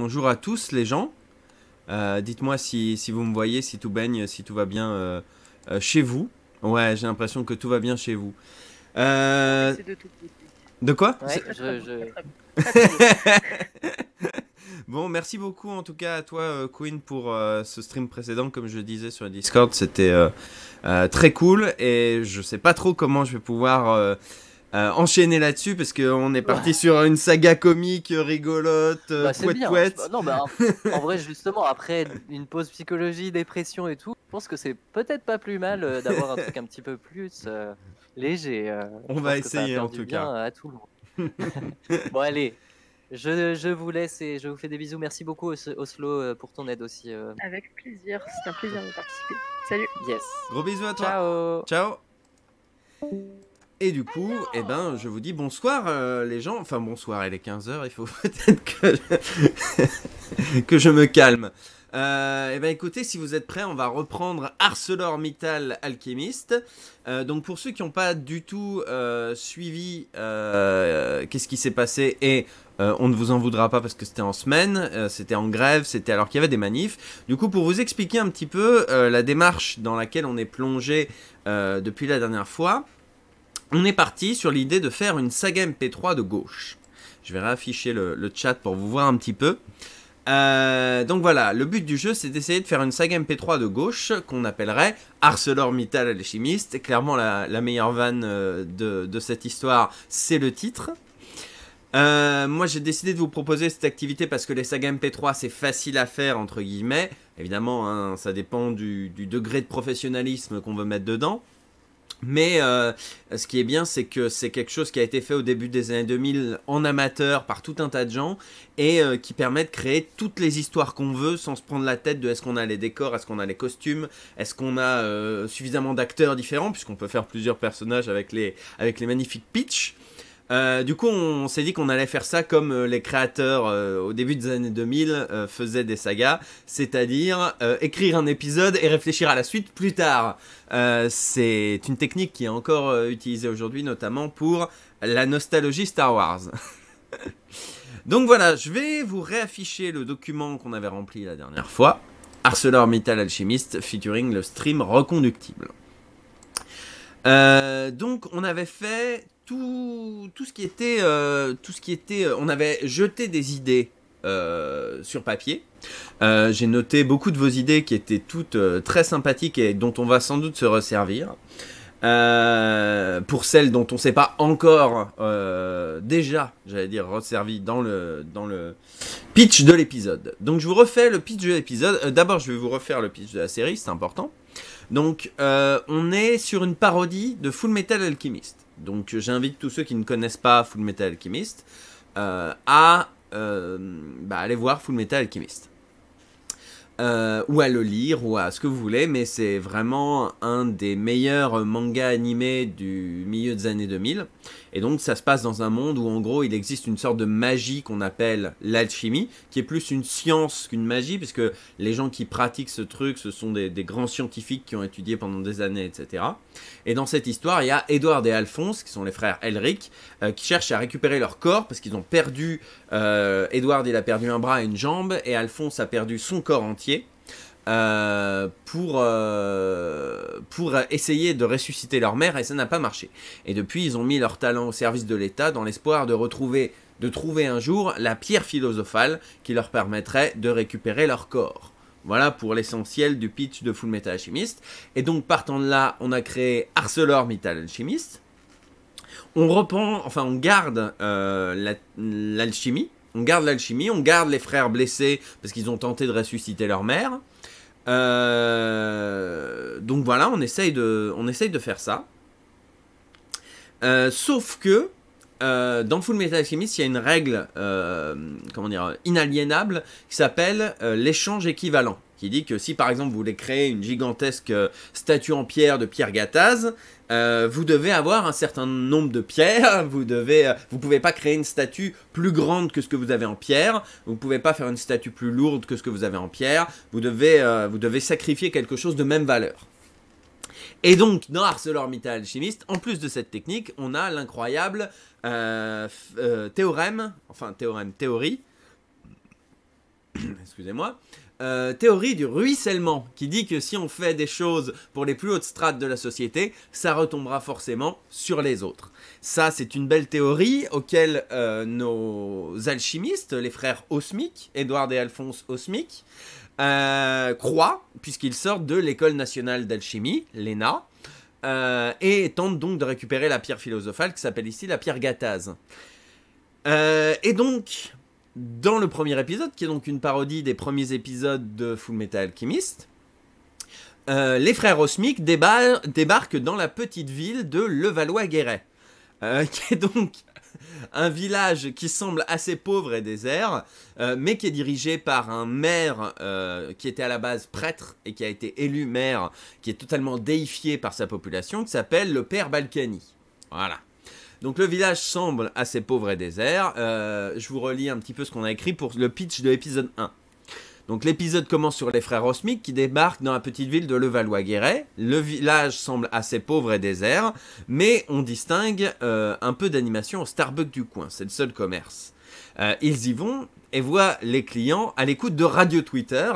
bonjour à tous les gens. Dites-moi si vous me voyez, si tout baigne, si tout va bien chez vous. Ouais, j'ai l'impression que tout va bien chez vous. C'est de tout côté. De quoi? Ouais, Très beau. Bon, merci beaucoup en tout cas à toi Queen pour ce stream précédent. Comme je le disais sur le Discord, c'était très cool et je sais pas trop comment je vais pouvoir enchaîner là-dessus parce qu'on est parti sur une saga comique rigolote, c'est bien. pouette. Non, en vrai, justement, après une pause psychologie, dépression et tout, je pense que c'est peut-être pas plus mal d'avoir un truc un petit peu plus léger. On Je va pense que ça essayer faire en du tout bien cas. à tout le monde. Bon, allez, je vous laisse et je vous fais des bisous. Merci beaucoup, Oslo, pour ton aide aussi. Avec plaisir, c'est un plaisir de participer. Salut. Yes. Gros bisous à toi. Ciao. Ciao. Et du coup, eh ben, je vous dis bonsoir les gens. Enfin, bonsoir, il est 15h, il faut peut-être que je me calme. Eh ben, écoutez, si vous êtes prêts, on va reprendre ArcelorMittal Alchemist. Donc, pour ceux qui n'ont pas du tout suivi qu'est-ce qui s'est passé, et on ne vous en voudra pas parce que c'était en semaine, c'était en grève, c'était alors qu'il y avait des manifs. Du coup, pour vous expliquer un petit peu la démarche dans laquelle on est plongé depuis la dernière fois, on est parti sur l'idée de faire une saga MP3 de gauche. Je vais réafficher le chat pour vous voir un petit peu. Donc voilà, le but du jeu, c'est d'essayer de faire une saga MP3 de gauche qu'on appellerait ArcelorMittal Alchemist. Clairement, la meilleure vanne de cette histoire, c'est le titre. Moi, j'ai décidé de vous proposer cette activité parce que les sagas MP3, c'est facile à faire, entre guillemets. Évidemment, hein, ça dépend du degré de professionnalisme qu'on veut mettre dedans. Mais ce qui est bien, c'est que c'est quelque chose qui a été fait au début des années 2000 en amateur par tout un tas de gens et qui permet de créer toutes les histoires qu'on veut sans se prendre la tête de est-ce qu'on a les décors, est-ce qu'on a les costumes, est-ce qu'on a suffisamment d'acteurs différents puisqu'on peut faire plusieurs personnages avec les magnifiques pitchs. Du coup, on s'est dit qu'on allait faire ça comme les créateurs au début des années 2000 faisaient des sagas, c'est-à-dire écrire un épisode et réfléchir à la suite plus tard. C'est une technique qui est encore utilisée aujourd'hui, notamment pour la nostalgie Star Wars. Donc voilà, je vais vous réafficher le document qu'on avait rempli la dernière fois. ArcelorMittal Alchemist featuring le stream reconductible. Donc on avait fait tout ce qui était, on avait jeté des idées sur papier. J'ai noté beaucoup de vos idées qui étaient toutes très sympathiques et dont on va sans doute se resservir. Pour celles dont on ne s'est pas encore déjà, j'allais dire, resservi dans le pitch de l'épisode. Donc je vous refais le pitch de l'épisode. D'abord je vais vous refaire le pitch de la série, c'est important. Donc on est sur une parodie de Fullmetal Alchemist. Donc j'invite tous ceux qui ne connaissent pas Fullmetal Alchemist à aller voir Fullmetal Alchemist. Ou à le lire, ou à ce que vous voulez, mais c'est vraiment un des meilleurs mangas animés du milieu des années 2000. Et donc ça se passe dans un monde où en gros il existe une sorte de magie qu'on appelle l'alchimie, qui est plus une science qu'une magie, puisque les gens qui pratiquent ce truc, ce sont des grands scientifiques qui ont étudié pendant des années, etc. Et dans cette histoire, il y a Edward et Alphonse, qui sont les frères Elric, qui cherchent à récupérer leur corps, parce qu'ils ont perdu, Edward il a perdu un bras et une jambe, et Alphonse a perdu son corps entier. Pour essayer de ressusciter leur mère, et ça n'a pas marché. Et depuis, ils ont mis leur talent au service de l'État dans l'espoir de trouver un jour la pierre philosophale qui leur permettrait de récupérer leur corps. Voilà pour l'essentiel du pitch de Fullmetal Alchemist. Et donc partant de là, on a créé ArcelorMittal Alchemist. On garde l'alchimie. On garde l'alchimie, on garde les frères blessés parce qu'ils ont tenté de ressusciter leur mère. Donc voilà, on essaye de faire ça. Sauf que dans Fullmetal Alchemist, il y a une règle inaliénable qui s'appelle l'échange équivalent. Qui dit que si par exemple vous voulez créer une gigantesque statue en pierre de Pierre Gattaz, vous devez avoir un certain nombre de pierres, vous pouvez pas créer une statue plus grande que ce que vous avez en pierre, vous pouvez pas faire une statue plus lourde que ce que vous avez en pierre, vous devez sacrifier quelque chose de même valeur. Et donc dans ArcelorMittal Alchemist, en plus de cette technique, on a l'incroyable théorie excusez-moi, théorie du ruissellement, qui dit que si on fait des choses pour les plus hautes strates de la société, ça retombera forcément sur les autres. Ça, c'est une belle théorie auquel nos alchimistes, les frères Osmic, Édouard et Alphonse Osmic, croient, puisqu'ils sortent de l'école nationale d'alchimie, l'ENA, et tentent donc de récupérer la pierre philosophale qui s'appelle ici la pierre Gattaz. Et donc, dans le premier épisode, qui est donc une parodie des premiers épisodes de Fullmetal Alchemist, les frères Osmic débarquent dans la petite ville de Levallois-Guéret, qui est donc un village qui semble assez pauvre et désert, mais qui est dirigé par un maire qui était à la base prêtre et qui a été élu maire, qui est totalement déifié par sa population, qui s'appelle le père Balkany. Voilà. Donc le village semble assez pauvre et désert. Je vous relis un petit peu ce qu'on a écrit pour le pitch de l'épisode 1. Donc l'épisode commence sur les frères Osmic qui débarquent dans la petite ville de Levallois-Guéret. Le village semble assez pauvre et désert, mais on distingue un peu d'animation au Starbucks du coin. C'est le seul commerce. Ils y vont et voient les clients à l'écoute de Radio Twitter,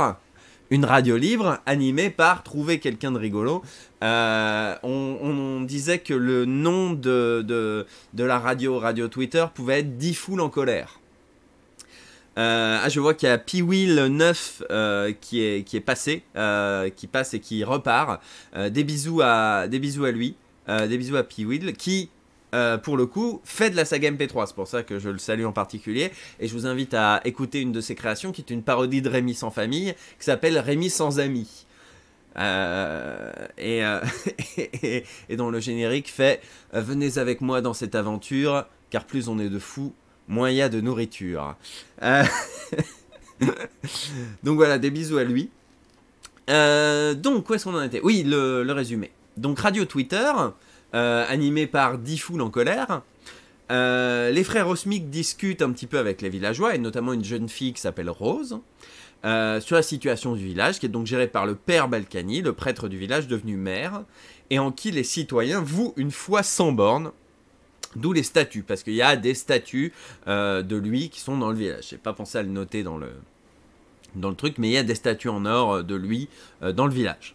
une radio libre animée par Trouver quelqu'un de rigolo. On disait que le nom de la Radio Twitter pouvait être 10 foules en colère. Je vois qu'il y a Piwil 9 qui est passé, qui passe et qui repart. Des bisous à lui, des bisous à Piwil qui, pour le coup, fait de la saga MP3. C'est pour ça que je le salue en particulier. Et je vous invite à écouter une de ses créations qui est une parodie de Rémi sans famille qui s'appelle Rémi sans amis. Et dont le générique fait venez avec moi dans cette aventure, car plus on est de fous, moins il y a de nourriture. Donc voilà, des bisous à lui. Donc, où est-ce qu'on en était? Oui, le résumé. Donc, Radio Twitter, animé par 10 foules en colère. Les frères Osmic discutent un petit peu avec les villageois, et notamment une jeune fille qui s'appelle Rose, sur la situation du village, qui est donc gérée par le père Balkany, le prêtre du village devenu maire, et en qui les citoyens vouent une foi sans borne. D'où les statues, parce qu'il y a des statues de lui qui sont dans le village. J'ai pas pensé à le noter dans le truc, mais il y a des statues en or de lui dans le village.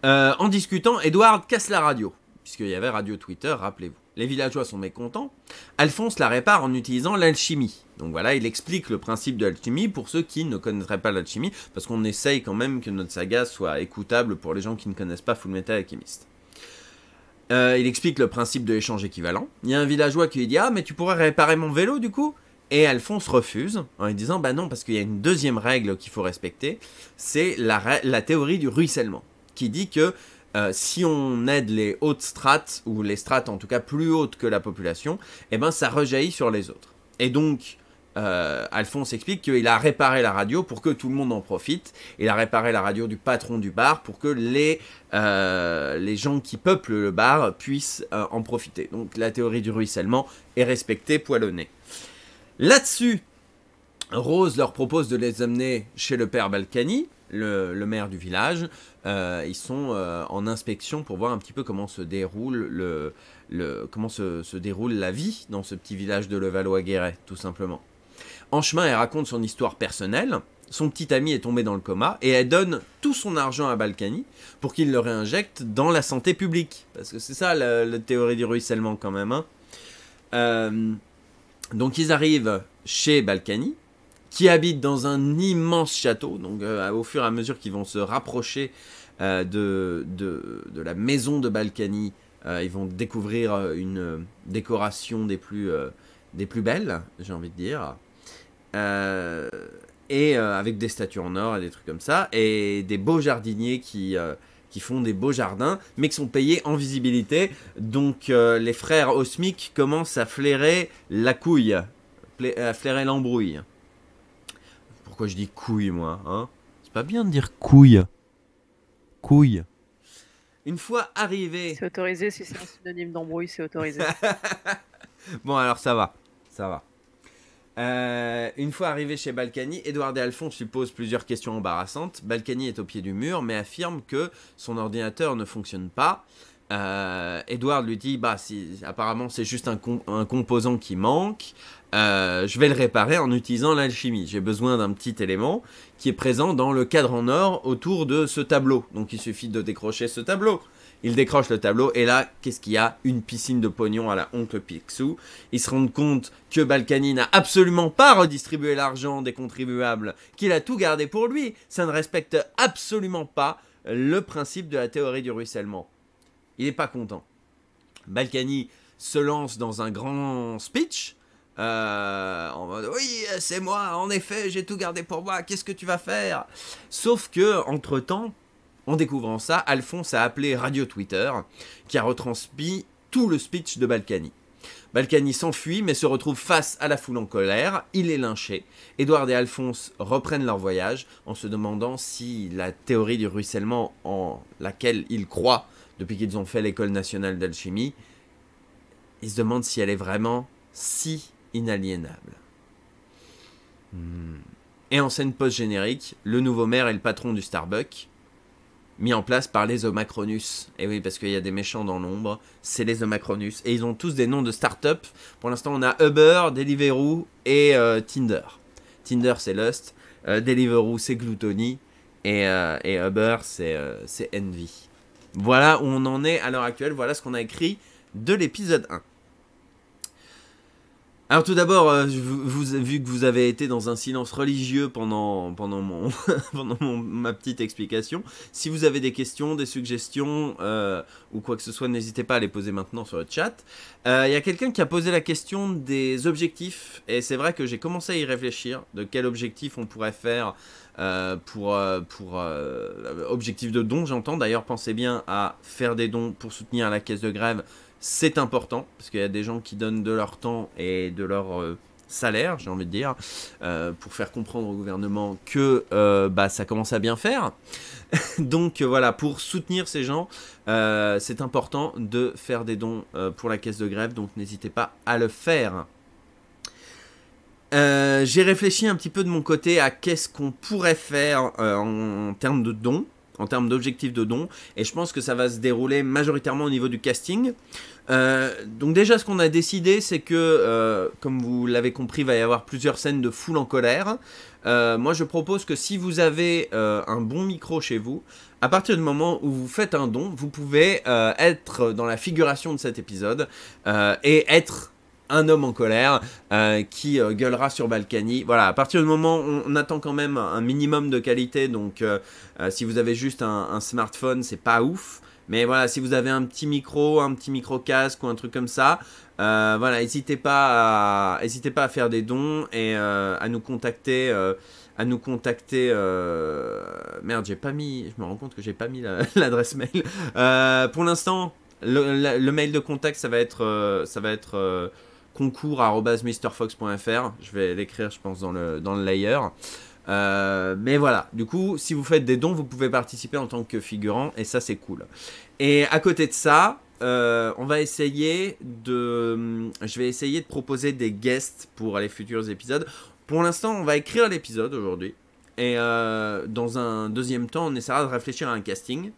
En discutant, Edward casse la radio, puisqu'il y avait Radio Twitter, rappelez-vous. Les villageois sont mécontents. Alphonse la répare en utilisant l'alchimie. Donc voilà, il explique le principe de l'alchimie pour ceux qui ne connaîtraient pas l'alchimie, parce qu'on essaye quand même que notre saga soit écoutable pour les gens qui ne connaissent pas Fullmetal Alchemist. Il explique le principe de l'échange équivalent. Il y a un villageois qui lui dit « Ah, mais tu pourrais réparer mon vélo, du coup ?» Et Alphonse refuse, en lui disant « Bah non, parce qu'il y a une deuxième règle qu'il faut respecter, c'est la théorie du ruissellement, qui dit que si on aide les hautes strates, ou les strates en tout cas plus hautes que la population, eh ben ça rejaillit sur les autres. » Et donc, Alphonse explique qu'il a réparé la radio pour que tout le monde en profite. Il a réparé la radio du patron du bar pour que les gens qui peuplent le bar puissent en profiter. Donc la théorie du ruissellement est respectée poil au nez. Là-dessus, Rose leur propose de les amener chez le père Balkany, le maire du village. Ils sont en inspection pour voir un petit peu comment se déroule comment se déroule la vie dans ce petit village de Levallois-Guéret, tout simplement. En chemin, elle raconte son histoire personnelle. Son petit ami est tombé dans le coma et elle donne tout son argent à Balkany pour qu'il le réinjecte dans la santé publique. Parce que c'est ça la théorie du ruissellement quand même. Donc ils arrivent chez Balkany, qui habite dans un immense château. Donc au fur et à mesure qu'ils vont se rapprocher de la maison de Balkany, ils vont découvrir une décoration des plus belles, j'ai envie de dire. Avec des statues en or et des trucs comme ça, et des beaux jardiniers qui font des beaux jardins, mais qui sont payés en visibilité. Donc les frères Osmic commencent à flairer la couille, à flairer l'embrouille. Pourquoi je dis couille, moi, hein? C'est pas bien de dire couille. Couille. Une fois arrivé... C'est autorisé, si c'est un synonyme d'embrouille, c'est autorisé. Bon, alors ça va. Une fois arrivé chez Balkany, Edward et Alphonse lui posent plusieurs questions embarrassantes. Balkany est au pied du mur, mais affirme que son ordinateur ne fonctionne pas. Edward lui dit, apparemment c'est juste un composant qui manque. je vais le réparer en utilisant l'alchimie. J'ai besoin d'un petit élément qui est présent dans le cadre en or autour de ce tableau. Donc il suffit de décrocher ce tableau. Il décroche le tableau et là, qu'est-ce qu'il y a? Une piscine de pognon à la Oncle Picsou. Ils se rendent compte que Balkany n'a absolument pas redistribué l'argent des contribuables, qu'il a tout gardé pour lui. Ça ne respecte absolument pas le principe de la théorie du ruissellement. Il n'est pas content. Balkany se lance dans un grand speech. En mode oui, c'est moi, en effet, j'ai tout gardé pour moi, qu'est-ce que tu vas faire? Sauf que, entre-temps, en découvrant ça, Alphonse a appelé Radio Twitter, qui a retransmis tout le speech de Balkany. Balkany s'enfuit, mais se retrouve face à la foule en colère, il est lynché. Édouard et Alphonse reprennent leur voyage, en se demandant si la théorie du ruissellement en laquelle ils croient, depuis qu'ils ont fait l'école nationale d'alchimie, ils se demandent si elle est vraiment si inaliénable. Et en scène post-générique, le nouveau maire et le patron du Starbucks, mis en place par les Omacronus. Et oui, parce qu'il y a des méchants dans l'ombre, c'est les Omacronus. Et ils ont tous des noms de start-up. Pour l'instant, on a Uber, Deliveroo et Tinder. Tinder, c'est Lust. Deliveroo, c'est Gluttony. Et Uber, c'est Envy. Voilà où on en est à l'heure actuelle. Voilà ce qu'on a écrit de l'épisode 1. Alors tout d'abord, vu que vous avez été dans un silence religieux pendant ma petite explication, si vous avez des questions, des suggestions ou quoi que ce soit, n'hésitez pas à les poser maintenant sur le chat. Il y a quelqu'un qui a posé la question des objectifs, et c'est vrai que j'ai commencé à y réfléchir, de quel objectif on pourrait faire pour objectif de dons, j'entends. D'ailleurs, pensez bien à faire des dons pour soutenir la caisse de grève. C'est important, parce qu'il y a des gens qui donnent de leur temps et de leur salaire, j'ai envie de dire, pour faire comprendre au gouvernement que ça commence à bien faire. Donc voilà, pour soutenir ces gens, c'est important de faire des dons pour la caisse de grève, donc n'hésitez pas à le faire. J'ai réfléchi un petit peu de mon côté à qu'est-ce qu'on pourrait faire en termes de dons, en termes d'objectifs de dons, et je pense que ça va se dérouler majoritairement au niveau du casting. Donc déjà, ce qu'on a décidé, c'est que, comme vous l'avez compris, il va y avoir plusieurs scènes de foule en colère. Moi, je propose que si vous avez un bon micro chez vous, à partir du moment où vous faites un don, vous pouvez être dans la figuration de cet épisode et être un homme en colère qui gueulera sur Balkany. Voilà, à partir du moment où on attend quand même un minimum de qualité, donc si vous avez juste un smartphone, c'est pas ouf. Mais voilà, si vous avez un petit micro casque ou un truc comme ça, voilà, n'hésitez pas à faire des dons et à nous contacter. Merde, je me rends compte que j'ai pas mis l'adresse mail. Pour l'instant, le mail de contact, ça va être concours@mrfox.fr. Je vais l'écrire, je pense, dans le layer. Mais voilà, du coup, si vous faites des dons, vous pouvez participer en tant que figurant, et ça, c'est cool. Et à côté de ça, je vais essayer de proposer des guests pour les futurs épisodes. Pour l'instant, on va écrire l'épisode aujourd'hui, et dans un deuxième temps, on essaiera de réfléchir à un casting.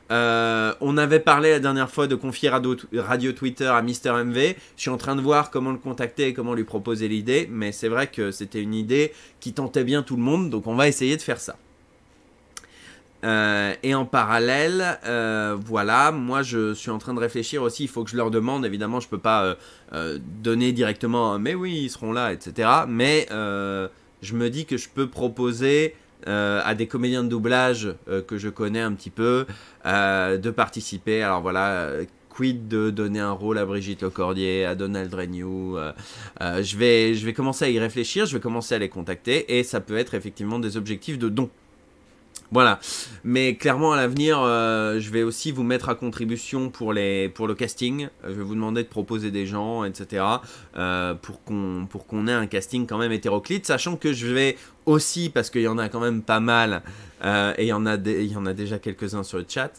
On avait parlé la dernière fois de confier Radio Twitter à Mister MV. Je suis en train de voir comment le contacter et comment lui proposer l'idée, mais c'est vrai que c'était une idée qui tentait bien tout le monde, donc on va essayer de faire ça. Et en parallèle, voilà, moi je suis en train de réfléchir aussi, il faut que je leur demande, évidemment je peux pas donner directement, mais oui ils seront là, etc. Mais je me dis que je peux proposer à des comédiens de doublage que je connais un petit peu, de participer. Alors voilà, quid de donner un rôle à Brigitte Lecordier, à Donald Renew. Je vais commencer à y réfléchir, je vais commencer à les contacter, et ça peut être effectivement des objectifs de dons. Voilà, mais clairement à l'avenir, je vais aussi vous mettre à contribution pour le casting. Je vais vous demander de proposer des gens, etc. Pour qu'on ait un casting quand même hétéroclite, sachant que je vais aussi, parce qu'il y en a quand même pas mal, et il y en a déjà quelques-uns sur le chat,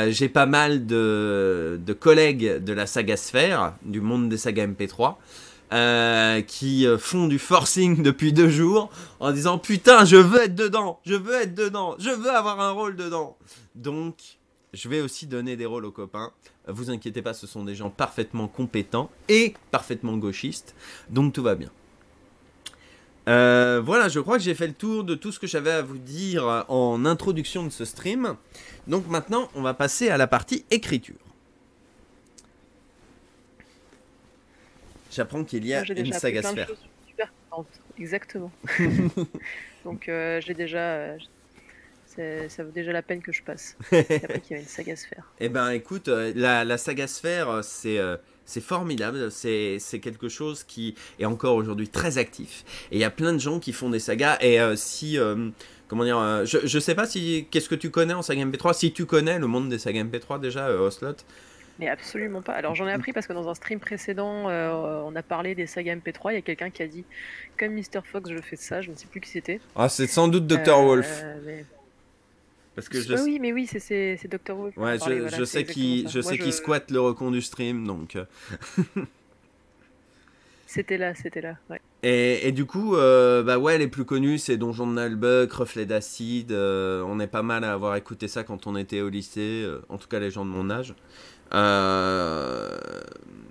j'ai pas mal de collègues de la saga Sphère, du monde des sagas MP3, qui font du forcing depuis 2 jours en disant putain je veux être dedans, je veux avoir un rôle dedans. Donc je vais aussi donner des rôles aux copains. Vous inquiétez pas, ce sont des gens parfaitement compétents et parfaitement gauchistes, donc tout va bien. Voilà, je crois que j'ai fait le tour de tout ce que j'avais à vous dire en introduction de ce stream. Donc maintenant, on va passer à la partie écriture. J'apprends qu'il y a une saga sphère. Super contente. Exactement. Donc j'ai déjà... ça vaut déjà la peine que je passe. Et après qu'il y a une saga sphère. Eh ben écoute, la saga sphère, c'est formidable, c'est quelque chose qui est encore aujourd'hui très actif. Et il y a plein de gens qui font des sagas. Et comment dire, je sais pas si, qu'est-ce que tu connais en saga MP3, si tu connais le monde des sagas MP3 déjà, Oslot. Mais absolument pas. Alors j'en ai appris parce que dans un stream précédent, on a parlé des sagas MP3. Il y a quelqu'un qui a dit, comme Mr. Fox, je fais ça. Je ne sais plus qui c'était. Ah, c'est sans doute Dr. Wolf. Mais... Parce que Oui, mais oui, c'est Dr. Wolf. Ouais, je sais qu'il squatte le recon du stream, donc. C'était là, ouais. Et du coup, bah ouais, les plus connus, c'est Donjon de Nalbuck, Reflet d'Acide. On est pas mal à avoir écouté ça quand on était au lycée, en tout cas les gens de mon âge.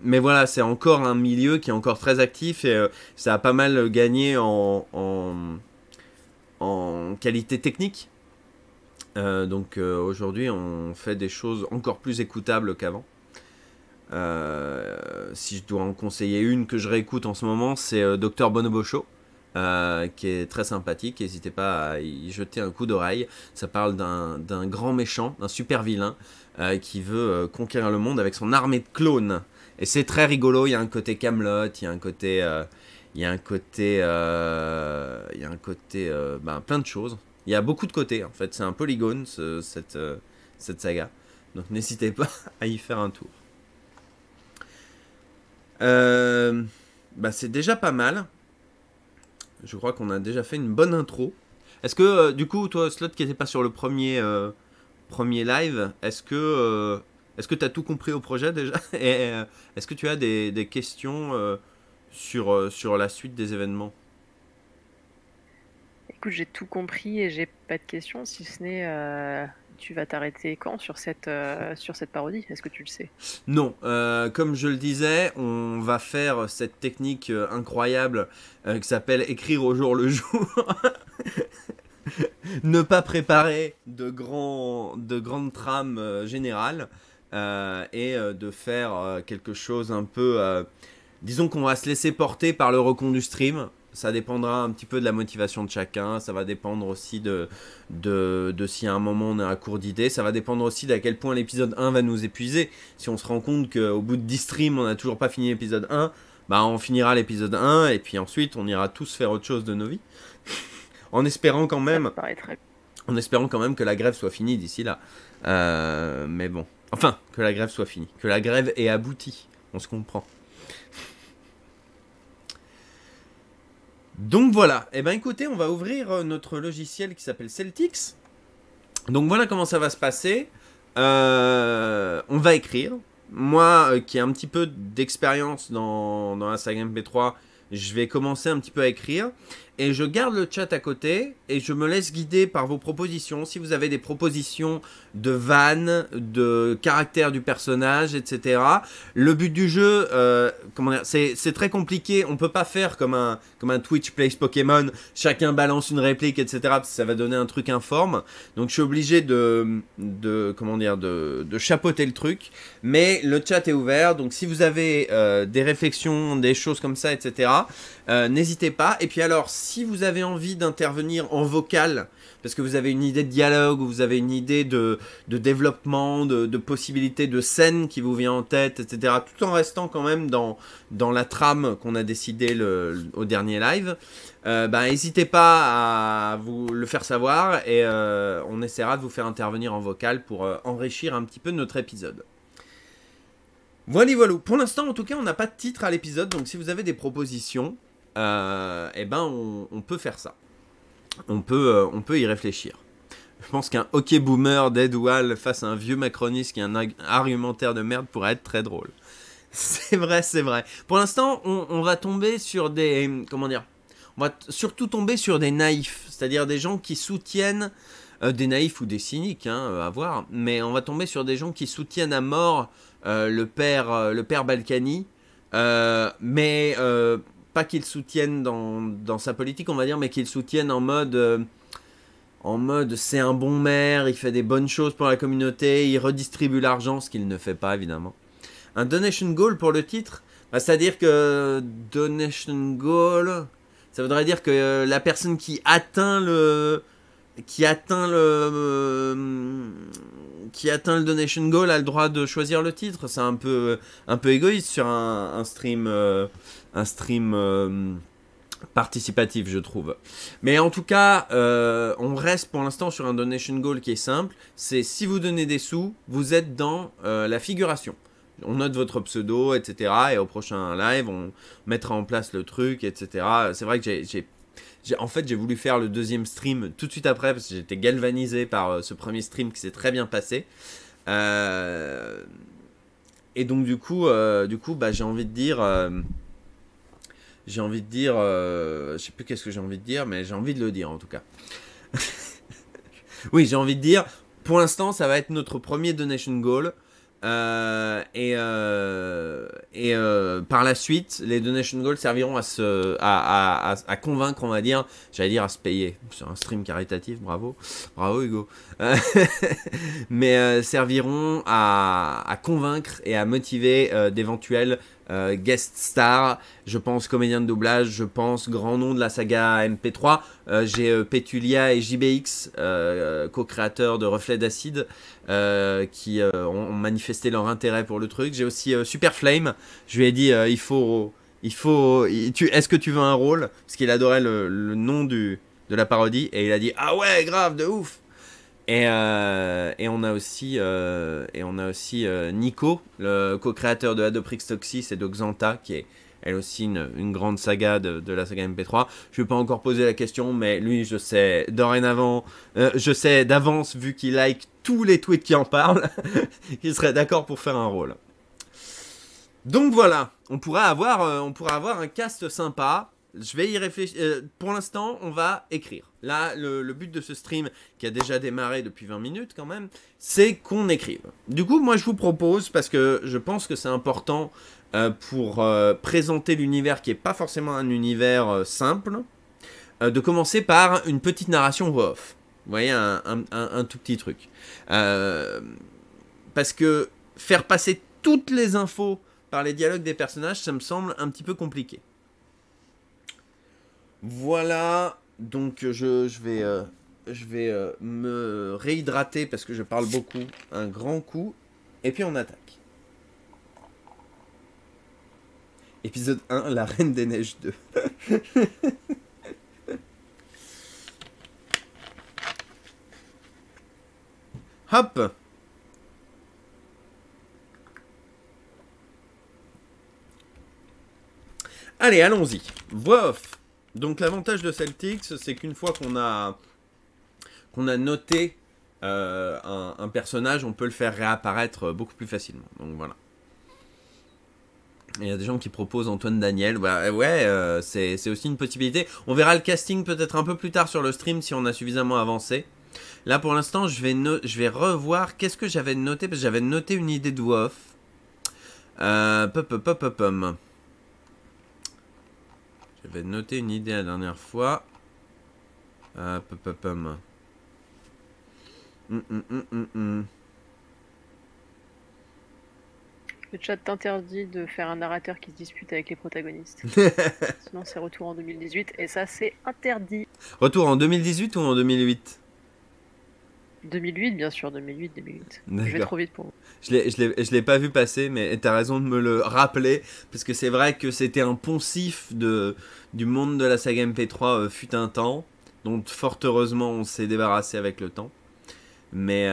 Mais voilà, c'est encore un milieu qui est encore très actif et ça a pas mal gagné en qualité technique. Donc aujourd'hui, on fait des choses encore plus écoutables qu'avant. Si je dois en conseiller une que je réécoute en ce moment, c'est Dr Bonobo Show, qui est très sympathique. N'hésitez pas à y jeter un coup d'oreille. Ça parle d'un grand méchant, d'un super vilain qui veut conquérir le monde avec son armée de clones. Et c'est très rigolo. Il y a un côté Camelot, il y a un côté, plein de choses. Il y a beaucoup de côtés en fait. C'est un polygone cette saga. Donc n'hésitez pas à y faire un tour. C'est déjà pas mal. Je crois qu'on a déjà fait une bonne intro. Est-ce que du coup toi Slot qui n'était pas sur le premier live, est-ce que tu as tout compris au projet déjà? Et est-ce que tu as des questions sur la suite des événements? Écoute, j'ai tout compris et j'ai pas de questions, si ce n'est tu vas t'arrêter quand sur cette parodie? Est-ce que tu le sais? Non, comme je le disais, on va faire cette technique incroyable qui s'appelle écrire au jour le jour. Ne pas préparer de grandes trames générales et de faire quelque chose un peu... disons qu'on va se laisser porter par le recon du stream. Ça dépendra un petit peu de la motivation de chacun. Ça va dépendre aussi de si à un moment on est à court d'idées. Ça va dépendre aussi d'à quel point l'épisode 1 va nous épuiser. Si on se rend compte qu'au bout de 10 streams, on n'a toujours pas fini l'épisode 1, bah on finira l'épisode 1 et puis ensuite on ira tous faire autre chose de nos vies. En espérant quand même que la grève soit finie d'ici là. Mais bon. Enfin, que la grève soit finie. Que la grève ait abouti. On se comprend. Donc voilà, et ben écoutez, on va ouvrir notre logiciel qui s'appelle Celtics. Donc voilà comment ça va se passer. On va écrire. Moi qui ai un petit peu d'expérience dans la saga MP3, je vais commencer un petit peu à écrire. Et je garde le chat à côté et je me laisse guider par vos propositions. Si vous avez des propositions de vannes, de caractère du personnage, etc. Le but du jeu, c'est très compliqué. On peut pas faire comme un Twitch Plays Pokémon. Chacun balance une réplique, etc. Parce que ça va donner un truc informe. Donc je suis obligé de chapeauter le truc. Mais le chat est ouvert. Donc si vous avez des réflexions, des choses comme ça, etc. N'hésitez pas. Et puis alors, si vous avez envie d'intervenir en vocal, parce que vous avez une idée de dialogue, ou vous avez une idée de développement, de possibilités de scène qui vous vient en tête, etc., tout en restant quand même dans la trame qu'on a décidé au dernier live, n'hésitez pas à vous le faire savoir et on essaiera de vous faire intervenir en vocal pour enrichir un petit peu notre épisode. Voilà. Pour l'instant, en tout cas, on n'a pas de titre à l'épisode, donc si vous avez des propositions, on peut faire ça. On peut y réfléchir. Je pense qu'un hockey boomer d'Edwall face à un vieux macroniste qui a un argumentaire de merde pourrait être très drôle. C'est vrai. Pour l'instant, on va tomber sur des... Comment dire ? On va surtout tomber sur des naïfs, c'est-à-dire des gens qui soutiennent Des naïfs ou des cyniques, hein, à voir. Mais on va tomber sur des gens qui soutiennent à mort le père Balkany. Mais pas qu'ils soutiennent dans sa politique, on va dire, mais qu'ils soutiennent en mode c'est un bon maire, il fait des bonnes choses pour la communauté, il redistribue l'argent, ce qu'il ne fait pas évidemment. Un donation goal pour le titre, bah, c'est-à-dire que donation goal, ça voudrait dire que la personne qui atteint le donation goal a le droit de choisir le titre. C'est un peu égoïste sur un stream participatif, je trouve. Mais en tout cas, on reste pour l'instant sur un donation goal qui est simple. C'est si vous donnez des sous, vous êtes dans la figuration. On note votre pseudo, etc. Et au prochain live, on mettra en place le truc, etc. C'est vrai que en fait, j'ai voulu faire le deuxième stream tout de suite après parce que j'étais galvanisé par ce premier stream qui s'est très bien passé. Et donc du coup, bah, j'ai envie de dire, je sais plus qu'est-ce que j'ai envie de dire, mais j'ai envie de le dire en tout cas. Oui, j'ai envie de dire, pour l'instant, ça va être notre premier donation goal. Par la suite, les donation goals serviront à convaincre, on va dire, j'allais dire à se payer sur un stream caritatif, bravo Hugo, mais serviront à convaincre et à motiver d'éventuels guest stars, je pense comédien de doublage, je pense grand nom de la saga MP3, j'ai Petulia et JBX, co-créateurs de Reflet d'Acide, qui ont manifesté leur intérêt pour le truc. J'ai aussi Super Flame, je lui ai dit est-ce que tu veux un rôle, parce qu'il adorait le nom de la parodie, et il a dit ah ouais grave de ouf. Et on a aussi Nico, le co-créateur de Adoprix Toxis et de Xanta, qui est elle aussi une grande saga de la saga MP3. Je ne vais pas encore poser la question, mais lui, je sais dorénavant, je sais d'avance, vu qu'il like tous les tweets qui en parlent, qu'il serait d'accord pour faire un rôle. Donc voilà, on pourra avoir un cast sympa. Je vais y réfléchir. Pour l'instant, on va écrire. Là, le but de ce stream, qui a déjà démarré depuis 20 minutes quand même, c'est qu'on écrive. Du coup, moi, je vous propose, parce que je pense que c'est important pour présenter l'univers qui n'est pas forcément un univers simple, de commencer par une petite narration voix off. Vous voyez, un tout petit truc. Parce que faire passer toutes les infos par les dialogues des personnages, ça me semble un petit peu compliqué. Voilà, donc je vais me réhydrater parce que je parle beaucoup, un grand coup, et puis on attaque. Épisode 1, la Reine des Neiges 2. Hop. Allez, allons-y. Voix off. Donc l'avantage de Celtics, c'est qu'une fois qu'on a noté un personnage, on peut le faire réapparaître beaucoup plus facilement. Donc voilà. Il y a des gens qui proposent Antoine Daniel. Bah, ouais, c'est aussi une possibilité. On verra le casting peut-être un peu plus tard sur le stream si on a suffisamment avancé. Là pour l'instant, je vais revoir qu'est-ce que j'avais noté, parce que j'avais noté une idée de voix off. J'avais noté une idée la dernière fois. Le chat t'interdit de faire un narrateur qui se dispute avec les protagonistes. Sinon, c'est retour en 2018 et ça, c'est interdit. Retour en 2018 ou en 2008 ? 2008, bien sûr, 2008. Je vais trop vite pour vous. Je l'ai pas vu passer, mais t'as raison de me le rappeler, parce que c'est vrai que c'était un poncif du monde de la saga MP3 fut un temps, dont fort heureusement on s'est débarrassé avec le temps. Mais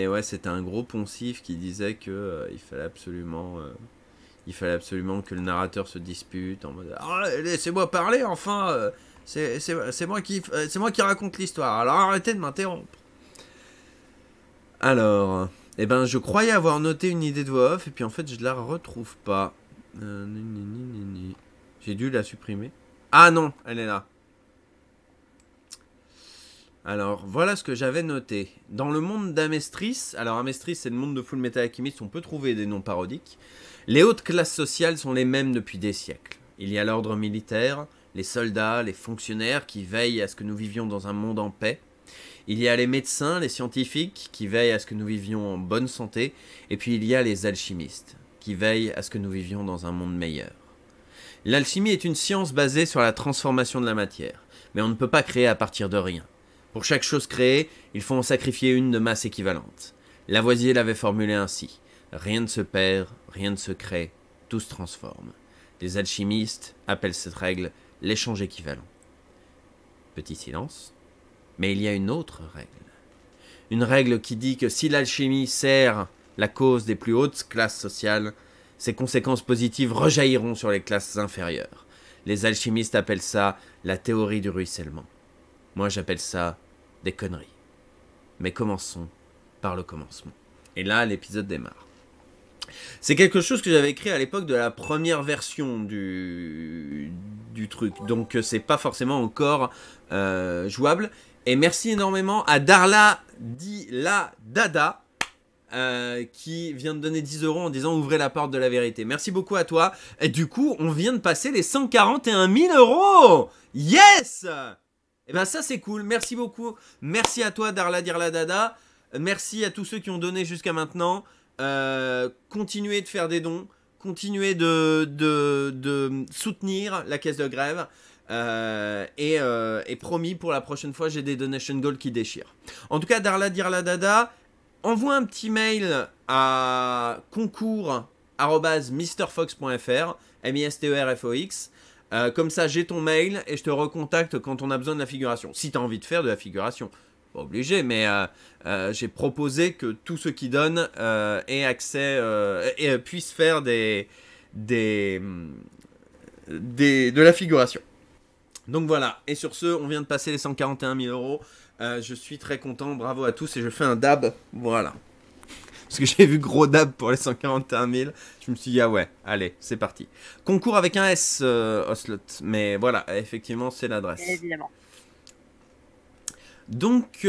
ouais, c'était un gros poncif qui disait que il fallait absolument que le narrateur se dispute en mode ah, laissez-moi parler enfin, c'est moi qui raconte l'histoire, alors arrêtez de m'interrompre. Alors, je croyais avoir noté une idée de voix off, et puis en fait, je la retrouve pas. J'ai dû la supprimer. Ah non, elle est là. Alors, voilà ce que j'avais noté. Dans le monde d'Amestris, alors Amestris, c'est le monde de Full Metal Alchemist, on peut trouver des noms parodiques. Les hautes classes sociales sont les mêmes depuis des siècles. Il y a l'ordre militaire, les soldats, les fonctionnaires qui veillent à ce que nous vivions dans un monde en paix. Il y a les médecins, les scientifiques qui veillent à ce que nous vivions en bonne santé. Et puis il y a les alchimistes qui veillent à ce que nous vivions dans un monde meilleur. L'alchimie est une science basée sur la transformation de la matière. Mais on ne peut pas créer à partir de rien. Pour chaque chose créée, il faut en sacrifier une de masse équivalente. Lavoisier l'avait formulé ainsi. Rien ne se perd, rien ne se crée, tout se transforme. Les alchimistes appellent cette règle l'échange équivalent. Petit silence. Mais il y a une autre règle. Une règle qui dit que si l'alchimie sert la cause des plus hautes classes sociales, ses conséquences positives rejailliront sur les classes inférieures. Les alchimistes appellent ça la théorie du ruissellement. Moi j'appelle ça des conneries. Mais commençons par le commencement. Et là l'épisode démarre. C'est quelque chose que j'avais écrit à l'époque de la première version du truc. Donc c'est pas forcément encore jouable. Et merci énormément à Darla Dila Dada qui vient de donner 10 € en disant ouvrez la porte de la vérité. Merci beaucoup à toi. Et du coup, on vient de passer les 141 000 €. Yes! Et ben ça c'est cool. Merci beaucoup. Merci à toi Darla Dila Dada. Merci à tous ceux qui ont donné jusqu'à maintenant. Continuez de faire des dons. Continuez de soutenir la caisse de grève. Et promis, pour la prochaine fois, j'ai des donation goals qui déchirent. En tout cas, Darla Dila Dada, envoie un petit mail à concours@misterfox.fr, MISTERFOX. Comme ça, j'ai ton mail et je te recontacte quand on a besoin de la figuration. Si tu as envie de faire de la figuration. Pas obligé, mais j'ai proposé que tous ceux qui donnent aient accès et puissent faire de la figuration. Donc voilà, et sur ce, on vient de passer les 141 000 €. Je suis très content, bravo à tous, et je fais un dab, voilà. Parce que j'ai vu gros dab pour les 141 000, je me suis dit, ah ouais, allez, c'est parti. Concours avec un S, Oslot, mais voilà, effectivement, c'est l'adresse. Évidemment. Donc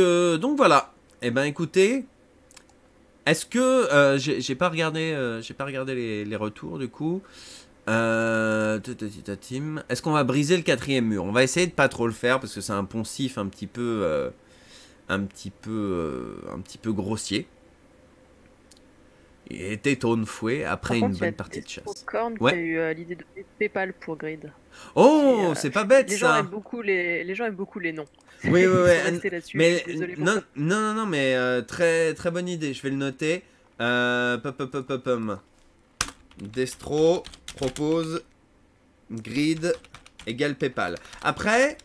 voilà, et ben écoutez, est-ce que, j'ai pas regardé les retours du coup. Est-ce qu'on va briser le 4e mur? On va essayer de pas trop le faire parce que c'est un poncif un petit peu grossier. Il était tonne fouet après une bonne partie de chasse. Corn qui a eu l'idée de PayPal pour Grid. Oh, c'est pas bête les ça. Les gens aiment beaucoup les noms. Oui. Mais non, mais très très bonne idée. Je vais le noter. Destro propose Grid égale PayPal. Après,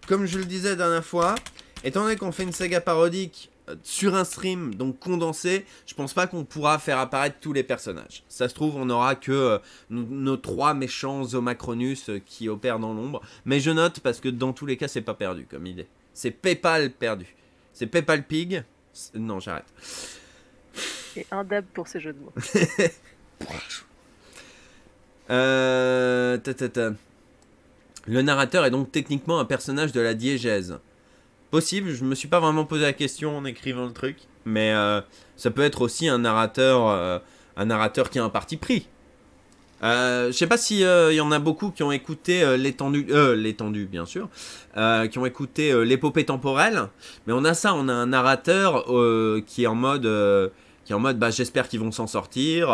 comme je le disais la dernière fois, étant donné qu'on fait une saga parodique sur un stream, donc condensé, je pense pas qu'on pourra faire apparaître tous les personnages. Ça se trouve, on n'aura que nos 3 méchants Zomacronus qui opèrent dans l'ombre. Mais je note parce que dans tous les cas, c'est pas perdu comme idée. C'est PayPal perdu. C'est PayPal Pig. Non, j'arrête. Et un dab pour ces jeux de mots. Le narrateur est donc techniquement un personnage de la diégèse. Possible, je me suis pas vraiment posé la question en écrivant le truc, mais ça peut être aussi un narrateur qui a un parti pris. Je sais pas si y en a beaucoup qui ont écouté l'étendue bien sûr, qui ont écouté l'épopée temporelle, mais on a un narrateur qui est en mode bah, j'espère qu'ils vont s'en sortir.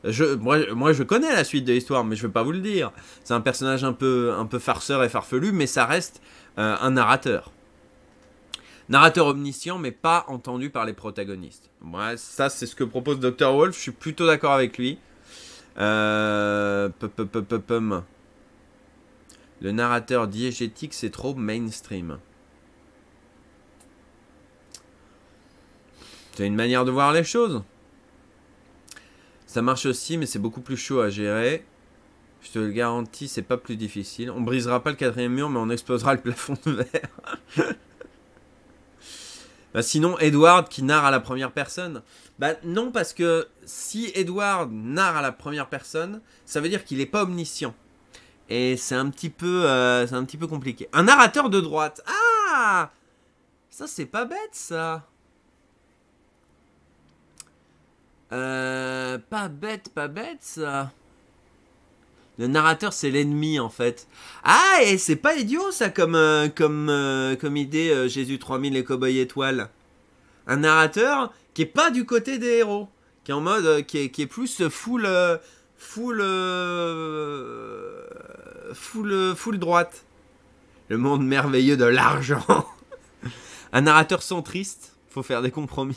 Moi je connais la suite de l'histoire, mais je veux pas vous le dire. C'est un personnage un peu farceur et farfelu, mais ça reste un narrateur. Narrateur omniscient, mais pas entendu par les protagonistes. Ouais, ça c'est ce que propose Dr. Wolf, je suis plutôt d'accord avec lui. Le narrateur diégétique, c'est trop mainstream. C'est une manière de voir les choses. Ça marche aussi, mais c'est beaucoup plus chaud à gérer. Je te le garantis, c'est pas plus difficile. On brisera pas le 4e mur, mais on explosera le plafond de verre. Bah sinon, Edward qui narre à la première personne. Bah non, parce que si Edward narre à la première personne, ça veut dire qu'il est pas omniscient. Et c'est un petit peu compliqué. Un narrateur de droite. Ah! Ça, c'est pas bête, ça. Pas bête, ça. Le narrateur, c'est l'ennemi, en fait. Ah, et c'est pas idiot, ça, comme idée, Jésus 3000 et Cowboy Étoile. Un narrateur qui est pas du côté des héros. Qui est en mode, qui est plus full droite. Le monde merveilleux de l'argent. Un narrateur centriste, faut faire des compromis.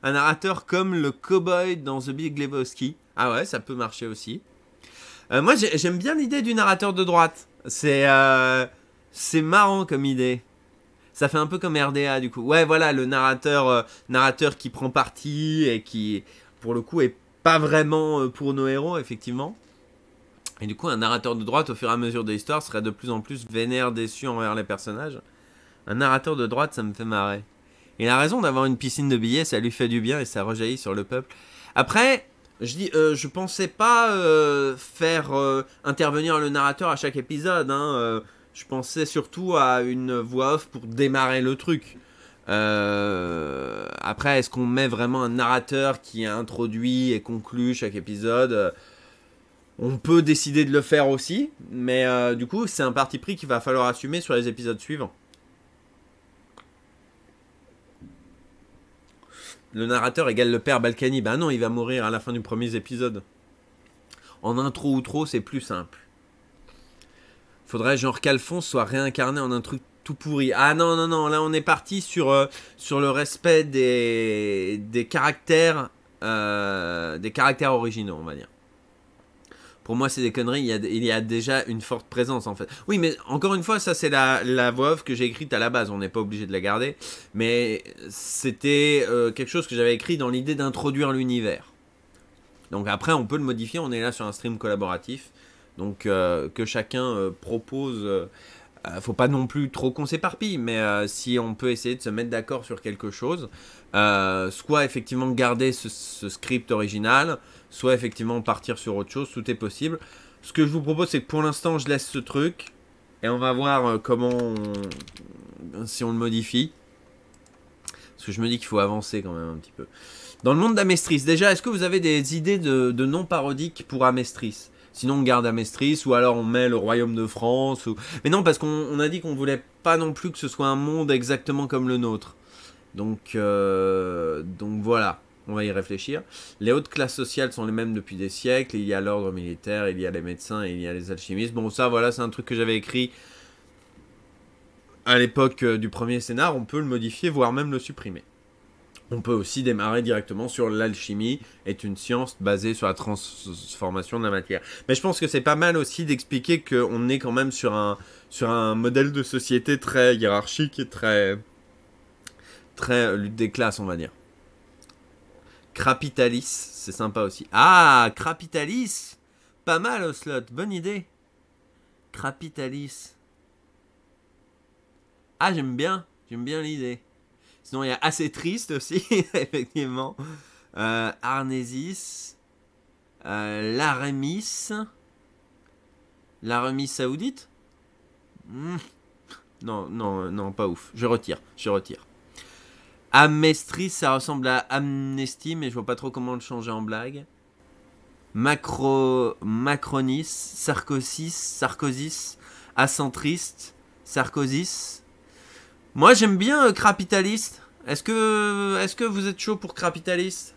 Un narrateur comme le cowboy dans The Big Lebowski. Ah ouais, ça peut marcher aussi. Moi, j'aime bien l'idée du narrateur de droite. C'est marrant comme idée. Ça fait un peu comme RDA du coup. Ouais, voilà, le narrateur qui prend parti et qui, pour le coup, est pas vraiment pour nos héros, effectivement. Et du coup, un narrateur de droite, au fur et à mesure de l'histoire, serait de plus en plus vénère, déçu envers les personnages. Un narrateur de droite, ça me fait marrer. Il a raison d'avoir une piscine de billets, ça lui fait du bien et ça rejaillit sur le peuple. Après, je pensais pas faire intervenir le narrateur à chaque épisode. Je pensais surtout à une voix off pour démarrer le truc. Après, est-ce qu'on met vraiment un narrateur qui introduit et conclut chaque épisode? On peut décider de le faire aussi, mais du coup, c'est un parti pris qu'il va falloir assumer sur les épisodes suivants. Le narrateur égale le père Balkany. Ben non, il va mourir à la fin du premier épisode. En intro ou trop, c'est plus simple. Faudrait genre qu'Alphonse soit réincarné en un truc tout pourri. Ah non, là on est parti sur le respect des caractères originaux, on va dire. Pour moi, c'est des conneries, il y a déjà une forte présence, en fait. Oui, mais encore une fois, ça, c'est la voix off que j'ai écrite à la base. On n'est pas obligé de la garder. Mais c'était quelque chose que j'avais écrit dans l'idée d'introduire l'univers. Donc après, on peut le modifier. On est là sur un stream collaboratif. Donc, que chacun propose... faut pas non plus trop qu'on s'éparpille. Mais si on peut essayer de se mettre d'accord sur quelque chose, soit effectivement garder ce script original... soit effectivement partir sur autre chose, tout est possible. Ce que je vous propose, c'est que pour l'instant, je laisse ce truc. Et on va voir si on le modifie. Parce que je me dis qu'il faut avancer quand même un petit peu. Dans le monde d'Amestris, déjà, est-ce que vous avez des idées de noms parodiques pour Amestris? Sinon, on garde Amestris, ou alors on met le Royaume de France. Mais non, parce qu'on a dit qu'on voulait pas non plus que ce soit un monde exactement comme le nôtre. Donc voilà. On va y réfléchir. Les hautes classes sociales sont les mêmes depuis des siècles. Il y a l'ordre militaire, il y a les médecins et il y a les alchimistes. Bon, ça, voilà, c'est un truc que j'avais écrit à l'époque du premier scénar. On peut le modifier, voire même le supprimer. On peut aussi démarrer directement sur l'alchimie est une science basée sur la transformation de la matière. Mais je pense que c'est pas mal aussi d'expliquer qu'on est quand même sur un modèle de société très hiérarchique et très lutte des classes, on va dire. Crapitalis, c'est sympa aussi. Ah, Crapitalis, pas mal Ocelot, bonne idée. Crapitalis. Ah, j'aime bien l'idée. Sinon, il y a assez triste aussi, effectivement. Arnésis, l'Aramis saoudite. Non, pas ouf. Je retire. Amestris, ça ressemble à Amnesty, mais je vois pas trop comment le changer en blague. Macronis, Sarkozys, Acentriste, Sarkozys. Moi, j'aime bien Crapitaliste. Est-ce que vous êtes chaud pour Crapitaliste?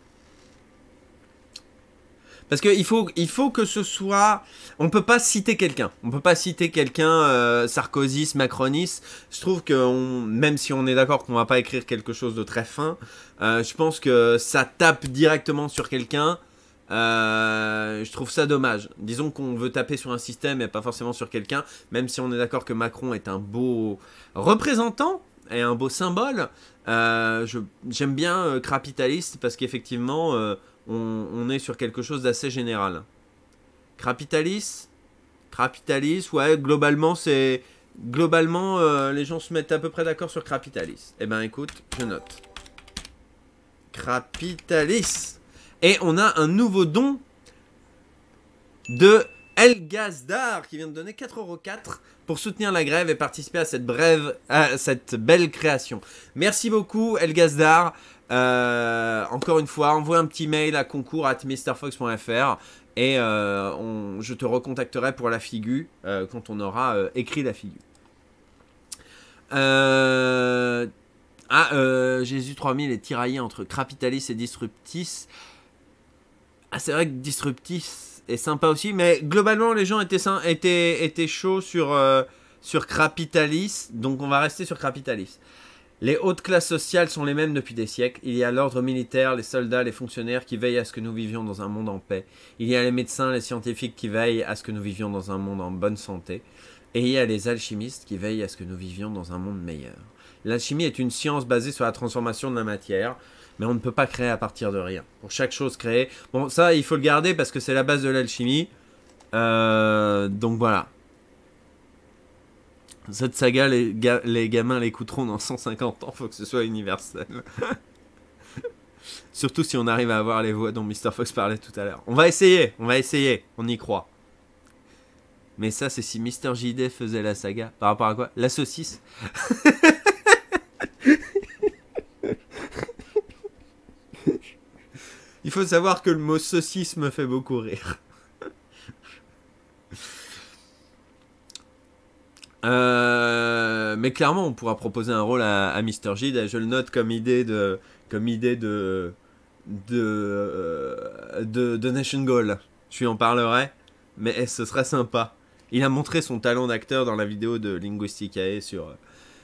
Parce qu'il faut que ce soit... On peut pas citer quelqu'un. Sarkozy, Macronis. Je trouve que même si on est d'accord qu'on va pas écrire quelque chose de très fin, je pense que ça tape directement sur quelqu'un. Je trouve ça dommage. Disons qu'on veut taper sur un système et pas forcément sur quelqu'un. Même si on est d'accord que Macron est un beau représentant et un beau symbole. J'aime bien Crapitaliste parce qu'effectivement... on est sur quelque chose d'assez général. Crapitalis, ouais, globalement, les gens se mettent à peu près d'accord sur Crapitalis. Eh ben, écoute, je note. Crapitalis. Et on a un nouveau don de El Gazdar qui vient de donner 4,04 € pour soutenir la grève et participer à cette belle création. Merci beaucoup El Gazdar. Encore une fois, envoie un petit mail à concours@mrfox.fr et je te recontacterai pour la figure quand on aura écrit la figure. Jésus 3000 est tiraillé entre Crapitalis et Disruptis. Ah, c'est vrai que Disruptis est sympa aussi, mais globalement les gens étaient chauds sur Crapitalis, donc on va rester sur Crapitalis. Les hautes classes sociales sont les mêmes depuis des siècles. Il y a l'ordre militaire, les soldats, les fonctionnaires qui veillent à ce que nous vivions dans un monde en paix. Il y a les médecins, les scientifiques qui veillent à ce que nous vivions dans un monde en bonne santé. Et il y a les alchimistes qui veillent à ce que nous vivions dans un monde meilleur. L'alchimie est une science basée sur la transformation de la matière, mais on ne peut pas créer à partir de rien. Pour chaque chose créée... Bon, ça, il faut le garder parce que c'est la base de l'alchimie. Donc voilà. Cette saga, les gamins l'écouteront dans 150 ans, faut que ce soit universel. Surtout si on arrive à avoir les voix dont Mr. Fox parlait tout à l'heure. On va essayer, on y croit. Mais ça, c'est si Mr. JD faisait la saga. Par rapport à quoi? La saucisse. Il faut savoir que le mot saucisse me fait beaucoup rire. Mais clairement, on pourra proposer un rôle à Mr. Gide. Je le note comme idée de Nation Goal. Je lui en parlerai, mais ce serait sympa. Il a montré son talent d'acteur dans la vidéo de Linguisticae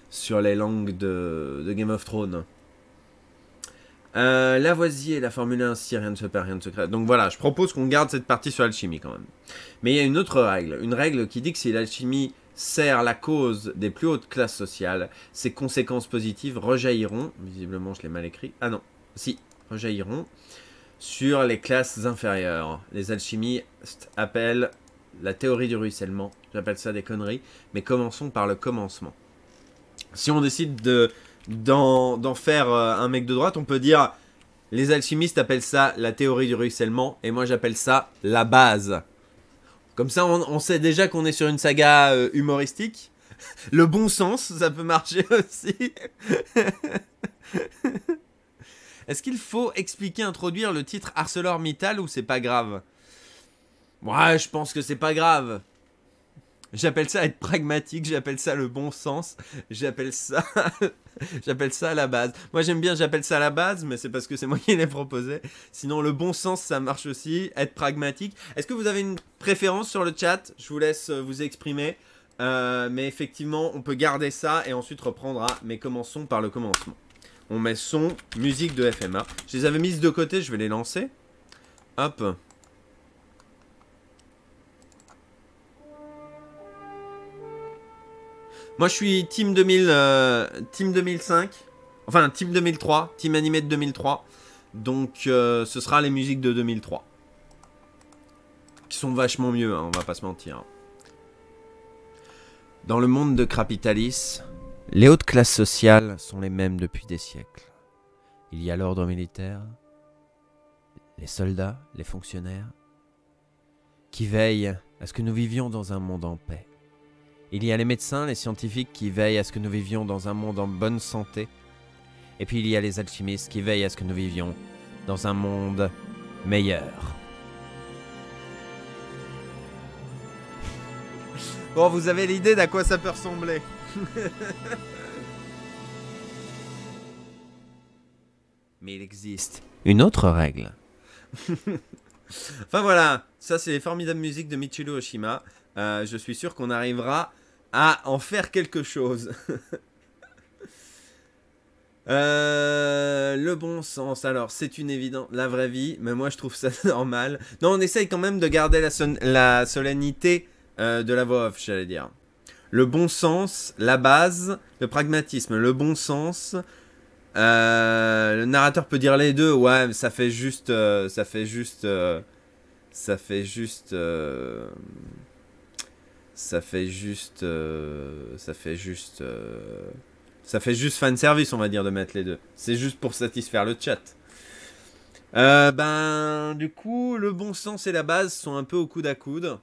sur les langues de Game of Thrones. Lavoisier, la Formule 1, si rien ne se perd, rien ne se crée. Donc voilà, je propose qu'on garde cette partie sur l'alchimie quand même. Mais il y a une autre règle. Une règle qui dit que si l'alchimie sert la cause des plus hautes classes sociales, ses conséquences positives rejailliront, visiblement je l'ai mal écrit, ah non, si, rejailliront, sur les classes inférieures. Les alchimistes appellent la théorie du ruissellement, j'appelle ça des conneries, mais commençons par le commencement. Si on décide d'en faire un mec de droite, on peut dire, les alchimistes appellent ça la théorie du ruissellement, et moi j'appelle ça la base. Comme ça, on sait déjà qu'on est sur une saga humoristique. Le bon sens, ça peut marcher aussi. Est-ce qu'il faut expliquer, introduire le titre ArcelorMittal ou c'est pas grave? Ouais, je pense que c'est pas grave. J'appelle ça être pragmatique, j'appelle ça le bon sens, j'appelle ça la base. Moi j'aime bien, j'appelle ça la base, mais c'est parce que c'est moi qui l'ai proposé. Sinon le bon sens ça marche aussi, être pragmatique. Est-ce que vous avez une préférence sur le chat? Je vous laisse vous exprimer. Mais effectivement on peut garder ça et ensuite reprendre à... Mais commençons par le commencement. On met son, musique de FMA. Je les avais mises de côté, je vais les lancer. Hop. Moi, je suis Team 2005. Enfin, Team 2003. Team animé de 2003. Donc, ce sera les musiques de 2003. Qui sont vachement mieux, hein, on va pas se mentir. Dans le monde de Crapitalis, les hautes classes sociales sont les mêmes depuis des siècles. Il y a l'ordre militaire, les soldats, les fonctionnaires, qui veillent à ce que nous vivions dans un monde en paix. Il y a les médecins, les scientifiques qui veillent à ce que nous vivions dans un monde en bonne santé. Et puis il y a les alchimistes qui veillent à ce que nous vivions dans un monde meilleur. Bon, vous avez l'idée d'à quoi ça peut ressembler. Mais il existe une autre règle. Enfin voilà, ça c'est les formidables musiques de Michiru Oshima. Je suis sûr qu'on arrivera à en faire quelque chose. Le bon sens, alors c'est une évidence, la vraie vie, mais moi je trouve ça normal. Non, on essaye quand même de garder la solennité de la voix off, j'allais dire. Le bon sens, la base, le pragmatisme, le bon sens. Le narrateur peut dire les deux, ouais, mais ça fait juste fan service, on va dire, de mettre les deux. C'est juste pour satisfaire le chat. Du coup, le bon sens et la base sont un peu au coude à coude.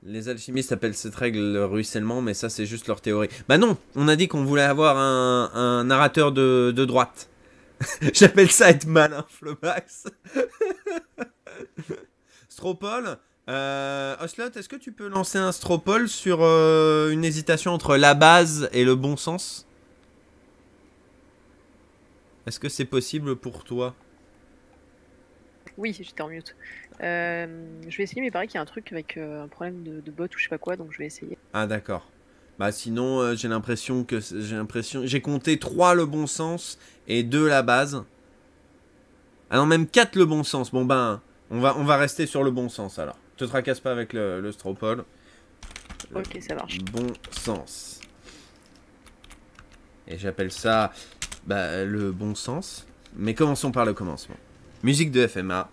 Les alchimistes appellent cette règle le ruissellement, mais ça c'est juste leur théorie. Bah non, on a dit qu'on voulait avoir un narrateur de droite. J'appelle ça être malin, Flomax. Stropole. Oslot, est-ce que tu peux lancer un Stropole sur une hésitation entre la base et le bon sens? Est-ce que c'est possible pour toi? Oui, j'étais en mute. Je vais essayer, mais il paraît qu'il y a un truc avec un problème de bot ou je sais pas quoi, donc je vais essayer. Ah d'accord. Bah sinon j'ai l'impression que j'ai compté 3 le bon sens et 2 la base. Ah non, même 4 le bon sens. Bon ben on va rester sur le bon sens alors. Te tracasse pas avec le Stropole. Ok, ça marche. Bon sens. Et j'appelle ça le bon sens. Mais commençons par le commencement. Musique de FMA.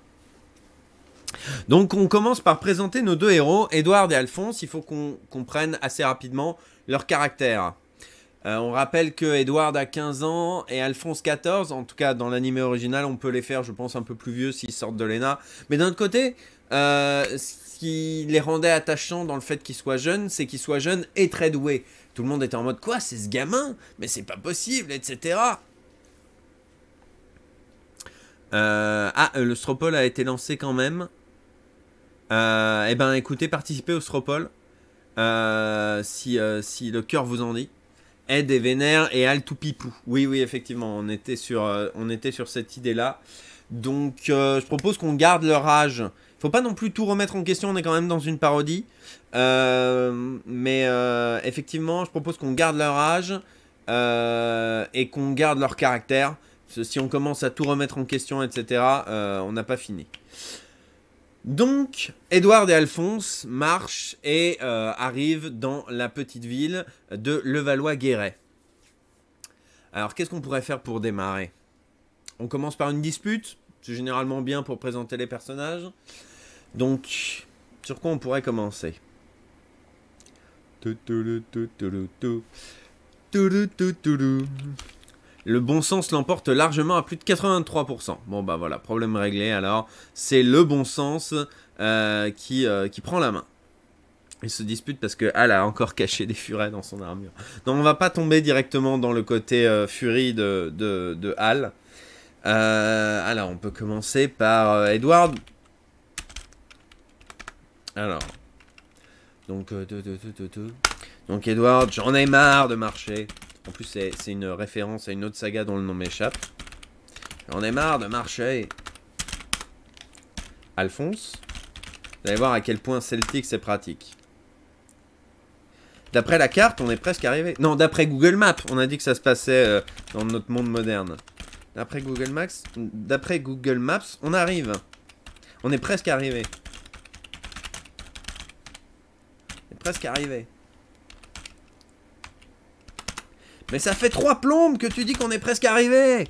Donc on commence par présenter nos deux héros, Edward et Alphonse. Il faut qu'on comprenne assez rapidement leur caractère. On rappelle que Edward a 15 ans et Alphonse 14. En tout cas dans l'anime original on peut les faire je pense un peu plus vieux s'ils sortent de l'ENA. Mais d'un autre côté, ce qui les rendait attachants dans le fait qu'ils soient jeunes, c'est qu'ils soient jeunes et très doués. Tout le monde était en mode quoi, c'est ce gamin? Mais c'est pas possible, etc. Le Stropole a été lancé quand même. Eh ben écoutez, participez au Stropole si le cœur vous en dit. Ed et Vénère et Al tout pipou. Oui, effectivement, on était sur cette idée-là. Donc, je propose qu'on garde leur âge. Faut pas non plus tout remettre en question, on est quand même dans une parodie. Mais effectivement, je propose qu'on garde leur âge et qu'on garde leur caractère. Parce que si on commence à tout remettre en question, etc., on n'a pas fini. Donc, Edward et Alphonse marchent et arrivent dans la petite ville de Levallois-Guéret. Alors, qu'est-ce qu'on pourrait faire pour démarrer? On commence par une dispute. C'est généralement bien pour présenter les personnages. Donc, sur quoi on pourrait commencer? Le bon sens l'emporte largement à plus de 83%. Bon bah voilà, problème réglé alors. C'est le bon sens qui prend la main. Il se dispute parce que Hal a encore caché des furets dans son armure. Non, on va pas tomber directement dans le côté furie de Hal. Alors, on peut commencer par Edward. Alors. Donc Edward, j'en ai marre de marcher. En plus, c'est une référence à une autre saga dont le nom m'échappe. J'en ai marre de marcher. Alphonse. Vous allez voir à quel point Celtic c'est pratique. D'après la carte, on est presque arrivé. Non, d'après Google Maps, on a dit que ça se passait dans notre monde moderne. D'après Google Maps, on arrive. On est presque arrivé. On est presque arrivé. Mais ça fait 3 plombes que tu dis qu'on est presque arrivé.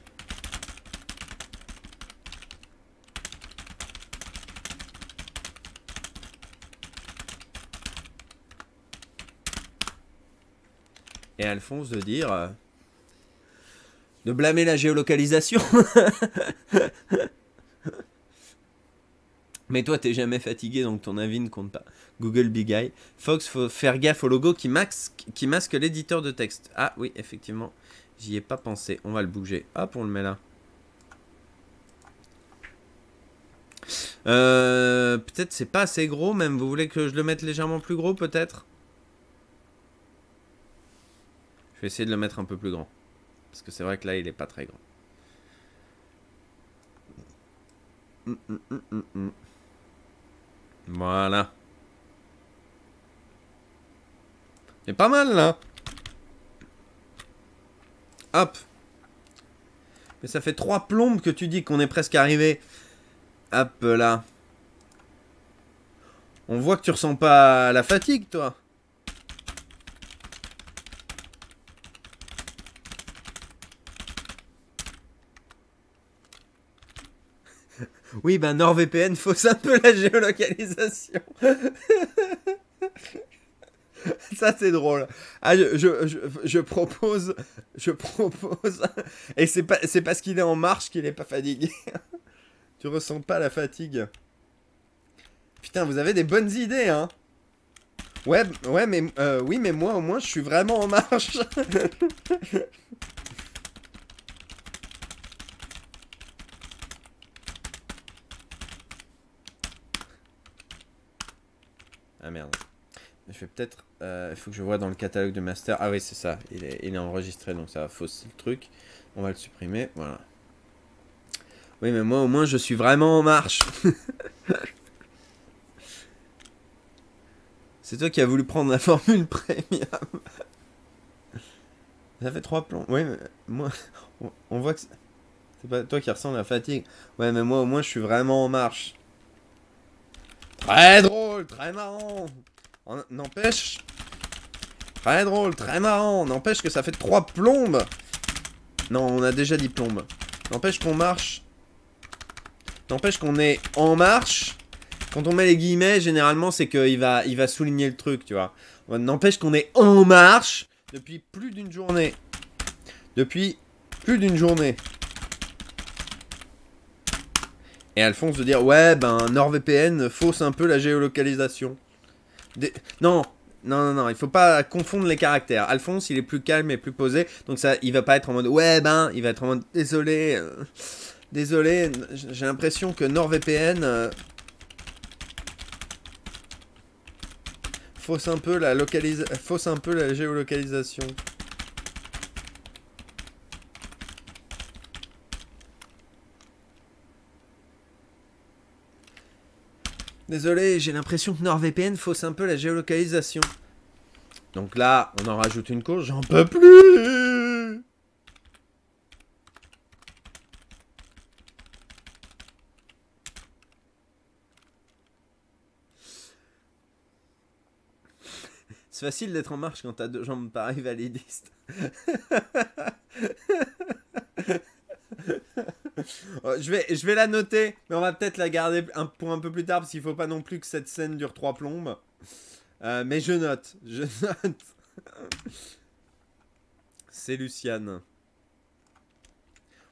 Et Alphonse de dire... de blâmer la géolocalisation. Mais toi, t'es jamais fatigué, donc ton avis ne compte pas. Google Big Eye. Fox, faut faire gaffe au logo qui masque l'éditeur de texte. Ah oui, effectivement, j'y ai pas pensé. On va le bouger. Hop, on le met là. Peut-être c'est pas assez gros même. Vous voulez que je le mette légèrement plus gros, peut-être? Je vais essayer de le mettre un peu plus grand. Parce que c'est vrai que là, il est pas très grand. Voilà. C'est pas mal, là. Hop. Mais ça fait 3 plombes que tu dis qu'on est presque arrivé. Hop, là. On voit que tu ressens pas la fatigue, toi. Oui, ben NordVPN fausse un peu la géolocalisation. Ça, c'est drôle. Ah, je propose... Et c'est parce qu'il est en marche qu'il est pas fatigué. Tu ressens pas la fatigue. Putain, vous avez des bonnes idées, hein. Ouais, ouais, mais oui, mais moi au moins je suis vraiment en marche. Ah merde. Je vais peut-être. Il faut que je vois dans le catalogue de master. Ah oui, c'est ça. Il est enregistré, donc ça va fausser le truc. On va le supprimer. Voilà. Oui, mais moi au moins je suis vraiment en marche. C'est toi qui as voulu prendre la formule premium. Ça fait 3 plombs. Oui, mais moi. On voit que c'est pas toi qui ressens la fatigue. Ouais, mais moi au moins je suis vraiment en marche. Très drôle, très marrant. N'empêche. Très drôle, très marrant. N'empêche que ça fait 3 plombes. Non, on a déjà dit plombes. N'empêche qu'on marche. N'empêche qu'on est en marche. Quand on met les guillemets, généralement, c'est qu'il va souligner le truc, tu vois. N'empêche qu'on est en marche depuis plus d'une journée. Depuis plus d'une journée. Et Alphonse de dire, ouais, ben, NordVPN fausse un peu la géolocalisation. Non, il faut pas confondre les caractères. Alphonse, il est plus calme et plus posé, donc ça, il va pas être en mode, ouais, ben, il va être en mode, désolé, désolé, j'ai l'impression que NordVPN fausse un peu la géolocalisation. Désolé, j'ai l'impression que NordVPN fausse un peu la géolocalisation. Donc là, on en rajoute une couche, j'en peux plus. C'est facile d'être en marche quand t'as 2 jambes pareilles validistes. Je vais la noter, mais on va peut-être la garder pour un peu plus tard, parce qu'il faut pas non plus que cette scène dure 3 plombes. Mais je note. C'est Luciane.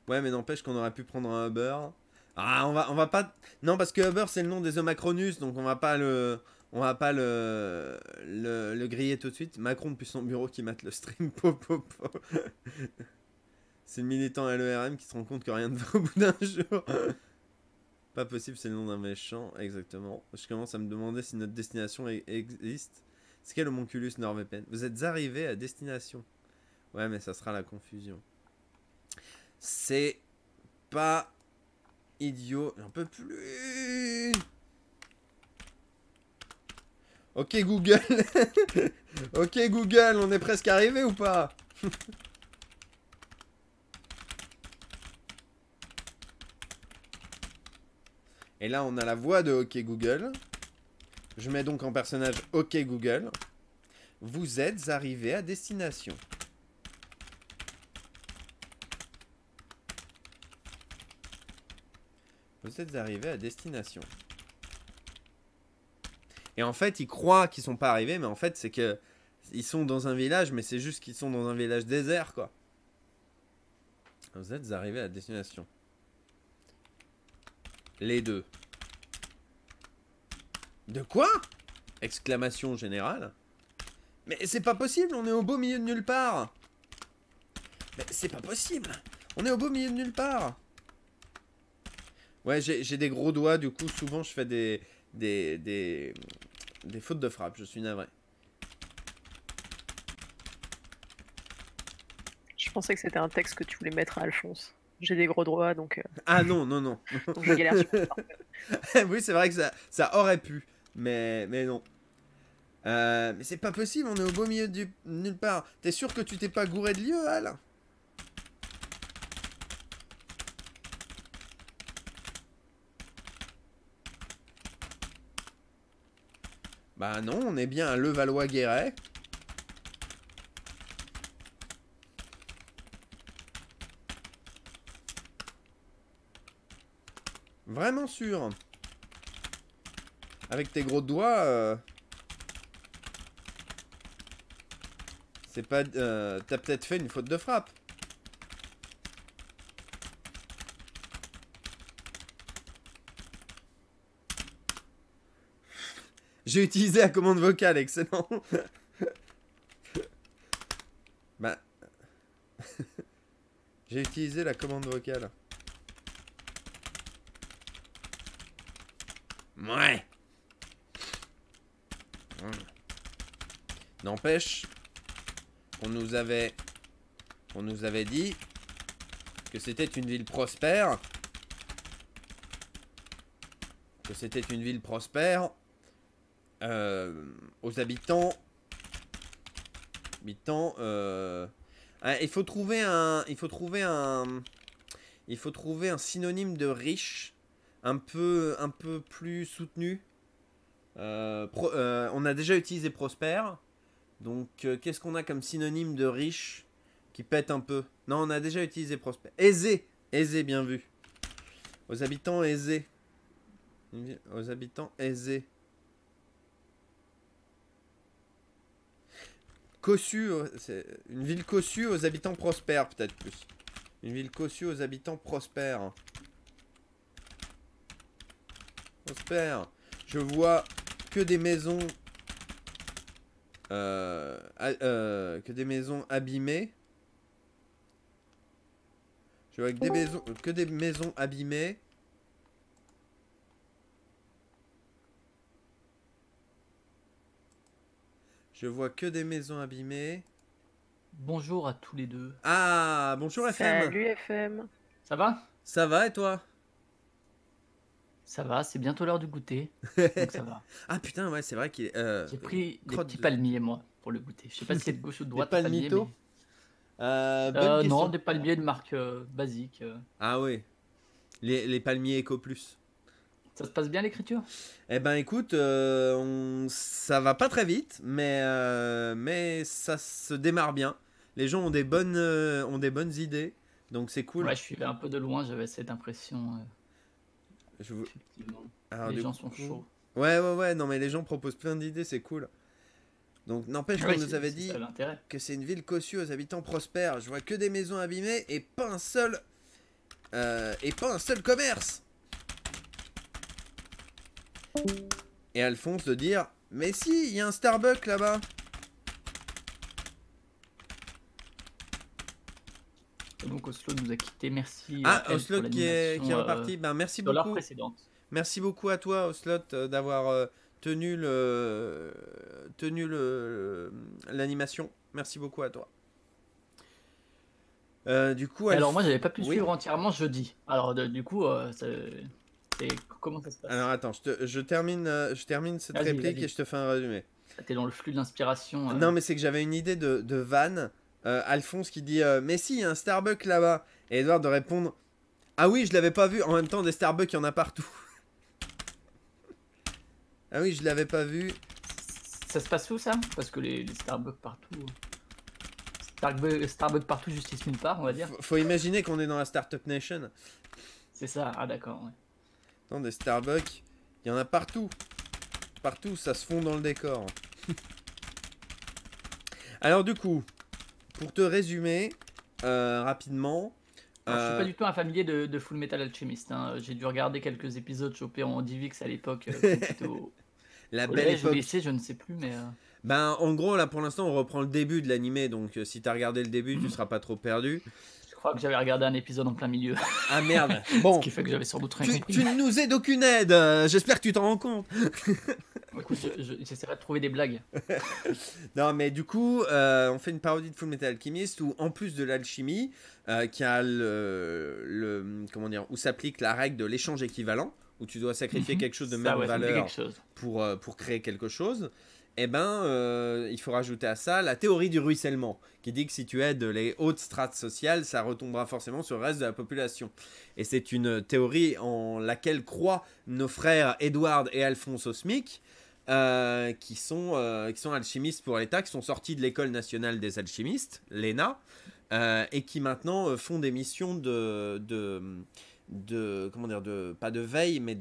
Ouais, mais n'empêche qu'on aurait pu prendre un Uber. Ah, on va pas... Non, parce que Uber, c'est le nom des Omacronus, donc on va pas le griller tout de suite. Macron depuis son bureau qui mate le stream. C'est le militant LERM qui se rend compte que rien ne va au bout d'un jour. Pas possible, c'est le nom d'un méchant, exactement. Je commence à me demander si notre destination existe. C'est quel homonculus NordVPN? Vous êtes arrivé à destination. Ouais, mais ça sera la confusion. C'est pas idiot. J'en peux plus. Ok Google. Ok Google, on est presque arrivé ou pas? Et là, on a la voix de OK Google. Je mets donc en personnage OK Google. Vous êtes arrivé à destination. Vous êtes arrivé à destination. Et en fait, ils croient qu'ils sont pas arrivés, mais en fait, c'est que ils sont dans un village, mais c'est juste qu'ils sont dans un village désert, quoi. Vous êtes arrivé à destination. Les deux. De quoi? Exclamation générale. Mais c'est pas possible, on est au beau milieu de nulle part. Mais c'est pas possible. On est au beau milieu de nulle part. Ouais, j'ai des gros doigts, du coup, souvent je fais des fautes de frappe, je suis navré. Je pensais que c'était un texte que tu voulais mettre à Alphonse. J'ai des gros droits, donc Ah non. donc je galère sur ça. Oui, c'est vrai que ça aurait pu, mais non. Mais c'est pas possible, on est au beau milieu de nulle part. T'es sûr que tu t'es pas gouré de lieu, Al? Bah non, on est bien à Levallois-Guéret. Vraiment sûr. Avec tes gros doigts, c'est pas... T'as peut-être fait une faute de frappe. J'ai utilisé la commande vocale, excellent. Bah... J'ai utilisé la commande vocale. Ouais. N'empêche qu'on nous avait dit que c'était une ville prospère. Que c'était une ville prospère. Aux habitants. Il faut trouver un synonyme de riche un peu plus soutenu. On a déjà utilisé prospère. Donc qu'est-ce qu'on a comme synonyme de riche qui pète un peu? Non, on a déjà utilisé prospère. Aisé, bien vu. Aux habitants aisés. Aux habitants aisés. Cossue, c'est une ville cossue aux habitants prospères, peut-être plus. Une ville cossue aux habitants prospères. Prospère. Je vois que des maisons... que des maisons abîmées. Je vois que des maisons abîmées. Je vois que des maisons abîmées. Bonjour à tous les deux. Ah, bonjour FM. Salut FM. Ça va? Ça va et toi? Ça va, c'est bientôt l'heure du goûter. Donc ça va. Ah putain, ouais, c'est vrai qu'il est... J'ai pris des crotte petits de- palmiers, moi, pour le goûter. Je sais pas si c'est de gauche ou de droite. Des palmitos? Bonne Non, question. des palmiers de marque basique. Ah oui. Les palmiers Eco Plus. Ça se passe bien l'écriture? Eh ben écoute, ça va pas très vite, mais ça se démarre bien. Les gens ont des bonnes idées, donc c'est cool. Ouais, je suivais un peu de loin, j'avais cette impression. Je vous- Effectivement. Alors, Les du gens coup- sont chauds. Ouais, non mais les gens proposent plein d'idées, c'est cool. Donc n'empêche qu'on Ouais, nous avait c'est dit ça l'intérêt. que c'est une ville cossue aux habitants prospères. Je vois que des maisons abîmées et pas un seul commerce. Et Alphonse de dire mais si, il y a un Starbucks là-bas. Et donc Oslo nous a quittés. Merci. Ah, à elle Oslot pour qui est l'animation, reparti. Ben merci Dans l'heure beaucoup. précédente. Merci beaucoup à toi, Oslot, d'avoir tenu l'animation. Merci beaucoup à toi. Du coup, Alors moi j'avais pas pu Oui. suivre entièrement jeudi. Alors du coup, comment ça se passe? Alors attends, je termine cette Vas-y, réplique vas-y. et je te fais un résumé. T'es dans le flux de l'inspiration. Non, mais c'est que j'avais une idée de vanne. Alphonse qui dit mais si, il y a un Starbucks là-bas. Et Edouard de répondre ah oui, je l'avais pas vu. En même temps, des Starbucks, il y en a partout. Ah oui, je l'avais pas vu. Ça se passe où ça? Parce que les Starbucks partout. Starbucks partout, justice nulle part, on va dire. Faut imaginer qu'on est dans la Startup Nation. C'est ça, ah d'accord. Ouais. Non, des Starbucks, il y en a partout. Partout, ça se fond dans le décor. Alors du coup, pour te résumer rapidement... Alors, je suis pas du tout un familier de Full Metal Alchemist. Hein. J'ai dû regarder quelques épisodes chopés en DivX à l'époque. Quand j'étais au la belle collège, au époque. lycée, je ne sais plus, mais... Ben, en gros, là, pour l'instant, on reprend le début de l'animé. Donc, si t'as regardé le début, tu seras pas trop perdu. Je crois que j'avais regardé un épisode en plein milieu. Ah merde. Bon, Ce qui fait que j'avais sans doute rien compris. tu ne nous aides d'aucune aide. J'espère que tu t'en rends compte. Écoute, j'essaierai de trouver des blagues. Non, mais du coup, on fait une parodie de Full Metal Alchemist où, en plus de l'alchimie, qui a comment dire, où s'applique la règle de l'échange équivalent, où tu dois sacrifier quelque chose de Ça, même ouais, ça me dit valeur quelque chose. pour créer quelque chose. Eh ben, il faut rajouter à ça la théorie du ruissellement, qui dit que si tu aides les hautes strates sociales, ça retombera forcément sur le reste de la population. Et c'est une théorie en laquelle croient nos frères Edward et Alphonse Osmic, qui sont alchimistes pour l'État, qui sont sortis de l'école nationale des alchimistes, l'ENA, et qui maintenant font des missions comment dire, pas de veille, mais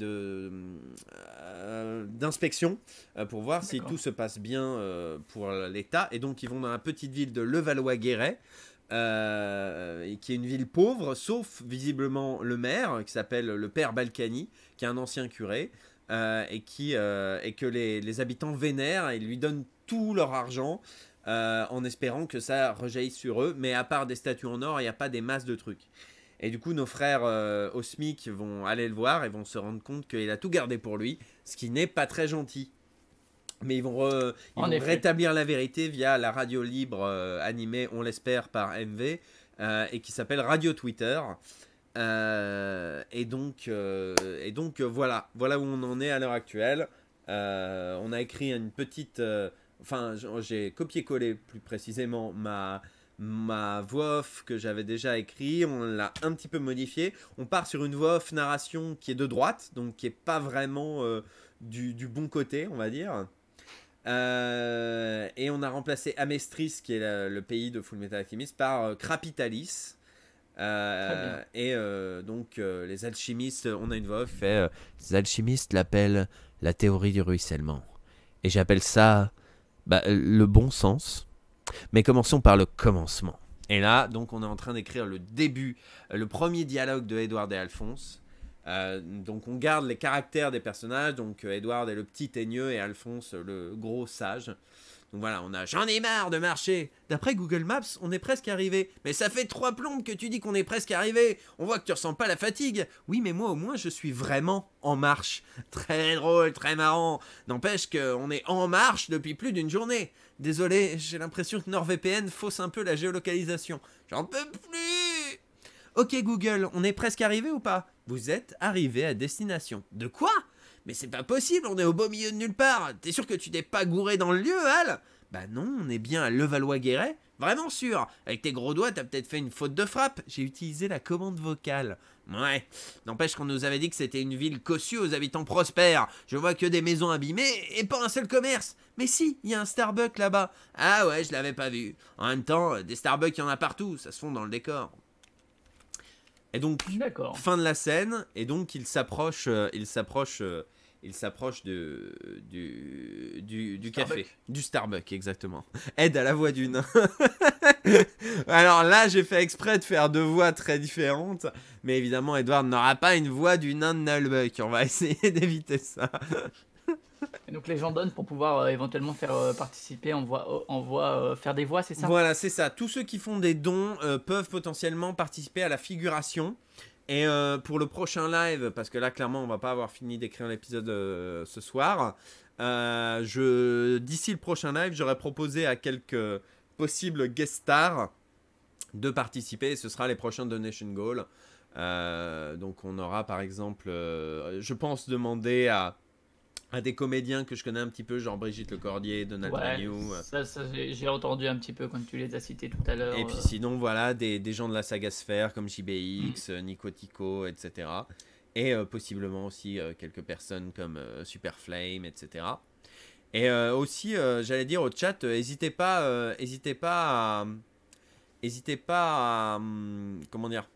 d'inspection, pour voir si tout se passe bien pour l'État. Et donc ils vont dans la petite ville de Levallois-Guéret, qui est une ville pauvre, sauf visiblement le maire, qui s'appelle le père Balkany, qui est un ancien curé. et que les habitants vénèrent et lui donnent tout leur argent en espérant que ça rejaillisse sur eux. Mais à part des statues en or, il n'y a pas des masses de trucs. Et du coup, nos frères au SMIC vont aller le voir et vont se rendre compte qu'il a tout gardé pour lui, ce qui n'est pas très gentil. Mais ils vont rétablir la vérité via la radio libre animée, on l'espère, par MV, et qui s'appelle Radio Twitter. Et donc voilà où on en est à l'heure actuelle. On a écrit une petite... j'ai copié-collé plus précisément ma voix off que j'avais déjà écrit, on l'a un petit peu modifié. On part sur une voix off narration qui est de droite, donc qui n'est pas vraiment du bon côté, on va dire. Et on a remplacé Amestris, qui est le pays de Fullmetal Alchemist, par Crapitalis. Donc les alchimistes, on a une voix off qui fait les alchimistes l'appellent la théorie du ruissellement. Et j'appelle ça le bon sens. Mais commençons par le commencement. Et là, donc, on est en train d'écrire le début, le premier dialogue de Edward et Alphonse. Donc, on garde les caractères des personnages. Donc, Edward est le petit teigneux et Alphonse le gros sage. Donc voilà, on a « J'en ai marre de marcher !» D'après Google Maps, on est presque arrivé. Mais ça fait 3 plombes que tu dis qu'on est presque arrivé. On voit que tu ressens pas la fatigue. Oui, mais moi, au moins, je suis vraiment en marche. Très drôle, très marrant. N'empêche qu'on est en marche depuis plus d'une journée. Désolé, j'ai l'impression que NordVPN fausse un peu la géolocalisation. J'en peux plus. Ok Google, on est presque arrivé ou pas? Vous êtes arrivé à destination. De quoi? Mais c'est pas possible, on est au beau milieu de nulle part. T'es sûr que tu t'es pas gouré dans le lieu, Al? Bah non, on est bien à Levallois-Guéret. Vraiment sûr. Avec tes gros doigts, t'as peut-être fait une faute de frappe. J'ai utilisé la commande vocale. Ouais. N'empêche qu'on nous avait dit que c'était une ville cossue aux habitants prospères. Je vois que des maisons abîmées et pas un seul commerce. Mais si, il y a un Starbucks là-bas. Ah ouais, je l'avais pas vu. En même temps, des Starbucks, il y en a partout. Ça se fond dans le décor. Et donc, fin de la scène. Et donc, il s'approche du café. Du Starbucks, exactement. Aide à la voix d'une. Alors là, j'ai fait exprès de faire 2 voix très différentes. Mais évidemment, Edward n'aura pas une voix du nain de Nullbuck. On va essayer d'éviter ça. Et donc les gens donnent pour pouvoir éventuellement faire participer faire des voix, c'est ça? Voilà, c'est ça. Tous ceux qui font des dons peuvent potentiellement participer à la figuration. Et pour le prochain live, parce que là clairement on va pas avoir fini d'écrire l'épisode ce soir, d'ici le prochain live, j'aurais proposé à quelques possibles guest stars de participer. Et ce sera les prochains Donation Goal. Donc on aura par exemple, je pense demander à des comédiens que je connais un petit peu, genre Brigitte Lecordier, Donald Renew. Ça j'ai entendu un petit peu quand tu les as cités tout à l'heure. Et puis sinon, voilà, des gens de la saga Sphère comme JBX, Nico Tico, etc. Et possiblement aussi quelques personnes comme Super Flame, etc. Et aussi, j'allais dire au chat, n'hésitez pas à comment dire,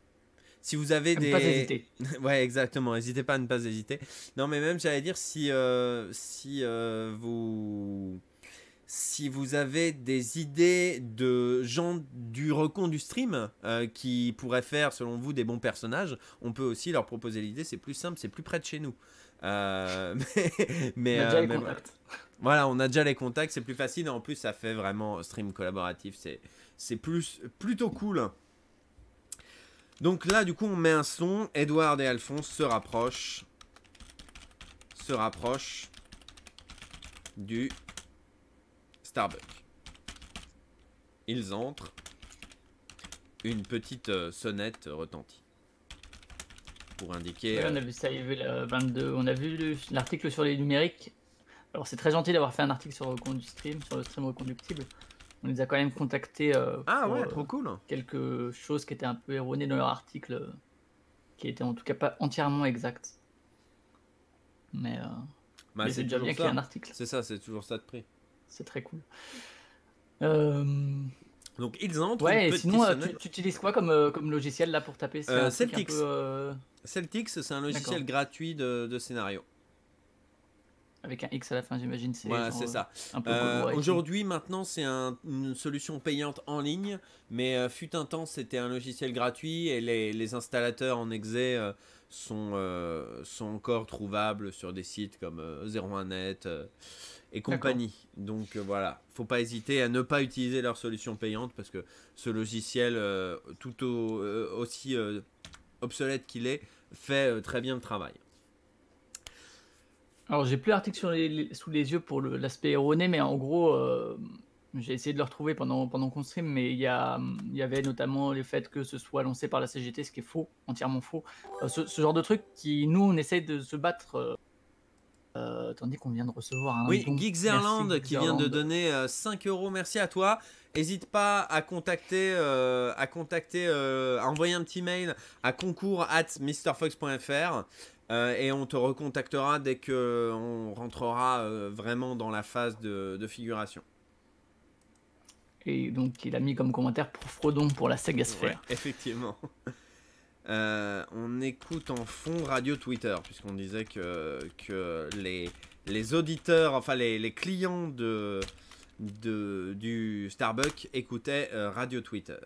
si vous avez ne pas hésiter. Ouais, exactement, n'hésitez pas à ne pas hésiter. Non, mais même, j'allais dire, si vous avez des idées de gens du recon du stream qui pourraient faire, selon vous, des bons personnages, on peut aussi leur proposer l'idée. C'est plus simple, c'est plus près de chez nous. Mais on a déjà les contacts. Voilà, on a déjà les contacts, c'est plus facile. Et en plus, ça fait vraiment stream collaboratif. C'est plutôt cool. Donc là, du coup, on met un son. Edward et Alphonse se rapprochent du Starbucks. Ils entrent. Une petite sonnette retentit. Pour indiquer... Ouais, on a vu ça, il y avait le 22. On a vu l'article sur les numériques. Alors c'est très gentil d'avoir fait un article sur le stream reconductible. On les a quand même contactés pour trop cool. Quelque chose qui était un peu erroné dans leur article, qui était en tout cas pas entièrement exact. Mais c'est déjà bien qu'il y ait un article. C'est ça, c'est toujours ça de prix. C'est très cool. Donc ils entrent. Ouais, et sinon tu utilises quoi comme logiciel là pour taper? Celtics. Celtics, c'est un logiciel gratuit de scénario. avec un X à la fin, j'imagine. C'est Voilà, genre, c'est ça. un peu collaboratif. Aujourd'hui, maintenant, c'est une solution payante en ligne, mais fut un temps, c'était un logiciel gratuit et les installateurs en exe sont encore trouvables sur des sites comme 01net et compagnie. Donc voilà, faut pas hésiter à ne pas utiliser leur solution payante parce que ce logiciel, aussi obsolète qu'il est, fait très bien le travail. Alors, j'ai plus l'article sous les yeux pour l'aspect erroné, mais en gros, j'ai essayé de le retrouver pendant qu'on stream, mais il y avait notamment le fait que ce soit lancé par la CGT, ce qui est faux, entièrement faux. Ce genre de truc qui, nous, on essaye de se battre, tandis qu'on vient de recevoir un Oui, don. Geekzerland Merci, qui vient de Geekzerland. donner 5 euros. Merci à toi. N'hésite pas à contacter, à envoyer un petit mail à concours@mrfox.fr et on te recontactera dès qu'on rentrera vraiment dans la phase de figuration. Et donc, il a mis comme commentaire pour Frodon pour la Sega Sphere. Ouais, effectivement. On écoute en fond Radio Twitter, puisqu'on disait que les auditeurs, enfin les clients du Starbucks écoutaient Radio Twitter.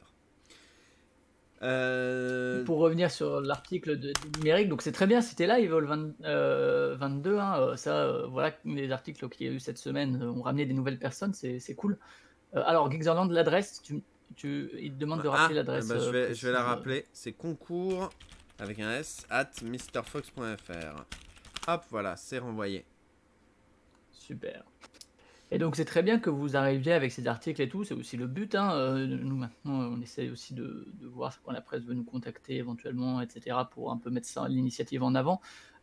Pour revenir sur l'article du numérique, donc c'est très bien, c'était là, Evil 22, hein, voilà, les articles qu'il y a eu cette semaine ont ramené des nouvelles personnes, c'est cool. Alors, Geekzerland, l'adresse, il te demande de rappeler l'adresse. je vais la rappeler, c'est concours avec un S @mrfox.fr. Hop, voilà, c'est renvoyé. Super. Et donc c'est très bien que vous arriviez avec ces articles et tout, c'est aussi le but. Hein. Nous maintenant, on essaie aussi de voir quand la presse veut nous contacter éventuellement, etc., pour un peu mettre ça, l'initiative en avant.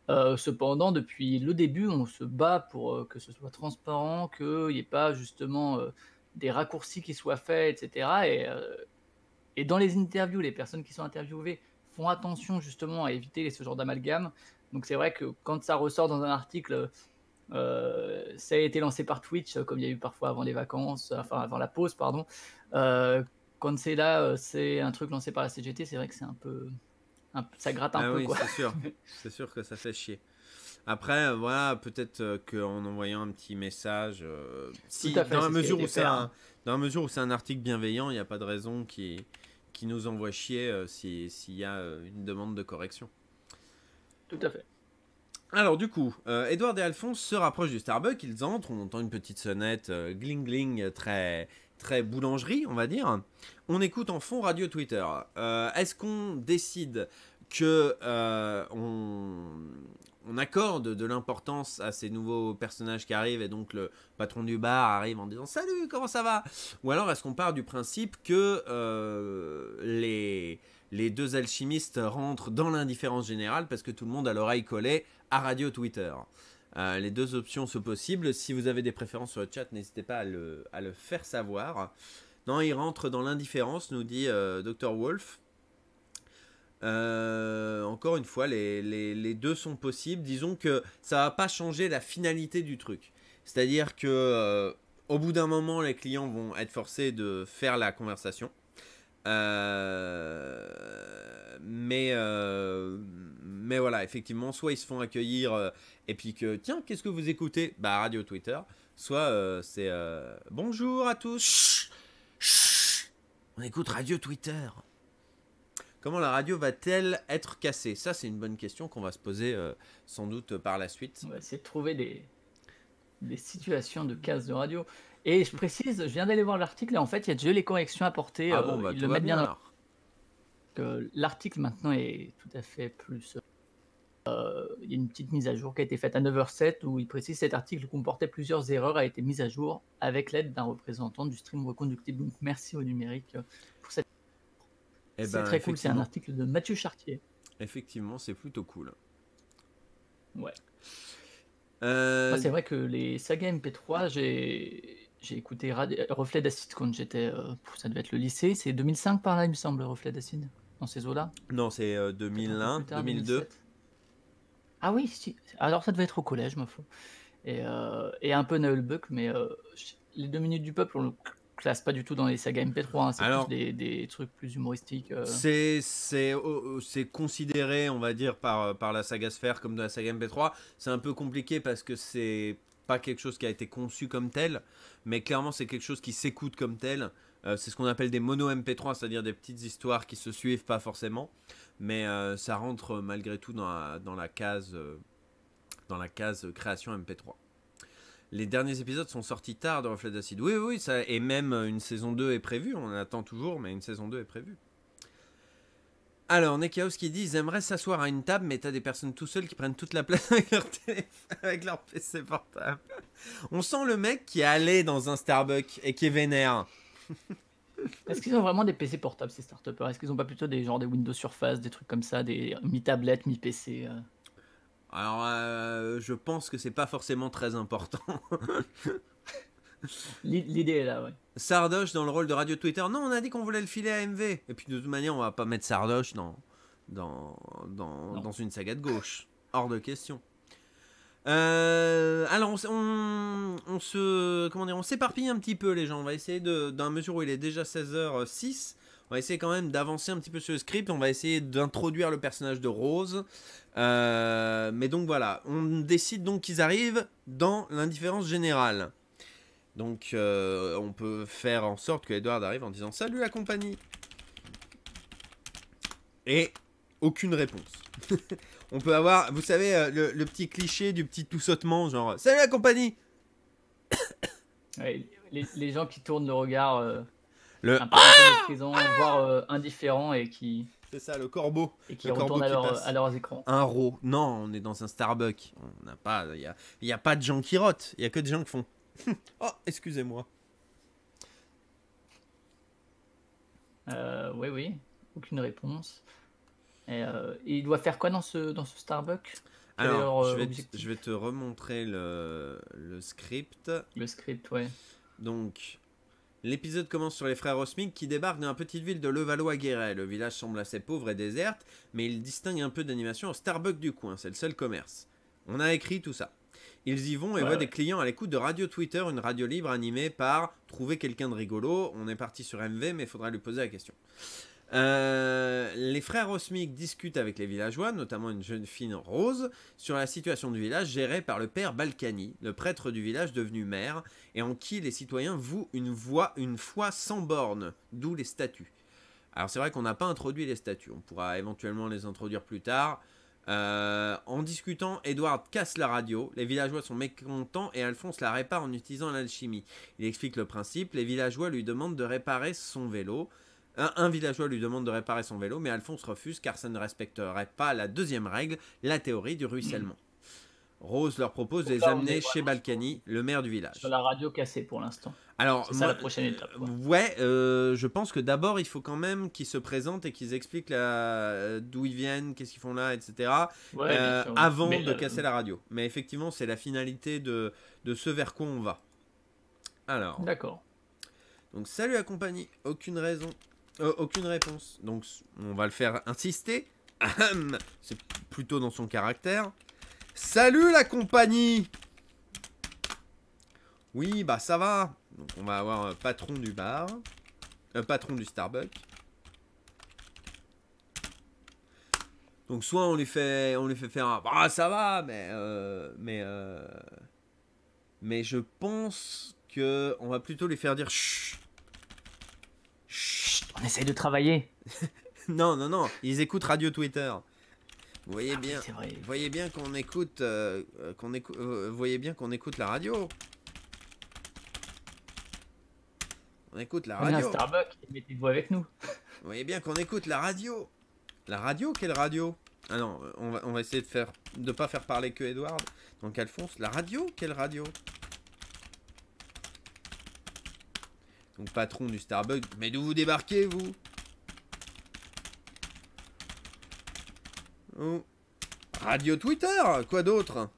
Cependant, depuis le début, on se bat pour que ce soit transparent, qu'il n'y ait pas justement des raccourcis qui soient faits, etc. Et dans les interviews, les personnes qui sont interviewées font attention justement à éviter ce genre d'amalgame. Donc c'est vrai que quand ça ressort dans un article, ça a été lancé par Twitch, comme il y a eu parfois avant les vacances, enfin avant la pause, pardon. Quand c'est là, c'est un truc lancé par la CGT, c'est vrai que c'est ça gratte un peu. Oui, quoi. c'est sûr. C'est sûr que ça fait chier. Après, voilà, peut-être qu'en envoyant un petit message, si, dans la mesure où c'est un article bienveillant, il n'y a pas de raison qui nous envoie chier s'il y a une demande de correction. Tout à fait. Alors du coup, Edouard et Alphonse se rapprochent du Starbucks, ils entrent, on entend une petite sonnette gling gling, très, très boulangerie, on va dire. On écoute en fond Radio Twitter. Est-ce qu'on décide que on accorde de l'importance à ces nouveaux personnages qui arrivent et donc le patron du bar arrive en disant « Salut, comment ça va ?» Ou alors est-ce qu'on part du principe que les deux alchimistes rentrent dans l'indifférence générale parce que tout le monde a l'oreille collée à Radio Twitter. Les deux options sont possibles. Si vous avez des préférences sur le chat, n'hésitez pas à le faire savoir. Non, il rentre dans l'indifférence, nous dit Dr. Wolf. Encore une fois, les deux sont possibles. Disons que ça va pas changer la finalité du truc. C'est-à-dire que au bout d'un moment, les clients vont être forcés de faire la conversation. Mais voilà, effectivement, soit ils se font accueillir et puis que tiens, qu'est-ce que vous écoutez ? Bah Radio Twitter. Soit c'est bonjour à tous. Chut, chut, on écoute Radio Twitter. Comment la radio va-t-elle être cassée ? Ça, c'est une bonne question qu'on va se poser sans doute par la suite. On va essayer de trouver des situations de casse de radio. Et je précise, je viens d'aller voir l'article et en fait, il y a déjà les corrections apportées. Ah bon, bah, ils tout le va mettent bien. alors. L'article maintenant est tout à fait plus. Il y a une petite mise à jour qui a été faite à 9h07 où il précise cet article comportait plusieurs erreurs, a été mise à jour avec l'aide d'un représentant du stream reconductible. Donc merci au numérique pour cette. C'est très cool, c'est un article de Mathieu Chartier. Effectivement, c'est plutôt cool. Ouais. Moi, c'est vrai que les sagas MP3, j'ai écouté Reflet d'Acide quand j'étais. Ça devait être le lycée. C'est 2005 par là, il me semble, Reflet d'Acide, dans ces eaux-là. Non, c'est 2001, tard, 2002. 2007. Ah oui, si. Alors ça devait être au collège, ma foi. Et un peu Nullbuck, mais les 2 minutes du peuple, classe pas du tout dans les sagas MP3, hein, c'est Alors- plus des trucs plus humoristiques. C'est considéré, on va dire, par la saga Sphère comme de la saga MP3. C'est un peu compliqué parce que c'est pas quelque chose qui a été conçu comme tel, mais clairement c'est quelque chose qui s'écoute comme tel. C'est ce qu'on appelle des mono MP3, c'est-à-dire des petites histoires qui se suivent pas forcément, mais ça rentre malgré tout dans la case création MP3. Les derniers épisodes sont sortis tard de Reflet d'Acide. Oui, oui, ça, et même une saison 2 est prévue. On attend toujours, mais une saison 2 est prévue. Alors, Nekaos qui dit ils aimeraient s'asseoir à une table, mais t'as des personnes tout seuls qui prennent toute la place avec leur téléphone, avec leur PC portable. On sent le mec qui est allé dans un Starbucks et qui est vénère. Est-ce qu'ils ont vraiment des PC portables, ces start-upers? Est-ce qu'ils ont pas plutôt des Windows Surface, des trucs comme ça, des mi-tablette, mi-PC Alors, je pense que c'est pas forcément très important. L'idée est là, ouais. Sardoche dans le rôle de Radio Twitter. Non, on a dit qu'on voulait le filer à MV. Et puis de toute manière, on va pas mettre Sardoche dans une saga de gauche. Hors de question. Alors, on s'éparpille un petit peu, les gens. On va essayer dans la mesure où il est déjà 16h06, on va essayer quand même d'avancer un petit peu sur le script. On va essayer d'introduire le personnage de Rose. Mais donc voilà, on décide donc qu'ils arrivent dans l'indifférence générale. Donc on peut faire en sorte que Edward arrive en disant « Salut la compagnie !» Et aucune réponse. On peut avoir, vous savez, le petit cliché du petit tout-sautement, genre « Salut la compagnie !» Ouais, les gens qui tournent le regard Le un peu méprisant, voire indifférent et qui C'est ça, le corbeau. Le corbeau retournent qui passe. à leurs écrans. Un ro. Non, on est dans un Starbucks. On n'a pas, il y a pas de gens qui rotent. Il y a que des gens qui font « Oh, excusez-moi !» Oui, oui, aucune réponse. Et il doit faire quoi dans ce Starbucks? Quel est Alors, leur objectif? je vais te remontrer le script. Le script, ouais. Donc, l'épisode commence sur les frères Osmic qui débarquent dans la petite ville de Levallois-Guéret. Le village semble assez pauvre et déserte, mais ils distinguent un peu d'animation au Starbucks du coin. C'est le seul commerce. On a écrit tout ça. Ils y vont et voient des clients à l'écoute de Radio Twitter, une radio libre animée par « Trouver quelqu'un de rigolo ». On est parti sur MV, mais il faudra lui poser la question. Les frères Osmic discutent avec les villageois, notamment une jeune fille Rose, sur la situation du village gérée par le père Balkany, le prêtre du village devenu maire, et en qui les citoyens vouent une foi sans borne, d'où les statuts. Alors c'est vrai qu'on n'a pas introduit les statuts, on pourra éventuellement les introduire plus tard. En discutant, Edward casse la radio, les villageois sont mécontents et Alphonse la répare en utilisant l'alchimie. Il explique le principe, les villageois lui demandent de réparer son vélo. Un villageois lui demande de réparer son vélo, mais Alphonse refuse car ça ne respecterait pas la deuxième règle, la théorie du ruissellement. Rose leur propose de les amener chez Balkany, le maire du village. Sur la radio cassée pour l'instant. Alors, C'est ça la prochaine étape, quoi. Ouais, je pense que d'abord il faut quand même qu'ils se présentent et qu'ils expliquent d'où ils viennent, qu'est-ce qu'ils font là, etc. Ouais, bien sûr. Avant Mais, de casser la radio. Mais effectivement, c'est la finalité de ce vers quoi on va. Alors, D'accord. donc salut la compagnie, aucune raison, aucune réponse. Donc on va le faire insister. Ahem. C'est plutôt dans son caractère. Salut la compagnie. Oui, bah ça va. Donc on va avoir un patron du bar, patron du Starbucks. Donc soit on lui fait faire un bah ça va, mais je pense que on va plutôt lui faire dire chut. Chut. On essaye de travailler. Non, non, non, ils écoutent Radio Twitter. Vous voyez bien, c'est vrai. vous voyez bien qu'on écoute, voyez bien qu'on écoute la radio. On écoute la On est un radio. Starbucks, mettez-vous avec nous. Vous voyez bien qu'on écoute la radio. La radio, quelle radio? Ah non, on va essayer de pas faire parler que Edward. Donc Alphonse, la radio, quelle radio? Donc patron du Starbucks, mais d'où vous débarquez vous? Oh. Radio Twitter, quoi d'autre?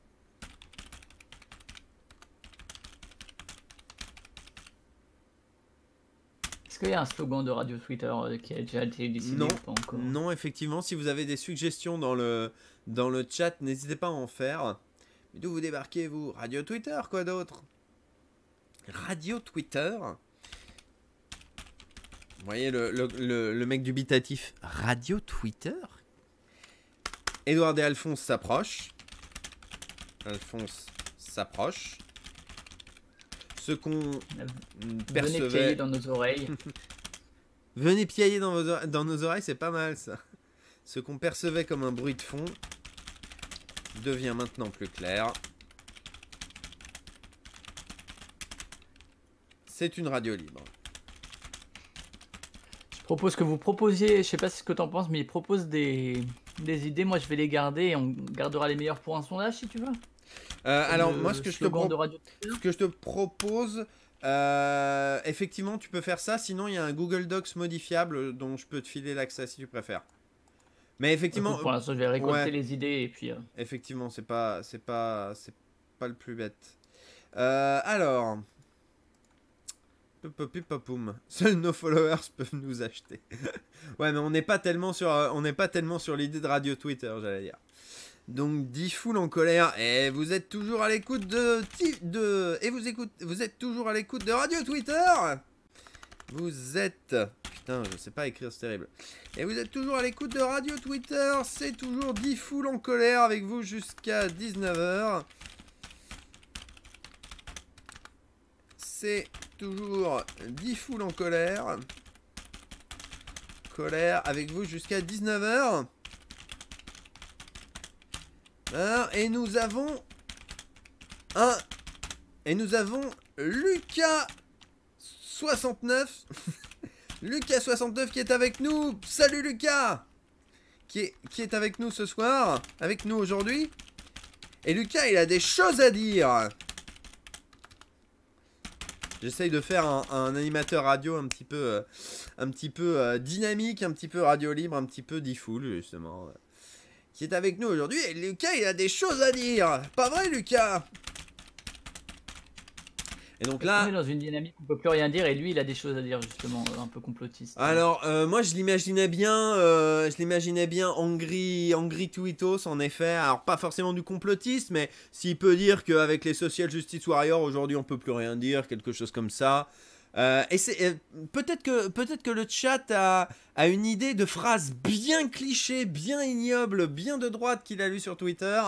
Est-ce qu'il y a un slogan de radio Twitter qui a déjà été décidé Non, ou pas encore? non, effectivement, si vous avez des suggestions dans le chat, n'hésitez pas à en faire. Mais d'où vous débarquez, vous? Radio Twitter, quoi d'autre? Radio Twitter? Vous voyez le mec dubitatif. Radio Twitter. Edouard et Alphonse s'approchent. Alphonse s'approche. Ce qu'on Venez percevait... piailler dans nos oreilles. Venez piailler dans nos oreilles, c'est pas mal ça. Ce qu'on percevait comme un bruit de fond devient maintenant plus clair. C'est une radio libre. Je propose que vous proposiez, je sais pas ce que t'en penses, mais il propose des idées. Moi, je vais les garder et on gardera les meilleurs pour un sondage si tu veux. Alors, moi, ce que je te te propose, effectivement, tu peux faire ça. Sinon, il y a un Google Docs modifiable dont je peux te filer l'accès si tu préfères. Mais effectivement, pour l'instant, je vais récolter ouais. les idées et puis. Effectivement, c'est pas le plus bête. Alors, poum. Seuls nos followers peuvent nous acheter. Ouais, mais on n'est pas tellement sur l'idée de radio Twitter, j'allais dire. Donc, 10 foules en colère. Et vous êtes toujours à l'écoute vous êtes toujours à l'écoute de Radio Twitter. Vous êtes... Putain, je sais pas écrire, c'est terrible. Et vous êtes toujours à l'écoute de Radio Twitter. C'est toujours 10 foules en colère avec vous jusqu'à 19h. C'est toujours 10 foules en colère. Colère avec vous jusqu'à 19h. Et nous avons Lucas 69 Lucas 69 qui est avec nous. Salut Lucas, qui est avec nous ce soir, avec nous aujourd'hui. Et Lucas, il a des choses à dire. J'essaye de faire un animateur radio un petit peu dynamique, un petit peu radio libre, un petit peu diffoul justement. Qui est avec nous aujourd'hui. Et Lucas, il a des choses à dire. Pas vrai, Lucas? Et donc là... On est dans une dynamique où on peut plus rien dire et lui, il a des choses à dire justement, un peu complotiste. Alors, moi, je l'imaginais bien Angry Tweetos, en effet. Alors, pas forcément du complotiste, mais s'il peut dire qu'avec les Social Justice Warriors, aujourd'hui, on peut plus rien dire, quelque chose comme ça. Et c'est peut-être que le chat a une idée de phrase bien cliché, bien ignoble, bien de droite qu'il a lu sur Twitter.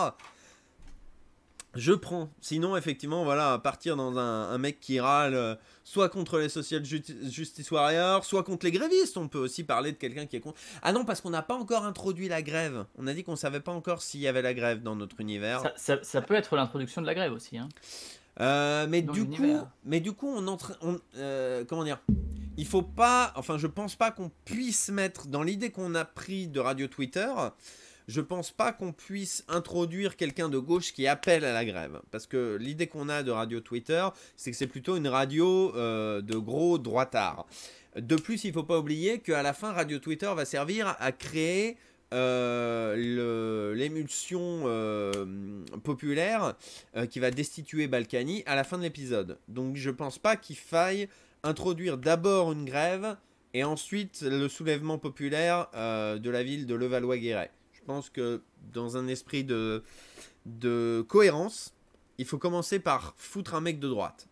Je prends. Sinon, effectivement, voilà, partir dans un mec qui râle soit contre les Social Justice Warriors, soit contre les grévistes. On peut aussi parler de quelqu'un qui est contre... Ah non, parce qu'on n'a pas encore introduit la grève. On a dit qu'on savait pas encore s'il y avait la grève dans notre univers. Ça peut être l'introduction de la grève aussi, hein. Mais du coup, comment dire, il faut pas, enfin, je pense pas qu'on puisse mettre dans l'idée qu'on a pris de Radio Twitter. Je pense pas qu'on puisse introduire quelqu'un de gauche qui appelle à la grève, parce que l'idée qu'on a de Radio Twitter, c'est que c'est plutôt une radio de gros droitards. De plus, il faut pas oublier qu'à la fin, Radio Twitter va servir à créer l'émulsion populaire qui va destituer Balkany à la fin de l'épisode. Donc je pense pas qu'il faille introduire d'abord une grève et ensuite le soulèvement populaire de la ville de Levallois-Guéret. Je pense que dans un esprit de cohérence, il faut commencer par foutre un mec de droite.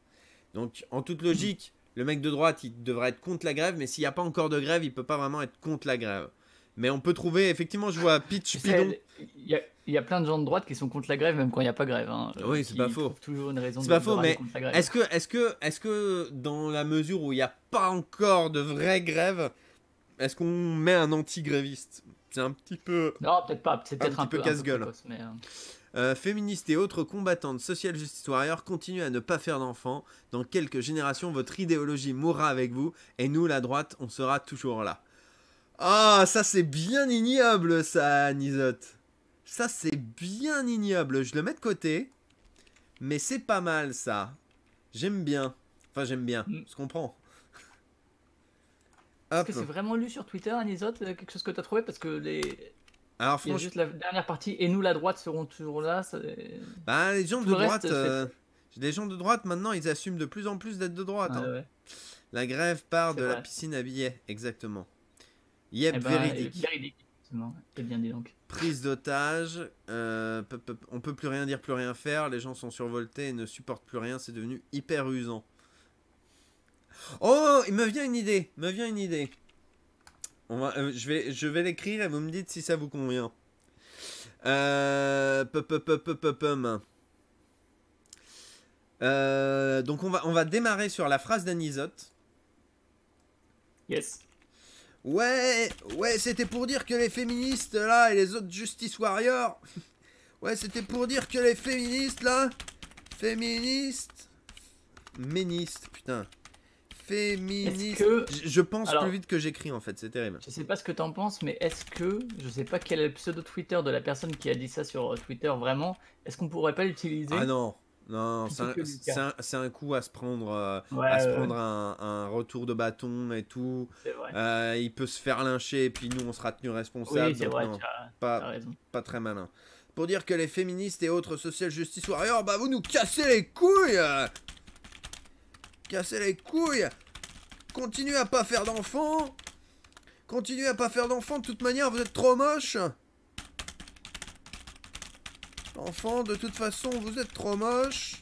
Donc en toute logique, le mec de droite il devrait être contre la grève, mais s'il n'y a pas encore de grève, il peut pas vraiment être contre la grève. Mais on peut trouver, effectivement, je vois Pitch Pidon. Il y a plein de gens de droite qui sont contre la grève, même quand il n'y a pas grève. Hein, oui, c'est pas faux. Toujours une raison. C'est pas faux, mais contre la grève. est-ce que dans la mesure où il n'y a pas encore de vraie grève, est-ce qu'on met un anti-gréviste? C'est un petit peu... Non, peut-être pas. C'est peut-être un peu casse-gueule. Mais féministes et autres combattantes Social Justice Warriors, continuez à ne pas faire d'enfants. Dans quelques générations, votre idéologie mourra avec vous. Et nous, la droite, on sera toujours là. Ah, ça c'est bien ignoble ça, Nisotte. Ça c'est bien ignoble. Je le mets de côté. Mais c'est pas mal ça. J'aime bien. Enfin j'aime bien. Je comprends. Est-ce que c'est vraiment lu sur Twitter, Anisote, quelque chose que tu as trouvé? Parce que Alors, il y a juste la dernière partie, et nous la droite serons toujours là. Bah les gens de droite... Les gens de droite maintenant ils assument de plus en plus d'être de droite. Ah, hein. ouais. La grève part de la piscine à billets. Exactement. Yep, véridique. Véridique, effectivement. C'est bien dit donc. Prise d'otage. On peut plus rien dire, plus rien faire. Les gens sont survoltés et ne supportent plus rien. C'est devenu hyper usant. Oh, il me vient une idée. Je vais l'écrire et vous me dites si ça vous convient. Donc on va démarrer sur la phrase d'Anisote. Yes. Ouais, c'était pour dire que les féministes là et les autres Justice Warriors. Ouais, c'était pour dire que les féministes là. Ménistes, putain. Féministes. Je pense plus vite que j'écris en fait, c'est terrible. Je sais pas ce que t'en penses, mais est-ce que, je sais pas quel est le pseudo Twitter de la personne qui a dit ça sur Twitter vraiment, est-ce qu'on pourrait pas l'utiliser? Ah non, c'est un coup à se prendre, un retour de bâton et tout. C'est vrai. Il peut se faire lyncher et puis nous on sera tenu responsable. Oui, c'est vrai, non, t'as raison. pas très malin. Pour dire que les féministes et autres social justice warriors, bah vous nous cassez les couilles. Continuez à pas faire d'enfants. De toute manière, vous êtes trop moches. Enfants, de toute façon, vous êtes trop moches.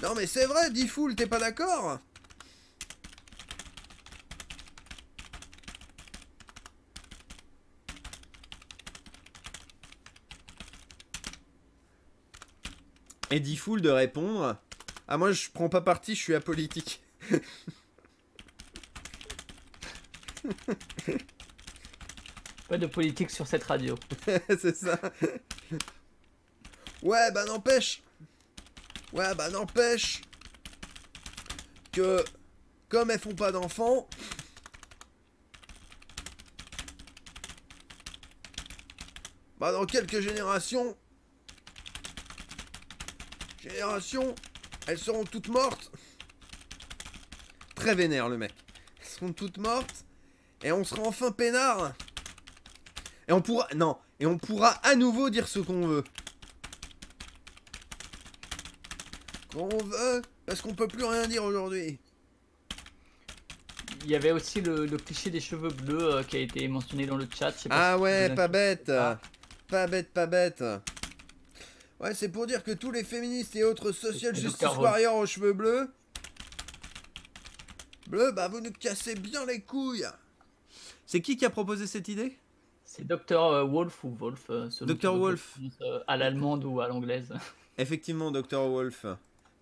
Non mais c'est vrai, Diffoul, t'es pas d'accord? Et Diffoul de répondre: ah moi je prends pas parti, je suis apolitique. Pas de politique sur cette radio. C'est ça. Ouais bah n'empêche que comme elles font pas d'enfants, bah dans quelques générations, elles seront toutes mortes. Très vénère le mec. Elles seront toutes mortes et on sera enfin peinard. Et on pourra à nouveau dire ce qu'on veut. Parce qu'on peut plus rien dire aujourd'hui. Il y avait aussi le cliché des cheveux bleus qui a été mentionné dans le chat. Je sais pas Ah si ouais, vous pas bête. Ah. Pas bête. Ouais, c'est pour dire que tous les féministes et autres social C'est justice Dr. warriors aux cheveux bleus, bah vous nous cassez bien les couilles. C'est qui a proposé cette idée? C'est Dr. Wolf ou Wolf, selon Dr. Wolf. À l'allemande ou à l'anglaise. Effectivement, Dr. Wolf.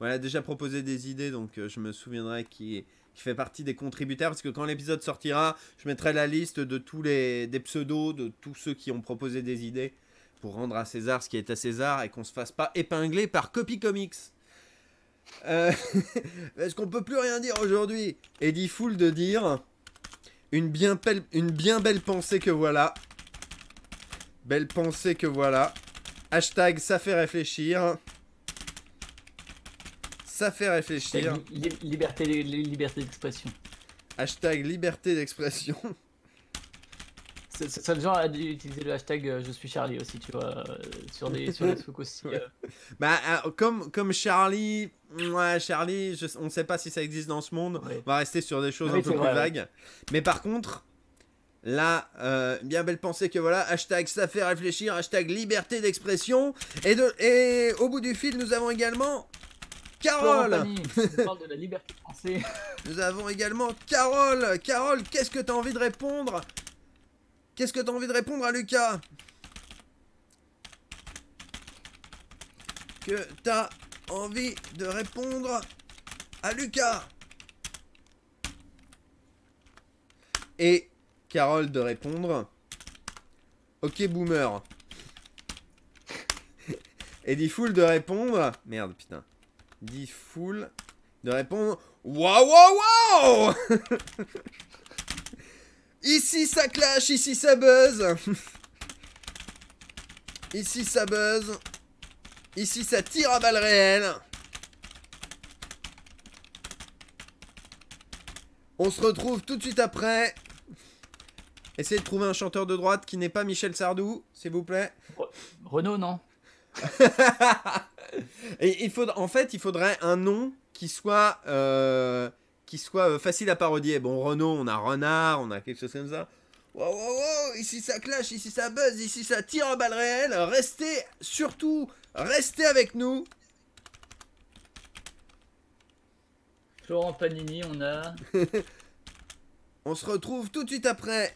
Voilà, déjà proposé des idées, donc je me souviendrai qui fait partie des contributeurs, parce que quand l'épisode sortira, je mettrai la liste de des pseudos, de tous ceux qui ont proposé des idées, pour rendre à César ce qui est à César, et qu'on se fasse pas épingler par Copy Comics. Est-ce qu'on peut plus rien dire aujourd'hui? Eddie Fool de dire une bien belle pensée que voilà. Belle pensée que voilà. Hashtag ça fait réfléchir. Liberté d'expression. Hashtag liberté d'expression. C'est le genre à utiliser le hashtag je suis Charlie aussi, tu vois, sur les trucs aussi. Bah, comme Charlie, ouais, Charlie, on ne sait pas si ça existe dans ce monde. Ouais. On va rester sur des choses un peu plus vagues. Ouais. Mais par contre, là, bien belle pensée que voilà, hashtag ça fait réfléchir, hashtag liberté d'expression. Et au bout du fil, nous avons également Carole. On parle de la liberté de penser. Nous avons également Carole. Carole, qu'est-ce que tu as envie de répondre? Qu'est-ce que tu as envie de répondre à Lucas? Que t'as envie de répondre à Lucas? Et Carole de répondre: ok boomer. Et Diffoul de répondre: merde putain. Diffoul de répondre: waouh. Ici ça clash, ici ça buzz. Ici ça buzz. Ici ça tire à balles réelles. On se retrouve tout de suite après. Essayez de trouver un chanteur de droite qui n'est pas Michel Sardou, s'il vous plaît. Renaud, non? Et en fait, il faudrait un nom qui soit facile à parodier. Bon, Renaud, on a Renard, on a quelque chose comme ça. Wow, wow, wow, ici ça clash, ici ça buzz, ici ça tire à balles réelles. Restez, surtout, restez avec nous. Florent Panini, on a. On se retrouve tout de suite après.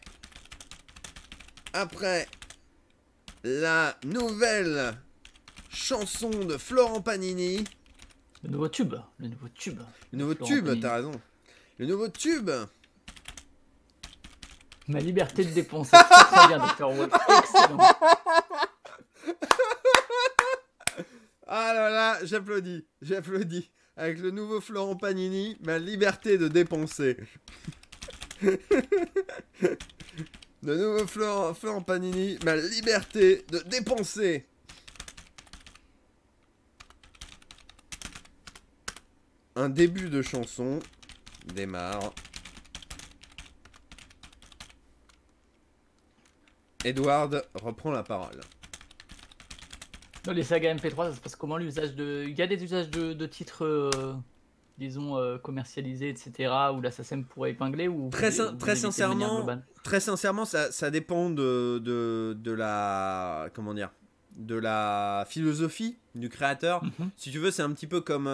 Après la nouvelle chanson de Florent Panini. Le nouveau tube. Le nouveau tube. Le nouveau Florent tube, Panini. t'as raison. Le nouveau tube. Ma liberté de dépenser. Très, très bien, Dr. Wall. Excellent. Ah là là, j'applaudis. J'applaudis. Avec le nouveau Florent Panini, ma liberté de dépenser. Le nouveau Florent Panini, ma liberté de dépenser. Un début de chanson démarre. Edward reprend la parole. Dans les sagas MP3, ça se passe comment l'usage de. Il y a des usages de titres, disons, commercialisés, etc., où la SACEM pourrait épingler ou Très vous évitez de manière sincèrement, globale. très sincèrement, ça dépend de la, comment dire, de la philosophie du créateur. Mhm. Si tu veux, c'est un petit peu comme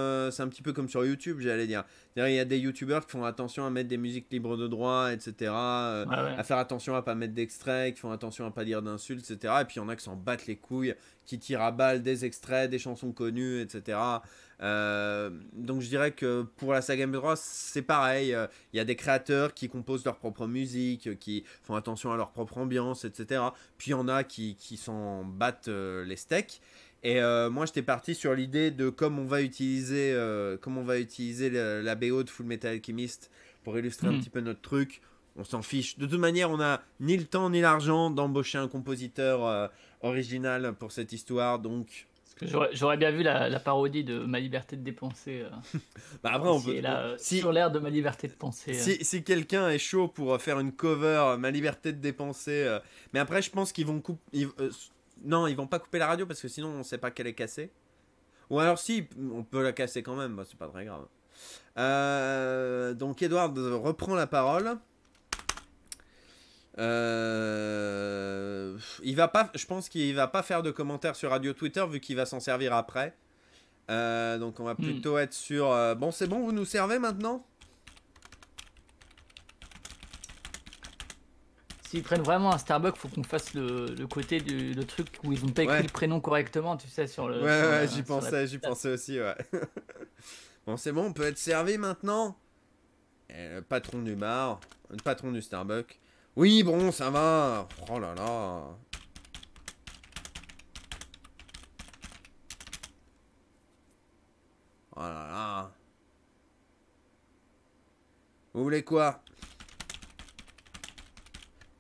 sur YouTube, j'allais dire. C'est-à-dire, il y a des youtubeurs qui font attention à mettre des musiques libres de droit, etc. Ouais, ouais. À faire attention à pas mettre d'extraits, qui font attention à pas dire d'insultes, etc. Et puis il y en a qui s'en battent les couilles, qui tirent à balles des extraits, des chansons connues, etc. Donc je dirais que pour la saga MP3, c'est pareil. Il y a des créateurs qui composent leur propre musique, qui font attention à leur propre ambiance, etc. Puis il y en a qui s'en battent les steaks. Et moi j'étais parti sur l'idée de comme on va utiliser la BO de Full Metal Alchemist pour illustrer un petit peu notre truc. On s'en fiche. De toute manière, on n'a ni le temps ni l'argent d'embaucher un compositeur original pour cette histoire. Donc, Parce que j'aurais bien vu la parodie de Ma liberté de dépenser. bah après, on Ici peut. et là, si sur l'air de Ma liberté de penser. si quelqu'un est chaud pour faire une cover, ma liberté de dépenser. Mais après, je pense qu'ils vont couper. Non, ils vont pas couper la radio parce que sinon, on sait pas qu'elle est cassée. Ou alors, si, on peut la casser quand même. Bah, c'est pas très grave. Donc, Edward reprend la parole. Il va pas, je pense qu'il va pas faire de commentaires sur Radio Twitter vu qu'il va s'en servir après. Donc on va plutôt être sur. Bon, c'est bon, vous nous servez maintenant? S'ils prennent vraiment un Starbucks, faut qu'on fasse le côté le truc où ils ont pas écrit Ouais. le prénom correctement, tu sais, sur le. Ouais, sur ouais, la- j'y sur la- pensais, aussi, ouais. Bon, c'est bon, on peut être servi maintenant. Et le patron du bar, le patron du Starbucks. Oui, bon, ça va. Oh là là. Oh là là. Vous voulez quoi?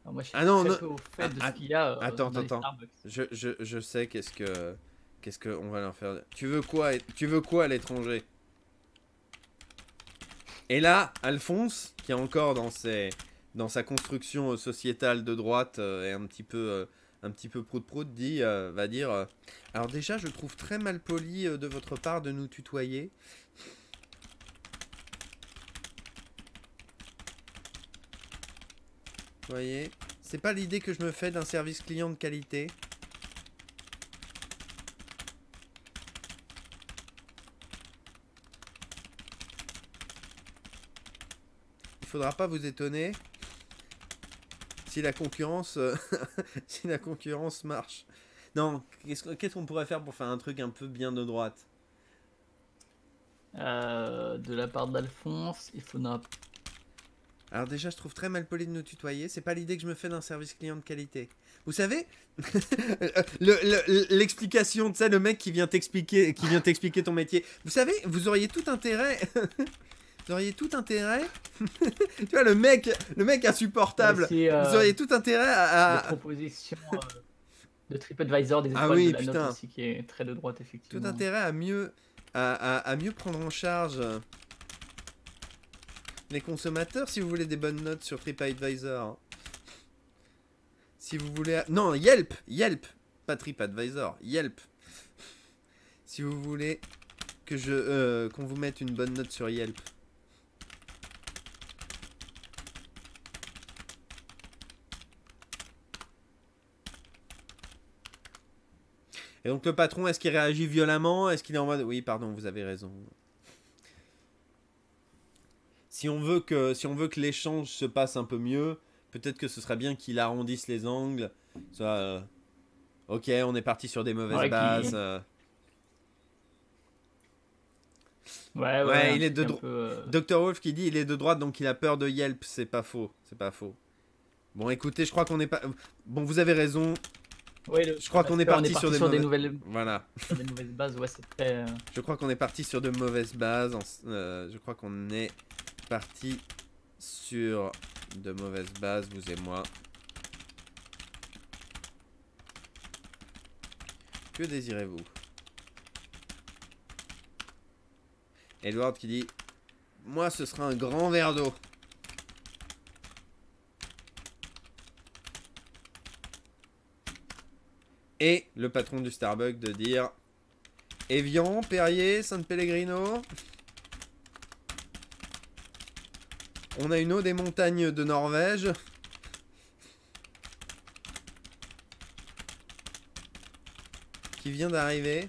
Alors moi, je suis Ah non, très non. peu au fait de Ah, ce qu'il y a attends, dans les attends. Starbucks. Je sais qu'est-ce que on va leur faire. Tu veux quoi à l'étranger? Et là, Alphonse, qui est encore dans sa construction sociétale de droite et un petit peu prout-prout, va dire alors déjà, je trouve très mal poli de votre part de nous tutoyer. Vous voyez, c'est pas l'idée que je me fais d'un service client de qualité. Il faudra pas vous étonner si la concurrence si la concurrence marche. Non, qu'est-ce qu'on pourrait faire pour faire un truc un peu bien de droite? De la part d'Alphonse, il faudra. Alors déjà, je trouve très mal poli de nous tutoyer. C'est pas l'idée que je me fais d'un service client de qualité. Vous savez, l'explication, tu sais, le mec qui vient t'expliquer ton métier. Vous savez, vous auriez tout intérêt. Vous auriez tout intérêt. Tu vois, le mec insupportable. C'est, Vous auriez tout intérêt Des à. propositions de TripAdvisor, des Ah étoiles oui, de la putain. note aussi, qui est très de droite, Tout effectivement. intérêt à mieux prendre en charge les consommateurs si vous voulez des bonnes notes sur TripAdvisor. Si vous voulez... Non, Yelp, pas TripAdvisor, Yelp. Si vous voulez que qu'on vous mette une bonne note sur Yelp. Et donc le patron, est-ce qu'il réagit violemment? Est-ce qu'il est en mode oui, pardon, vous avez raison. Si on veut que l'échange se passe un peu mieux, peut-être que ce serait bien qu'il arrondisse les angles. Soit, ok, on est parti sur des mauvaises bases. Ouais, il est de Dr Wolf qui dit il est de droite donc il a peur de Yelp, c'est pas faux, c'est pas faux. Bon, écoutez, je crois qu'on est pas. Bon, vous avez raison. Ouais, je crois qu'on est parti sur des nouvelles. Voilà. Sur des mauvaises bases, ouais, c'est très. Je crois qu'on est parti sur de mauvaises bases. Je crois qu'on est parti sur de mauvaises bases, vous et moi. Que désirez-vous? Edward qui dit moi, ce sera un grand verre d'eau. Et le patron du Starbucks de dire Evian, Perrier, San Pellegrino. On a une eau des montagnes de Norvège. Qui vient d'arriver.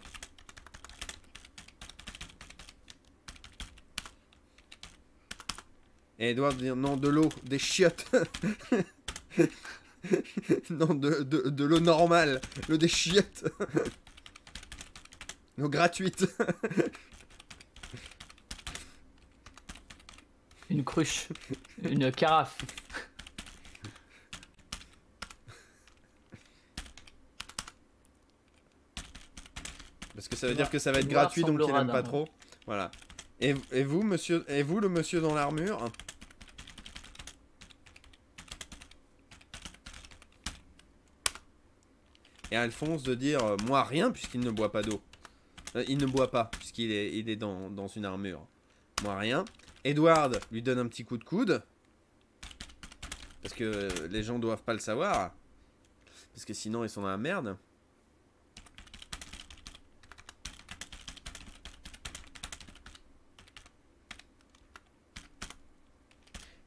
Et Edward dit non, de l'eau, des chiottes. Non, de l'eau normale. L'eau des chiottes. L'eau gratuite. Une cruche. Une carafe. Parce que ça veut dire que ça va être gratuit, donc il aime pas trop. Voilà. Et vous, monsieur, et vous, le monsieur dans l'armure? Et Alphonse de dire moi rien puisqu'il ne boit pas d'eau. Il ne boit pas puisqu'il est dans une armure. Moi rien. Edward lui donne un petit coup de coude. Parce que les gens doivent pas le savoir. Parce que sinon ils sont dans la merde.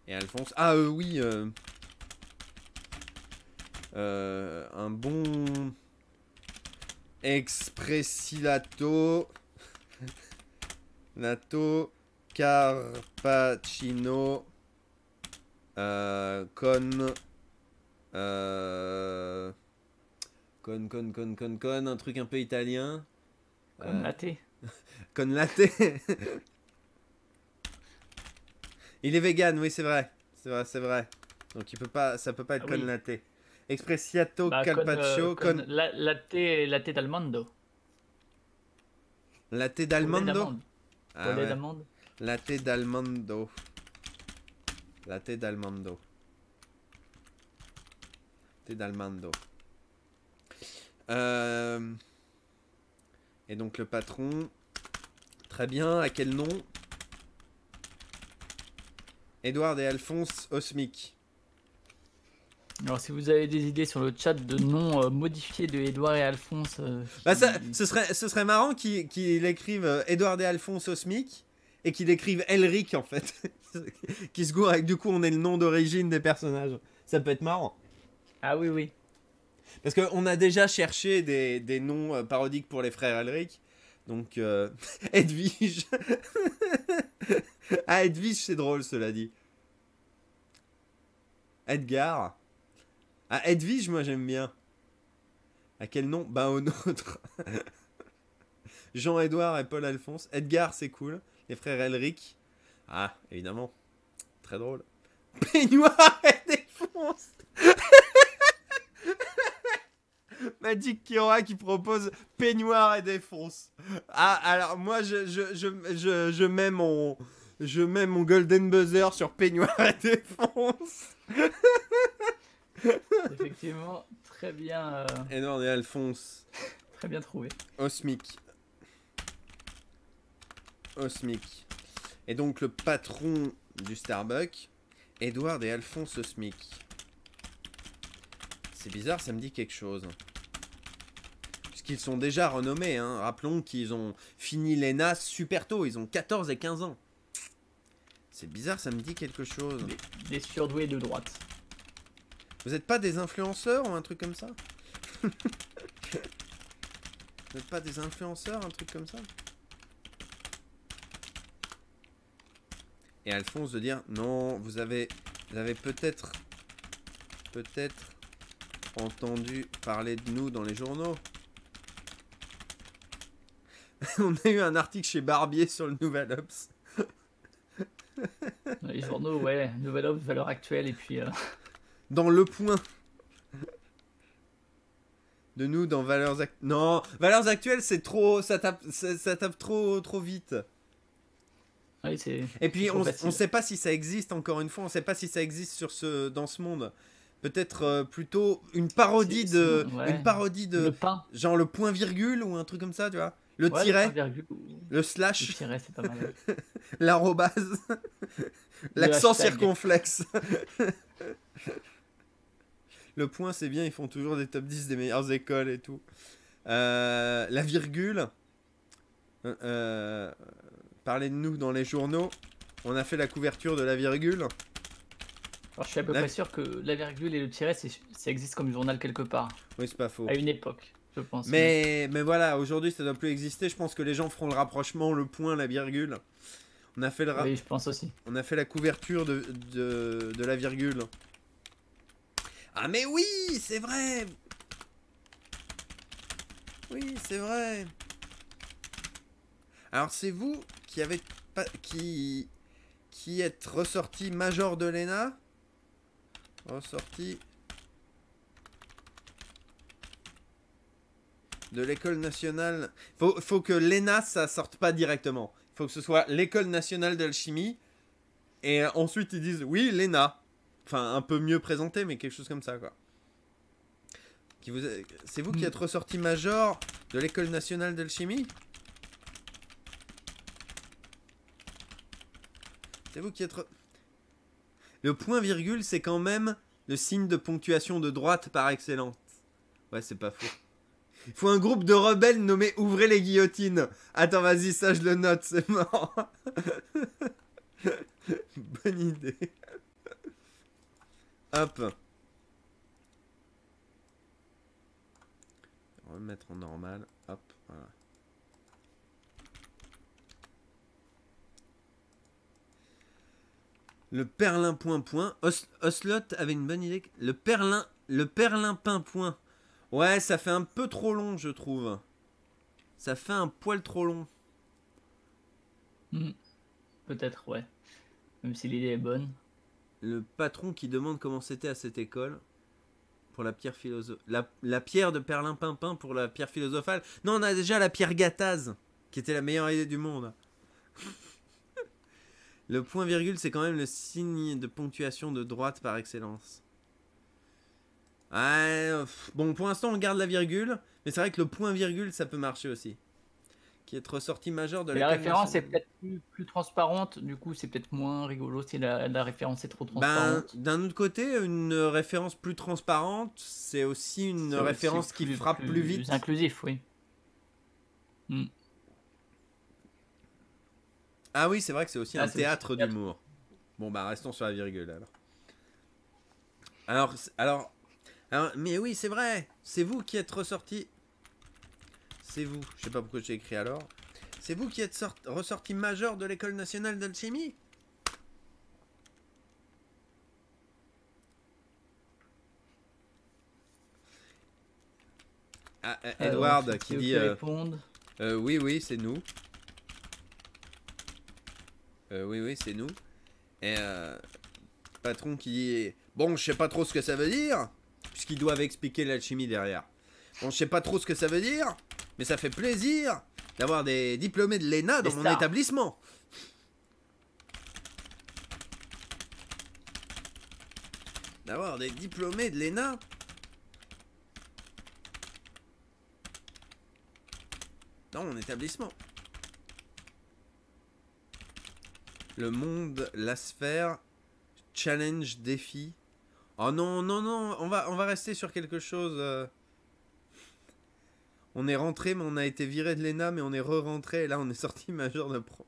Et Alphonse... Ah oui un bon espressilato lato carpaccio con un truc un peu italien con latte. Con latte. Il est vegan, oui c'est vrai. C'est vrai. Donc il peut pas, ça peut pas être con latte. Espressiato carpaccio con latte d'almando. Latte d'almando. Ah ouais. D'amande. Latte d'almando. Latte d'almando. Latte d'almando. Et donc le patron. Très bien, à quel nom? Edward et Alphonse Osmic. Alors si vous avez des idées sur le chat de noms modifiés de Edouard et Alphonse... Bah ce serait marrant qu'il écrive Edward et Alphonse Osmic et qu'il écrive Elric en fait. Qui se gourre avec du coup on est le nom d'origine des personnages. Ça peut être marrant. Ah oui oui. Parce qu'on a déjà cherché des noms parodiques pour les frères Elric. Donc Edwige. Ah Edwige c'est drôle cela dit. Edgar. Ah, Edwige, moi j'aime bien. À quel nom? Bah au nôtre. Jean-Édouard et Paul-Alphonse. Edgar, c'est cool. Les frères Elric. Ah, évidemment. Très drôle. Peignoir et Défonce. Magic Kiora qui propose Peignoir et Défonce. Ah, alors moi je mets mon Golden Buzzer sur Peignoir et Défonce. Effectivement, très bien. Edward et Alphonse. Très bien trouvé. Osmic. Et donc le patron du Starbucks, Edward et Alphonse Osmic. C'est bizarre, ça me dit quelque chose. Puisqu'ils sont déjà renommés, hein. Rappelons qu'ils ont fini l'ENA super tôt, ils ont 14 et 15 ans. C'est bizarre, ça me dit quelque chose. Des surdoués de droite. Vous êtes pas des influenceurs ou un truc comme ça? Vous n'êtes pas des influenceurs, un truc comme ça? Et Alphonse de dire non, vous avez peut-être entendu parler de nous dans les journaux. On a eu un article chez Barbier sur le Nouvel Obs. Les journaux, ouais, Nouvel Obs, valeur actuelle, et puis Dans Le Point. De nous dans Valeurs Actuelles. Non, Valeurs Actuelles, c'est trop. Ça tape trop vite. ouais, c'est. Et puis, c'est trop on facile. sait pas si ça existe, encore une fois, on sait pas si ça existe dans ce monde. Peut-être plutôt une parodie Ouais. une parodie de. Le pain. Genre le point virgule ou un truc comme ça, tu vois. Le Ouais, tiret, le point virgule, le le slash, tiret, c'est pas mal. l'arrobase, l'accent hashtag. circonflexe. Le point, c'est bien, ils font toujours des top 10 des meilleures écoles et tout. La virgule. Parlez de nous dans les journaux. On a fait la couverture de la virgule. Alors, je suis à peu près sûr que la virgule et le tiret, ça existe comme journal quelque part, Oui, c'est pas faux. à une époque, je pense. Mais voilà, aujourd'hui, ça doit plus exister. Je pense que les gens feront le rapprochement, le point, la virgule. On a fait Oui, je pense aussi. on a fait la couverture de la virgule. Ah mais oui, c'est vrai. Oui, c'est vrai. Alors c'est vous qui avez pas qui êtes ressorti major de l'ENA. Ressorti de l'école nationale. Faut que l'ENA ça sorte pas directement. Faut que ce soit l'école nationale d'alchimie. Et ensuite ils disent oui l'ENA. Enfin un peu mieux présenté mais quelque chose comme ça quoi. C'est vous qui êtes ressorti major de l'école nationale d'alchimie? C'est vous qui êtes... Le point virgule c'est quand même le signe de ponctuation de droite par excellence. Ouais c'est pas faux. Il faut un groupe de rebelles nommé Ouvrez les guillotines. Attends, vas-y, ça je le note, c'est mort. Bonne idée. Hop. On va le mettre en normal. Hop, voilà. Le perlin point point. Oslot avait une bonne idée. Le perlin pain point. Ouais, ça fait un peu trop long, je trouve. Ça fait un poil trop long. Peut-être, ouais. Même si l'idée est bonne. Le patron qui demande comment c'était à cette école pour la pierre philosophale. La pierre de Perlimpinpin pour la pierre philosophale. Non, on a déjà la pierre Gattaz, qui était la meilleure idée du monde. Le point virgule, c'est quand même le signe de ponctuation de droite par excellence. Ouais, bon, pour l'instant, on garde la virgule, mais c'est vrai que le point virgule, ça peut marcher aussi. Qui est ressorti majeur de Mais la l'école référence est nationale. peut-être plus transparente, du coup c'est peut-être moins rigolo si la référence est trop Ben, transparente. d'un autre côté, une référence plus transparente, c'est aussi une C'est référence aussi qui frappe plus vite. Plus inclusif, oui. Ah oui, c'est vrai que c'est aussi Ah, un c'est théâtre aussi théâtre. d'humour. Bon, bah restons sur la virgule alors, mais oui, c'est vrai. C'est vous qui êtes ressorti. C'est vous. Je sais pas pourquoi j'ai écrit alors. C'est vous qui êtes ressorti major de l'école nationale d'alchimie. Ah, Edward qui dit. Oui, c'est nous. Oui, c'est nous. Et patron qui dit bon, je sais pas trop ce que ça veut dire, puisqu'ils doivent expliquer l'alchimie derrière. Bon, je sais pas trop ce que ça veut dire, mais ça fait plaisir d'avoir des diplômés de l'ENA dans mon établissement. D'avoir des diplômés de l'ENA. Dans mon établissement. Le monde, la sphère, challenge, défi. Oh non, on va rester sur quelque chose. On est rentré, mais on a été viré de l'ENA, mais on est re-rentré, et là on est sorti major de pro.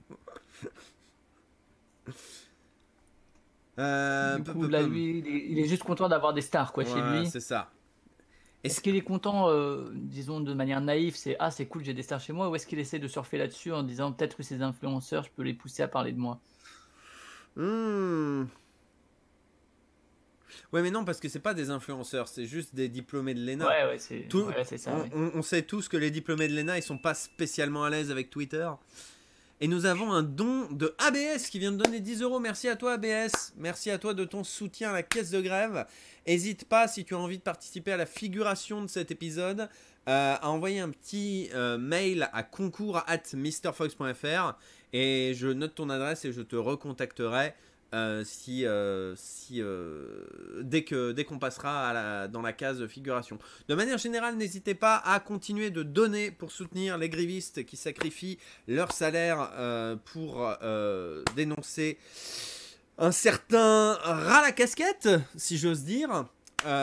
Du coup, là, lui, il est juste content d'avoir des stars, quoi, chez Ouais, lui. c'est ça. Est-ce qu'il est content, disons de manière naïve, c'est cool, j'ai des stars chez moi, ou est-ce qu'il essaie de surfer là-dessus en disant peut-être que ces influenceurs, je peux les pousser à parler de moi? Hmm. Ouais, mais non, parce que c'est pas des influenceurs, c'est juste des diplômés de l'ENA. Ouais, c'est Tout- ouais, c'est ça. Ouais. on sait tous que les diplômés de l'ENA, ils sont pas spécialement à l'aise avec Twitter. Et nous avons un don de ABS qui vient de donner 10 euros. Merci à toi, ABS. Merci à toi de ton soutien à la caisse de grève. N'hésite pas, si tu as envie de participer à la figuration de cet épisode, à envoyer un petit mail à concours@mrfox.fr et je note ton adresse et je te recontacterai dès qu'on passera dans la case figuration. De manière générale, n'hésitez pas à continuer de donner pour soutenir les grévistes qui sacrifient leur salaire pour dénoncer un certain ras à la casquette, si j'ose dire.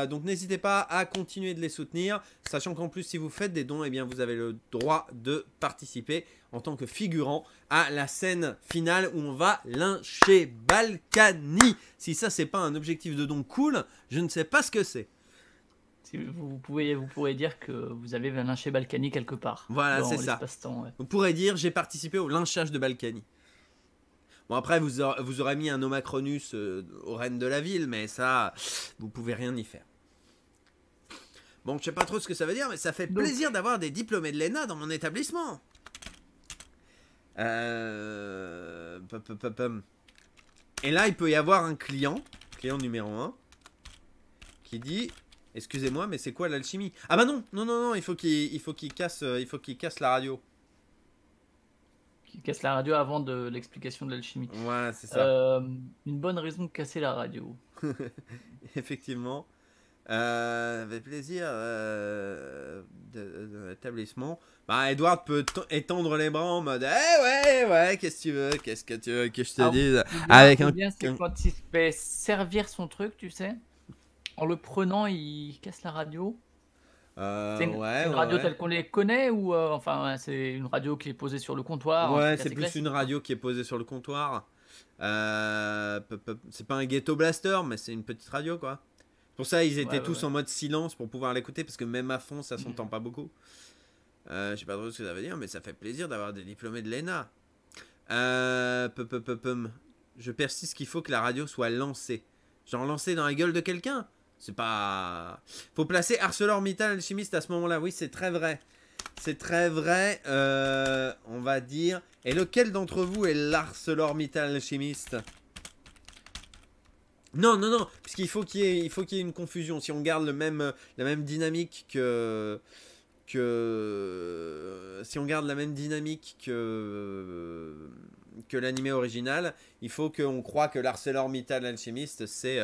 Donc n'hésitez pas à continuer de les soutenir, sachant qu'en plus si vous faites des dons, eh bien vous avez le droit de participer en tant que figurant à la scène finale où on va lyncher Balkany. Si ça c'est pas un objectif de don cool, je ne sais pas ce que c'est. Si vous pourrez dire que vous avez lynché Balkany quelque part. Voilà, dans c'est ça. l'espace-temps, ouais. Vous pourrez dire j'ai participé au lynchage de Balkany. Bon après vous aurez mis un Omacronus aux reines de la ville, mais ça vous pouvez rien y faire. Bon, je sais pas trop ce que ça veut dire, mais ça fait plaisir d'avoir des diplômés de l'ENA dans mon établissement. Et là, il peut y avoir un client numéro 1, qui dit excusez-moi, mais c'est quoi l'alchimie? Ah bah non, il faut qu'il casse la radio. Qui casse la radio avant de l'explication de l'alchimie. Ouais, c'est ça. Une bonne raison de casser la radio. Effectivement. Avec plaisir de l'établissement. Bah, Edward peut étendre les bras en mode ouais, qu'est-ce que tu veux que je te dise avec un. C'est quand il fait servir son truc, tu sais. En le prenant, il casse la radio. C'est une radio telle qu'on les connaît ou enfin c'est une radio qui est posée sur le comptoir. Ouais, c'est plus une radio qui est posée sur le comptoir. C'est pas un ghetto blaster, mais c'est une petite radio quoi. Pour ça, ils étaient tous en mode silence pour pouvoir l'écouter parce que même à fond, ça s'entend pas beaucoup. Je sais pas trop ce que ça veut dire, mais ça fait plaisir d'avoir des diplômés de l'ENA. Je persiste qu'il faut que la radio soit lancée. Genre lancée dans la gueule de quelqu'un. C'est pas... Faut placer ArcelorMittal Alchimiste à ce moment-là. Oui, c'est très vrai. C'est très vrai. On va dire... Et lequel d'entre vous est l'ArcelorMittal Alchimiste ? Non, puisqu'il faut qu'il y ait une confusion. Si on garde la même dynamique que l'animé original, il faut qu'on croit que l'ArcelorMittal Alchimiste c'est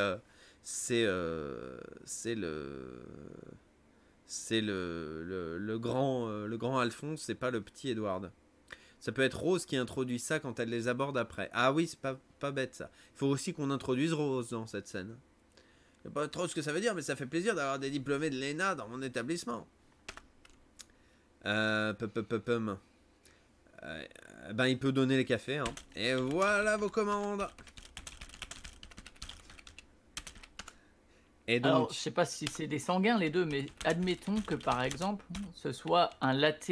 le grand Alphonse, c'est pas le petit Edward. Ça peut être Rose qui introduit ça quand elle les aborde après. Ah oui, c'est pas bête ça. Il faut aussi qu'on introduise Rose dans cette scène. Je sais pas trop ce que ça veut dire, mais ça fait plaisir d'avoir des diplômés de l'ENA dans mon établissement. Ben il peut donner les cafés. Hein. Et voilà vos commandes. Et donc... Alors, je sais pas si c'est des sanguins les deux, mais admettons que par exemple, ce soit un latte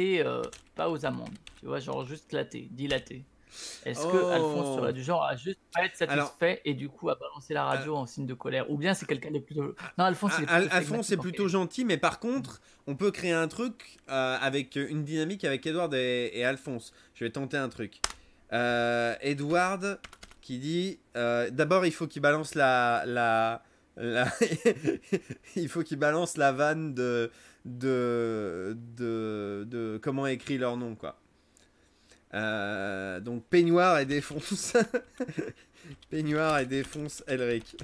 pas aux amandes. Tu vois, genre juste latte, dit latte. Est-ce que Alphonse serait du genre à juste pas être satisfait et du coup à balancer la radio en signe de colère? Ou bien c'est quelqu'un de plutôt... Non, Alphonse, Alphonse est plutôt gentil, mais par contre, on peut créer un truc avec une dynamique avec Edward et Alphonse. Je vais tenter un truc. Edward qui dit... D'abord, il faut qu'il balance il faut qu'il balance la vanne de comment écrit leur nom quoi. Donc Peignoir et défonce Peignoir et défonce Elric.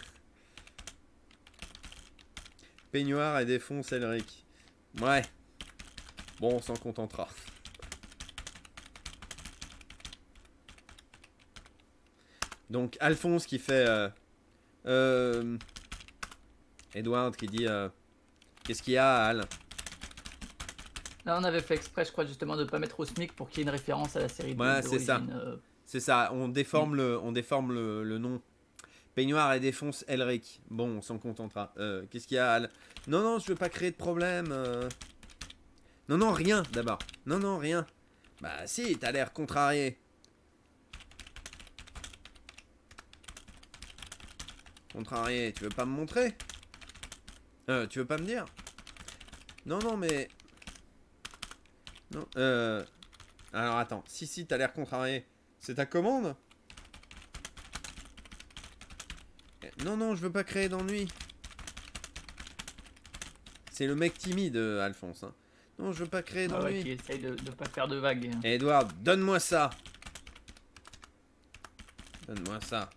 Peignoir et défonce Elric. Ouais. Bon, on s'en contentera. Donc Alphonse qui fait Edward qui dit qu'est-ce qu'il y a Al? Là on avait fait exprès je crois justement de pas mettre au SMIC pour qu'il y ait une référence à la série c'est ça. C'est ça, on déforme le nom. Peignoir et défonce Elric. Bon, on s'en contentera. Qu'est-ce qu'il y a, Al? Non, non, je veux pas créer de problème. Non, non, rien, d'abord. Non, non, rien. Bah si, t'as l'air contrarié. Contrarié, tu veux pas me montrer? Tu veux pas me dire? Non, non, mais... Non, alors attends, si, t'as l'air contrarié. C'est ta commande? Non, non, je veux pas créer d'ennui. C'est le mec timide, Alphonse. Hein. Non, je veux pas créer d'ennui. Ouais, qui essaye de pas faire de vagues. Edward, donne-moi ça. Donne-moi ça.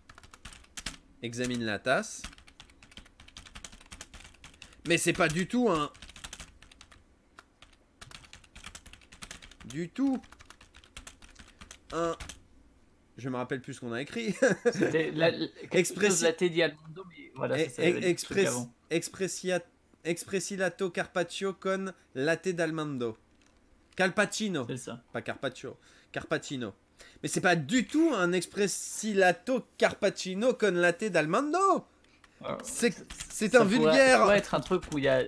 Examine la tasse. Mais c'est pas du tout un... Du tout. Un... Je me rappelle plus ce qu'on a écrit. C'était latte di Almondo, mais voilà, c'est ça. Expressilato Carpaccio con latte d'Almando. Calpacino. C'est ça. Pas Carpaccio. Carpacino. Mais c'est pas du tout un Expressilato Carpaccio con latte d'Almando. C'est un vulgaire. Ça pourrait être un truc où il y a...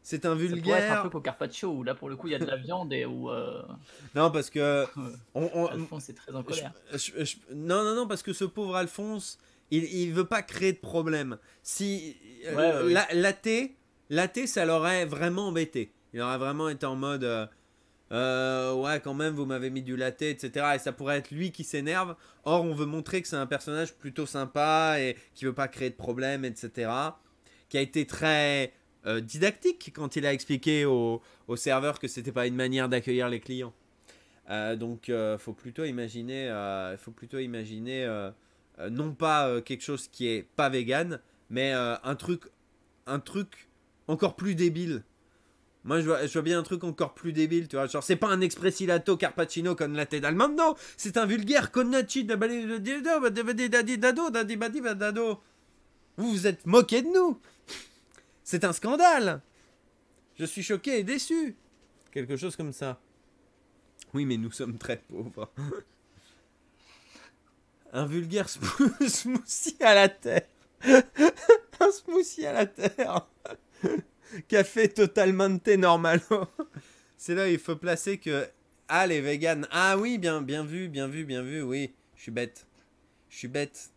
C'est un vulgaire. Ça pourrait être un truc au carpaccio où là pour le coup il y a de la viande et où. Non parce que. Alphonse est très en colère. Non parce que ce pauvre Alphonse, il veut pas créer de problème. Si latte, ça l'aurait vraiment embêté. Il aurait vraiment été en mode. Ouais quand même vous m'avez mis du latte etc. Et ça pourrait être lui qui s'énerve. Or on veut montrer que c'est un personnage plutôt sympa et qui veut pas créer de problème etc. Qui a été très didactique quand il a expliqué au serveur que c'était pas une manière d'accueillir les clients. Donc faut plutôt imaginer, non pas quelque chose qui est pas vegan, mais un truc encore plus débile. Moi je vois bien un truc encore plus débile, tu vois, genre c'est pas un Expressilato Carpaccio con latte d'Almando, c'est un vulgaire connacci dado. Vous vous êtes moqué de nous. C'est un scandale. Je suis choqué et déçu. Quelque chose comme ça. Oui, mais nous sommes très pauvres. Un vulgaire smoothie à la terre. Un smoothie à la terre. Café totalement normalo. C'est là où il faut placer que... Ah, les véganes. Ah oui, bien vu, oui. Je suis bête.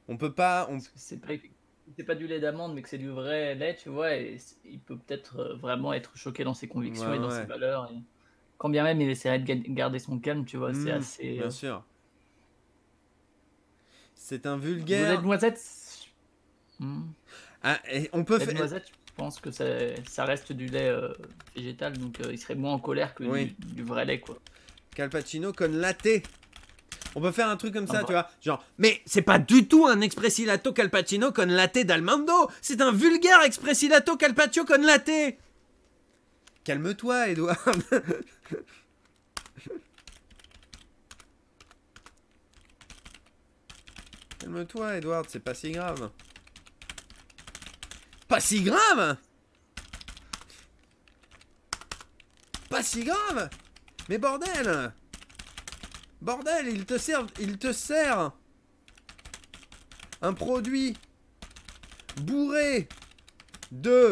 On peut pas... C'est pas du lait d'amande, mais que c'est du vrai lait, tu vois, et il peut peut-être vraiment être choqué dans ses convictions et dans ses valeurs. Et... Quand bien même il essaierait de garder son calme, tu vois, c'est assez... Bien sûr. C'est un vulgaire... Le lait de noisette... Ah, et on peut faire... noisette, je pense que ça reste du lait végétal, donc il serait moins en colère que du vrai lait, quoi. Calpaccio con latte. On peut faire un truc comme ça, tu vois, genre, mais c'est pas du tout un Expressilato Calpaccio con latte d'Almando, c'est un vulgaire Expressilato Calpaccio con latte. Calme-toi, Edward. Calme-toi, Edward, c'est pas si grave. Pas si grave? Pas si grave? Mais bordel! Bordel, il te sert un produit bourré de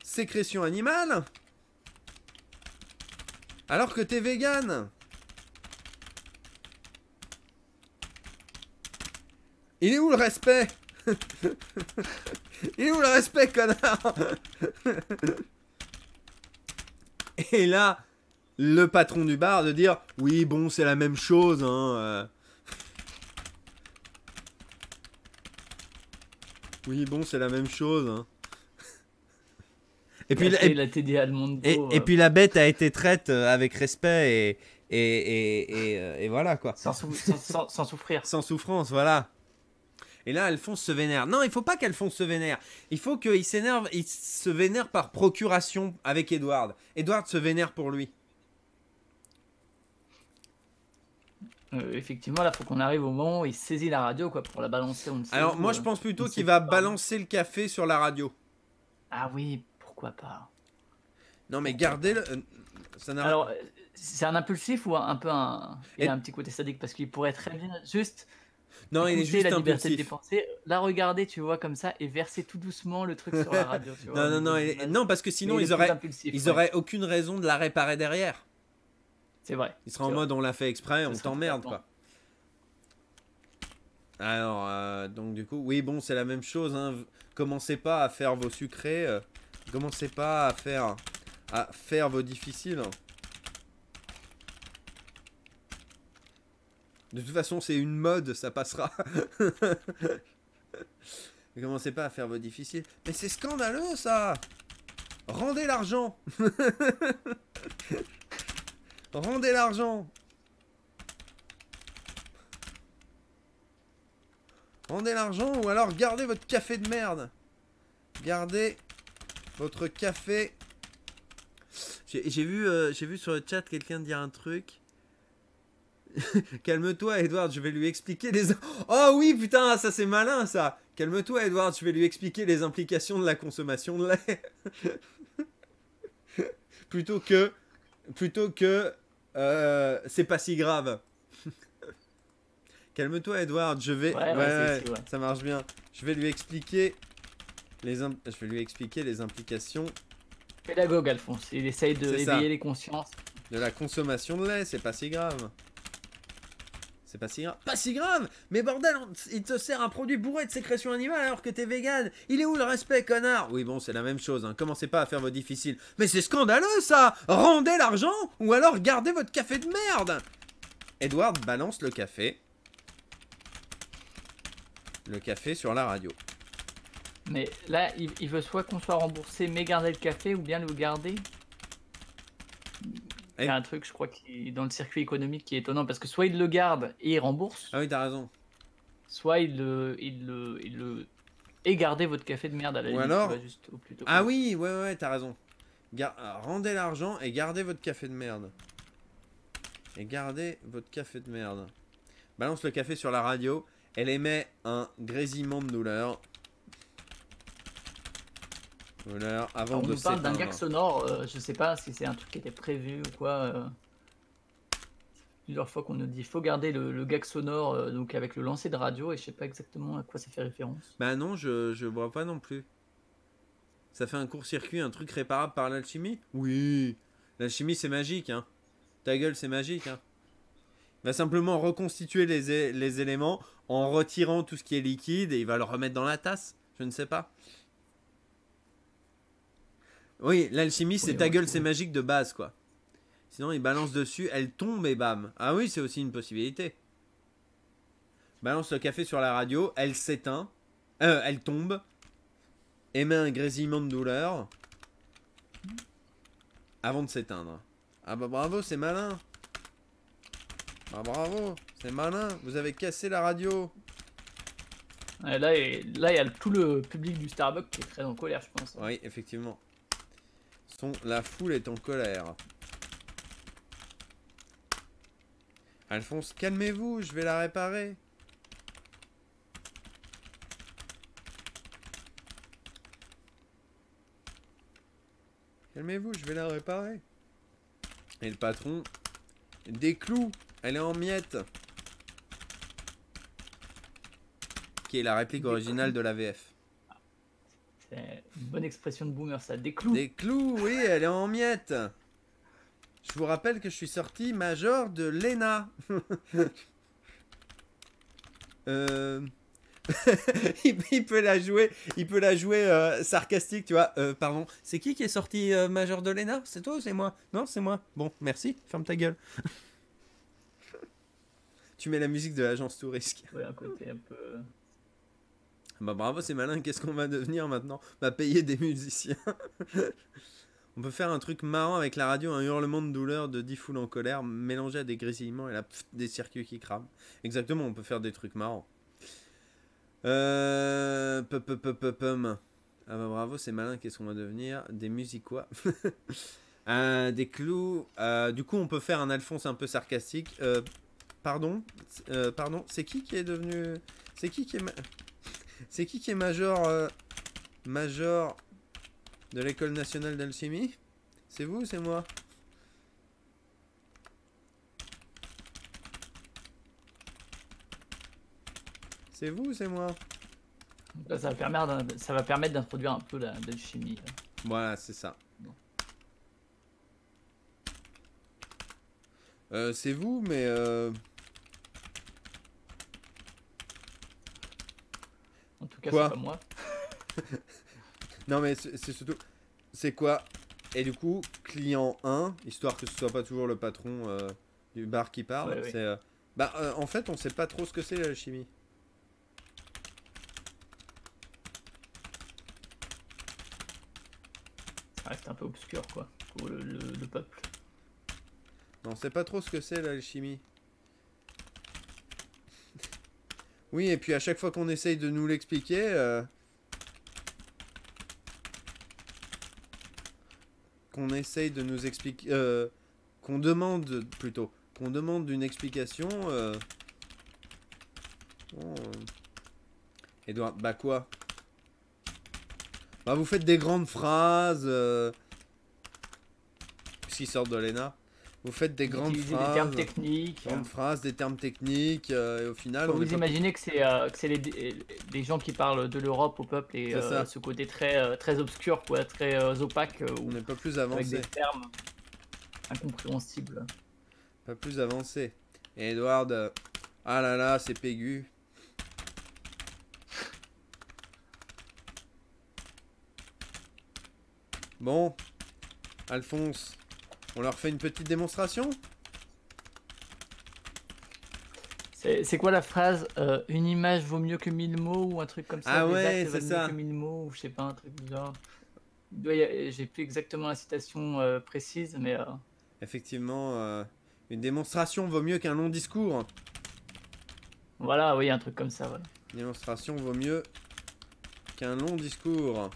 sécrétion animale alors que t'es vegan. Il est où le respect? Il est où le respect, connard? Et là, le patron du bar de dire oui bon c'est la même chose hein. Oui bon c'est la même chose hein. Et puis et puis la bête a été traite avec respect et voilà quoi. Sans souffrir. Sans souffrance, voilà. Et là, Alphonse se vénère. Non, il faut pas qu'Alphonse se vénère. Il faut qu'il s'énerve. Il se vénère par procuration avec Edward. Edward se vénère pour lui. Effectivement, là, faut qu'on arrive au moment où il saisit la radio, quoi, pour la balancer. Alors, moi, je pense plutôt qu'il va balancer le café sur la radio. Ah oui, pourquoi pas. Non, mais gardez-le. Alors, C'est un impulsif ou un peu un. Il Et- a un petit côté sadique parce qu'il pourrait très bien juste Non, il est écouter juste la liberté de impulsif. dépenser, la regarder, tu vois, comme ça, et verser tout doucement le truc sur la radio, tu vois. Non, au non, niveau non, du il est- gymnase. non, parce que Mais sinon il est ils plus auraient, impulsif, ils ouais. auraient aucune raison de la réparer derrière. C'est vrai. Ils seraient en C'est vrai. mode on l'a fait exprès, on Ce serait t'emmerde totalement. quoi. Alors, donc du coup, oui, bon, c'est la même chose. Hein. Commencez pas à faire vos sucrés. Commencez pas à faire vos difficiles. De toute façon, c'est une mode, ça passera. Ne commencez pas à faire vos difficiles. Mais c'est scandaleux ça. Rendez l'argent. Rendez l'argent. Rendez l'argent ou alors gardez votre café de merde. Gardez votre café. J'ai vu sur le chat quelqu'un dire un truc. Calme-toi, Edward, je vais lui expliquer les. Oh oui, putain, ça c'est malin ça. Calme-toi, Edward, je vais lui expliquer les implications de la consommation de lait. plutôt que. C'est pas si grave. Calme-toi, Edward, je vais. Ouais, ouais. Ça marche bien. Je vais lui expliquer les implications Pédagogue, Alphonse. Il essaye de C'est ça. éveiller les consciences. de la consommation de lait. C'est pas si grave. C'est pas si grave. Pas si grave. Mais bordel, il te sert un produit bourré de sécrétion animale alors que t'es vegan. Il est où le respect, connard? Oui, bon, c'est la même chose. Hein. Commencez pas à faire vos difficiles. Mais c'est scandaleux, ça. Rendez l'argent ou alors gardez votre café de merde. Edward balance le café. Le café sur la radio. Mais là, il veut soit qu'on soit remboursé mais garder le café ou bien le garder. Il y a un truc, je crois, qui est dans le circuit économique qui est étonnant parce que soit il le garde et il rembourse, Ah oui, t'as raison. soit il le et gardez votre café de merde à la Ou limite, alors- tu vois, juste au plus tôt. Ah oui, ouais, t'as raison. Rendez l'argent et gardez votre café de merde. Et gardez votre café de merde. Balance le café sur la radio. Elle émet un grésillement de douleur. Douleur avant On de nous parle d'un s'éteindre. gag sonore, je sais pas si c'est un truc qui était prévu ou quoi. Plusieurs fois qu'on nous dit faut garder le gag sonore donc avec le lancer de radio et je sais pas exactement à quoi ça fait référence. Bah non, je vois pas non plus. Ça fait un court-circuit, un truc réparable par l'alchimie? Oui. L'alchimie c'est magique, hein. Ta gueule, c'est magique, hein. Il va simplement reconstituer les éléments en retirant tout ce qui est liquide et il va le remettre dans la tasse. Je ne sais pas. Oui, l'alchimie, c'est Oui, ta ouais, gueule, je c'est vois. magique de base, quoi. Sinon, il balance dessus, elle tombe et bam. Ah oui, c'est aussi une possibilité. Balance le café sur la radio, elle s'éteint. Elle tombe. Émet un grésillement de douleur. Avant de s'éteindre. Ah bah bravo, c'est malin. Ah bravo, c'est malin. Vous avez cassé la radio. Ouais, là, il y a tout le public du Starbucks qui est très en colère, je pense. Oui, effectivement. La foule est en colère. Alphonse, calmez-vous, je vais la réparer. Calmez-vous, je vais la réparer. Et le patron, des clous, elle est en miettes. Qui est la réplique Des originale de la VF. C'est une bonne expression de boomer, ça. Des clous. Des clous, oui, elle est en miettes. Je vous rappelle que je suis sorti major de l'ENA. Il peut la jouer sarcastique, tu vois. Pardon, c'est qui est sorti major de l'ENA? C'est toi ou c'est moi? Non, c'est moi. Bon, merci, ferme ta gueule. Tu mets la musique de l'agence Tourisque. Ouais, un côté un peu. Bah bravo, c'est malin, qu'est-ce qu'on va devenir maintenant? Bah payer des musiciens. On peut faire un truc marrant avec la radio, un hurlement de douleur de 10 foules en colère, mélangé à des grésillements et là, des circuits qui crament. Exactement, on peut faire des trucs marrants. Ah bah bravo, c'est malin, qu'est-ce qu'on va devenir? Des musicois. Des clous. Du coup, on peut faire un Alphonse un peu sarcastique. Pardon, c'est qui est devenu... C'est qui est major... major de l'école nationale d'alchimie? C'est vous ou c'est moi? C'est vous ou c'est moi? Donc là, ça va permettre d'introduire un peu l'alchimie. Voilà, c'est ça. Bon. C'est vous, mais... En tout cas, Quoi? c'est pas moi. Non, mais c'est surtout... C'est quoi? Et du coup, client 1, histoire que ce soit pas toujours le patron du bar qui parle, Ouais, oui. c'est... en fait, on sait pas trop ce que c'est l'alchimie. Ça reste un peu obscur, quoi, pour le peuple. On sait pas trop ce que c'est l'alchimie. Oui, et puis à chaque fois qu'on essaye de nous l'expliquer... qu'on essaye de nous expliquer... qu'on demande, plutôt, qu'on demande une explication... Edouard, bah quoi? Bah vous faites des grandes phrases... Puisqu'ils sortent de l'ENA. Vous faites des grandes Utiliser phrases... des termes techniques. Grandes phrases, des termes techniques, et au final... Faut on vous est pas- imaginez que c'est les gens qui parlent de l'Europe au peuple et C'est ça. ce côté très obscur, quoi, très opaque, On n'est pas plus avec avancé. des termes incompréhensibles. Pas plus avancé. Et Edward... ah là là, c'est Pégu. Bon. Alphonse. On leur fait une petite démonstration? C'est quoi la phrase une image vaut mieux que 1000 mots ou un truc comme ça? Ah des ouais, actes c'est valent ça. mieux que 1000 mots ou je sais pas, un truc du genre. J'ai plus exactement la citation précise, mais Effectivement, une démonstration vaut mieux qu'un long discours. voilà, oui, un truc comme ça, voilà. Une démonstration vaut mieux qu'un long discours.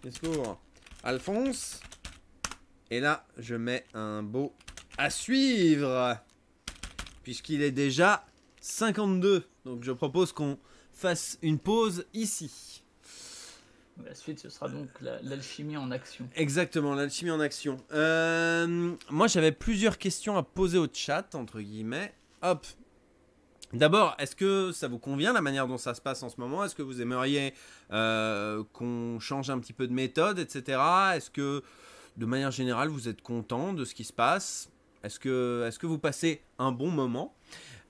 Discours. Alphonse. Et là, je mets un beau à suivre. Puisqu'il est déjà 52. Donc je propose qu'on fasse une pause ici. La suite, ce sera donc l'alchimie en action. Exactement, l'alchimie en action. Moi, j'avais plusieurs questions à poser au chat, entre guillemets. Hop. D'abord, est-ce que ça vous convient la manière dont ça se passe en ce moment? Est-ce que vous aimeriez qu'on change un petit peu de méthode, etc. Est-ce que, de manière générale, vous êtes content de ce qui se passe? Est-ce que vous passez un bon moment?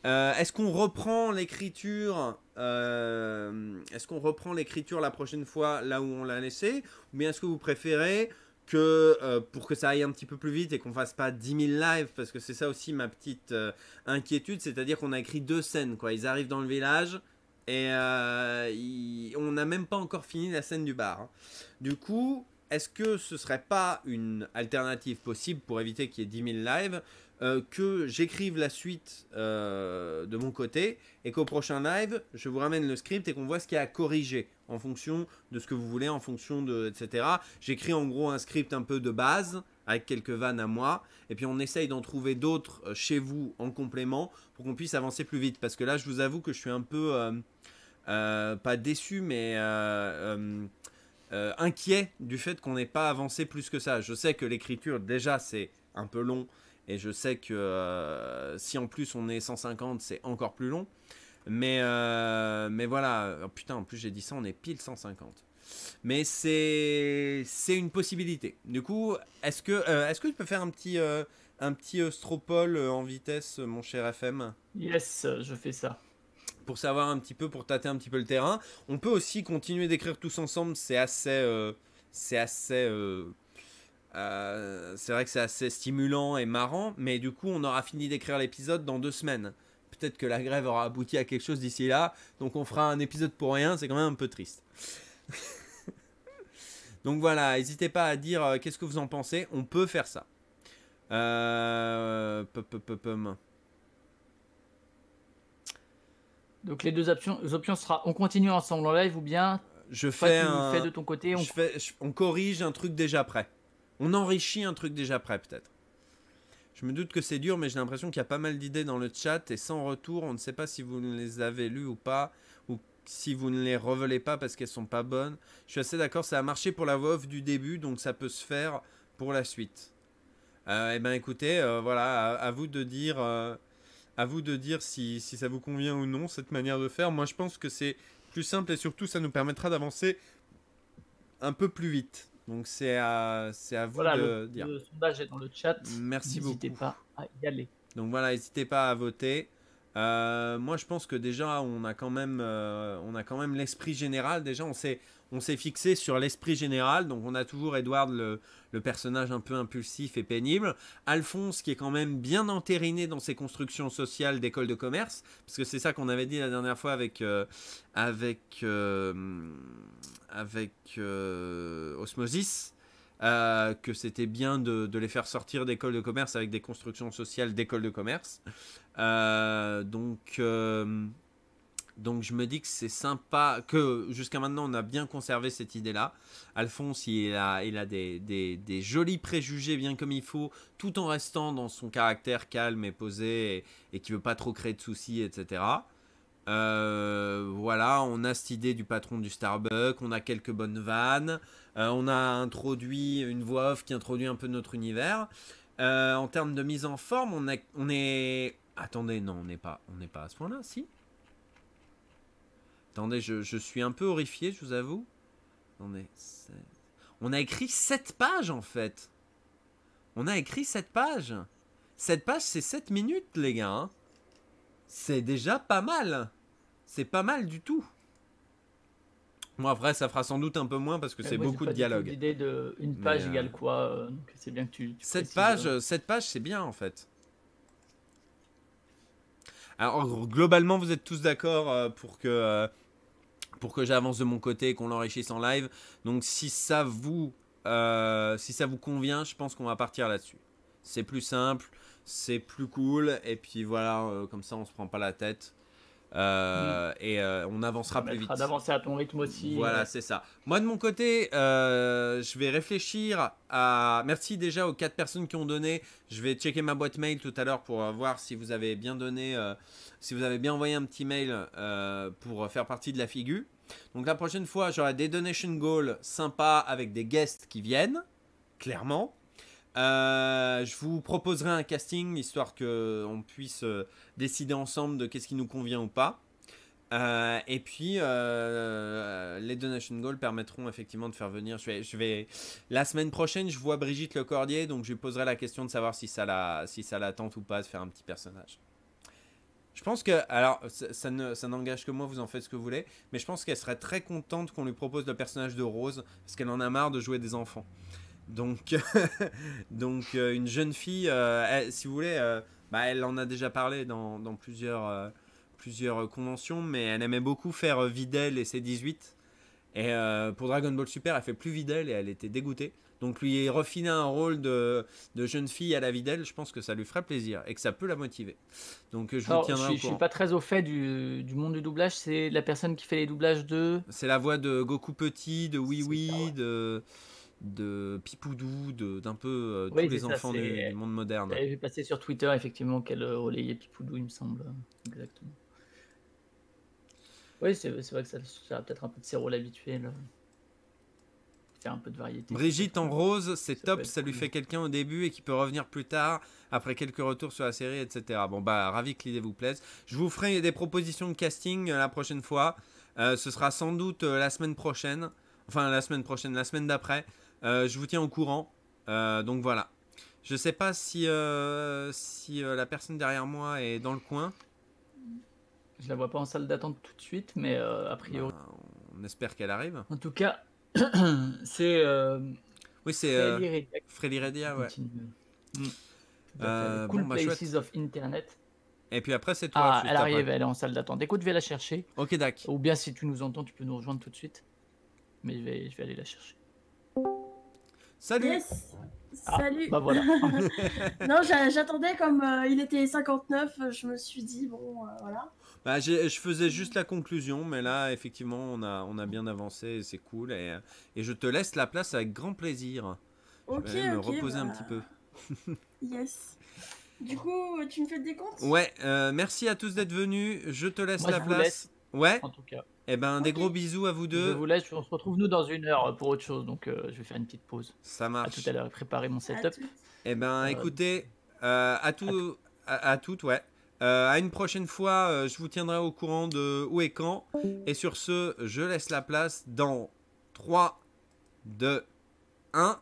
Est-ce qu'on reprend l'écriture la prochaine fois là où on l'a laissé? Ou bien est-ce que vous préférez que pour que ça aille un petit peu plus vite et qu'on fasse pas 10 000 lives, parce que c'est ça aussi ma petite inquiétude, c'est-à-dire qu'on a écrit 2 scènes, quoi. Ils arrivent dans le village et on n'a même pas encore fini la scène du bar, hein. Du coup, est-ce que ce serait pas une alternative possible pour éviter qu'il y ait 10 000 lives, que j'écrive la suite de mon côté et qu'au prochain live, je vous ramène le script et qu'on voit ce qu'il y a à corriger en fonction de ce que vous voulez, en fonction de etc. J'écris en gros un script un peu de base avec quelques vannes à moi et puis on essaye d'en trouver d'autres chez vous en complément pour qu'on puisse avancer plus vite, parce que là je vous avoue que je suis un peu pas déçu mais inquiet du fait qu'on n'ait pas avancé plus que ça. Je sais que l'écriture déjà c'est un peu long. Et je sais que si en plus on est 150, c'est encore plus long. Mais voilà. Oh, putain, en plus j'ai dit ça, on est pile 150. Mais c'est une possibilité. Du coup, est-ce que tu peux faire un petit stropole en vitesse, mon cher FM, Yes, je fais ça. pour savoir un petit peu, pour tâter un petit peu le terrain. On peut aussi continuer d'écrire tous ensemble. C'est vrai que c'est assez stimulant et marrant, mais du coup on aura fini d'écrire l'épisode dans 2 semaines. Peut-être que la grève aura abouti à quelque chose d'ici là, donc on fera un épisode pour rien, c'est quand même un peu triste. Donc voilà, n'hésitez pas à dire qu'est-ce que vous en pensez, on peut faire ça. Donc les deux options sera on continue ensemble en live ou bien Je toi fais tu fais de ton côté. on corrige un truc déjà prêt. On enrichit un truc déjà prêt peut-être. Je me doute que c'est dur, mais j'ai l'impression qu'il y a pas mal d'idées dans le chat et sans retour, on ne sait pas si vous les avez lues ou pas, ou si vous ne les revelez pas parce qu'elles sont pas bonnes. Je suis assez d'accord, ça a marché pour la voix off du début, donc ça peut se faire pour la suite. Eh ben écoutez, voilà, à vous de dire À vous de dire si ça vous convient ou non, cette manière de faire. Moi, je pense que c'est plus simple et surtout, ça nous permettra d'avancer un peu plus vite. Donc, c'est à vous Voilà, de dire. le sondage est dans le chat. Merci beaucoup. N'hésitez pas à y aller. Donc voilà, n'hésitez pas à voter. Moi, je pense que déjà, on a quand même l'esprit général. Déjà, on s'est fixé sur l'esprit général. Donc, on a toujours Edward, le personnage un peu impulsif et pénible. Alphonse, qui est quand même bien entériné dans ses constructions sociales d'école de commerce. Parce que c'est ça qu'on avait dit la dernière fois avec Osmosis. Que c'était bien de les faire sortir d'école de commerce avec des constructions sociales d'école de commerce. Donc je me dis que c'est sympa, que jusqu'à maintenant on a bien conservé cette idée-là. Alphonse, il a des jolis préjugés bien comme il faut, tout en restant dans son caractère calme et posé et qui veut pas trop créer de soucis, etc. Voilà, on a cette idée du patron du Starbucks, on a quelques bonnes vannes, on a introduit une voix off qui introduit un peu notre univers. En termes de mise en forme, on est... Attendez, non, on n'est pas à ce point-là, si. Attendez, je suis un peu horrifié, je vous avoue. On a écrit 7 pages, en fait. On a écrit 7 pages. 7 pages, c'est 7 minutes, les gars. Hein. C'est déjà pas mal. C'est pas mal du tout. Bon, après, ça fera sans doute un peu moins parce que c'est beaucoup de dialogue. L'idée de une page égale quoi, donc c'est bien que tu 7 pages, c'est bien, en fait. Alors, globalement, vous êtes tous d'accord pour que j'avance de mon côté et qu'on l'enrichisse en live. Donc, si ça vous convient, je pense qu'on va partir là-dessus. C'est plus simple, c'est plus cool. Et puis voilà, comme ça, on se prend pas la tête. Et on avancera plus vite. D'avancer à ton rythme aussi. Voilà, c'est ça. Moi, de mon côté, je vais réfléchir à... Merci déjà aux 4 personnes qui ont donné. Je vais checker ma boîte mail tout à l'heure pour voir si vous avez bien donné, si vous avez bien envoyé un petit mail pour faire partie de la figure. Donc la prochaine fois, j'aurai des donation goals sympas avec des guests qui viennent, clairement. Je vous proposerai un casting histoire qu'on puisse décider ensemble de qu'est-ce qui nous convient ou pas. Et puis les donation goals permettront effectivement de faire venir. Je vais la semaine prochaine, je vois Brigitte Lecordier, donc je lui poserai la question de savoir si ça la tente ou pas de faire un petit personnage. Je pense que, alors ça n'engage que moi, vous en faites ce que vous voulez, mais je pense qu'elle serait très contente qu'on lui propose le personnage de Rose parce qu'elle en a marre de jouer des enfants. Donc, une jeune fille, si vous voulez, elle en a déjà parlé dans plusieurs conventions, mais elle aimait beaucoup faire Videl et ses 18. Et pour Dragon Ball Super, elle fait plus Videl et elle était dégoûtée. Donc lui refiner un rôle de jeune fille à la Videl, je pense que ça lui ferait plaisir et que ça peut la motiver. Donc je vous tiendrai au courant. Je suis pas très au fait du monde du doublage. C'est la personne qui fait les doublages de... C'est la voix de Goku Petit, de Oui Oui, de Pipoudou, d'un peu tous les enfants du monde moderne. J'ai passé sur Twitter effectivement qu'elle relayait Pipoudou, il me semble. Exactement. Oui, c'est vrai que ça a peut-être un peu de ses rôles habituels. Faire un peu de variété. Brigitte en rose, c'est top, ça lui fait quelqu'un au début et qui peut revenir plus tard après quelques retours sur la série, etc. Bon bah ravi que l'idée vous plaise. Je vous ferai des propositions de casting la prochaine fois. Ce sera sans doute la semaine prochaine. Enfin la semaine d'après. Je vous tiens au courant. Donc voilà. Je sais pas si la personne derrière moi est dans le coin. Je la vois pas en salle d'attente tout de suite, mais a priori. On espère qu'elle arrive. En tout cas, c'est. Oui, c'est Freddy Redia, ouais. Cool Places of Internet. Et puis après, c'est toi. Elle arrive, elle est en salle d'attente. Écoute, je vais la chercher. Ok, d'accord. Ou bien si tu nous entends, tu peux nous rejoindre tout de suite. Mais je vais aller la chercher. Salut. Yes. Salut. Bah voilà. Non, j'attendais comme il était 59, je me suis dit bon, voilà. Bah, je faisais juste la conclusion, mais là, effectivement, on a bien avancé, c'est cool. Et je te laisse la place avec grand plaisir. Ok, je vais me reposer un petit peu. Yes. Du coup, tu me fais des comptes ? Ouais, merci à tous d'être venus. Je te laisse la place. Ouais. En tout cas. Eh ben, des gros bisous à vous deux. Je vous laisse, on se retrouve nous dans 1 heure pour autre chose, donc je vais faire une petite pause. Ça marche. À tout à l'heure, préparer mon setup. Eh ben, écoutez, à toutes, ouais. À une prochaine fois, je vous tiendrai au courant de où et quand. Et sur ce, je laisse la place dans 3, 2, 1.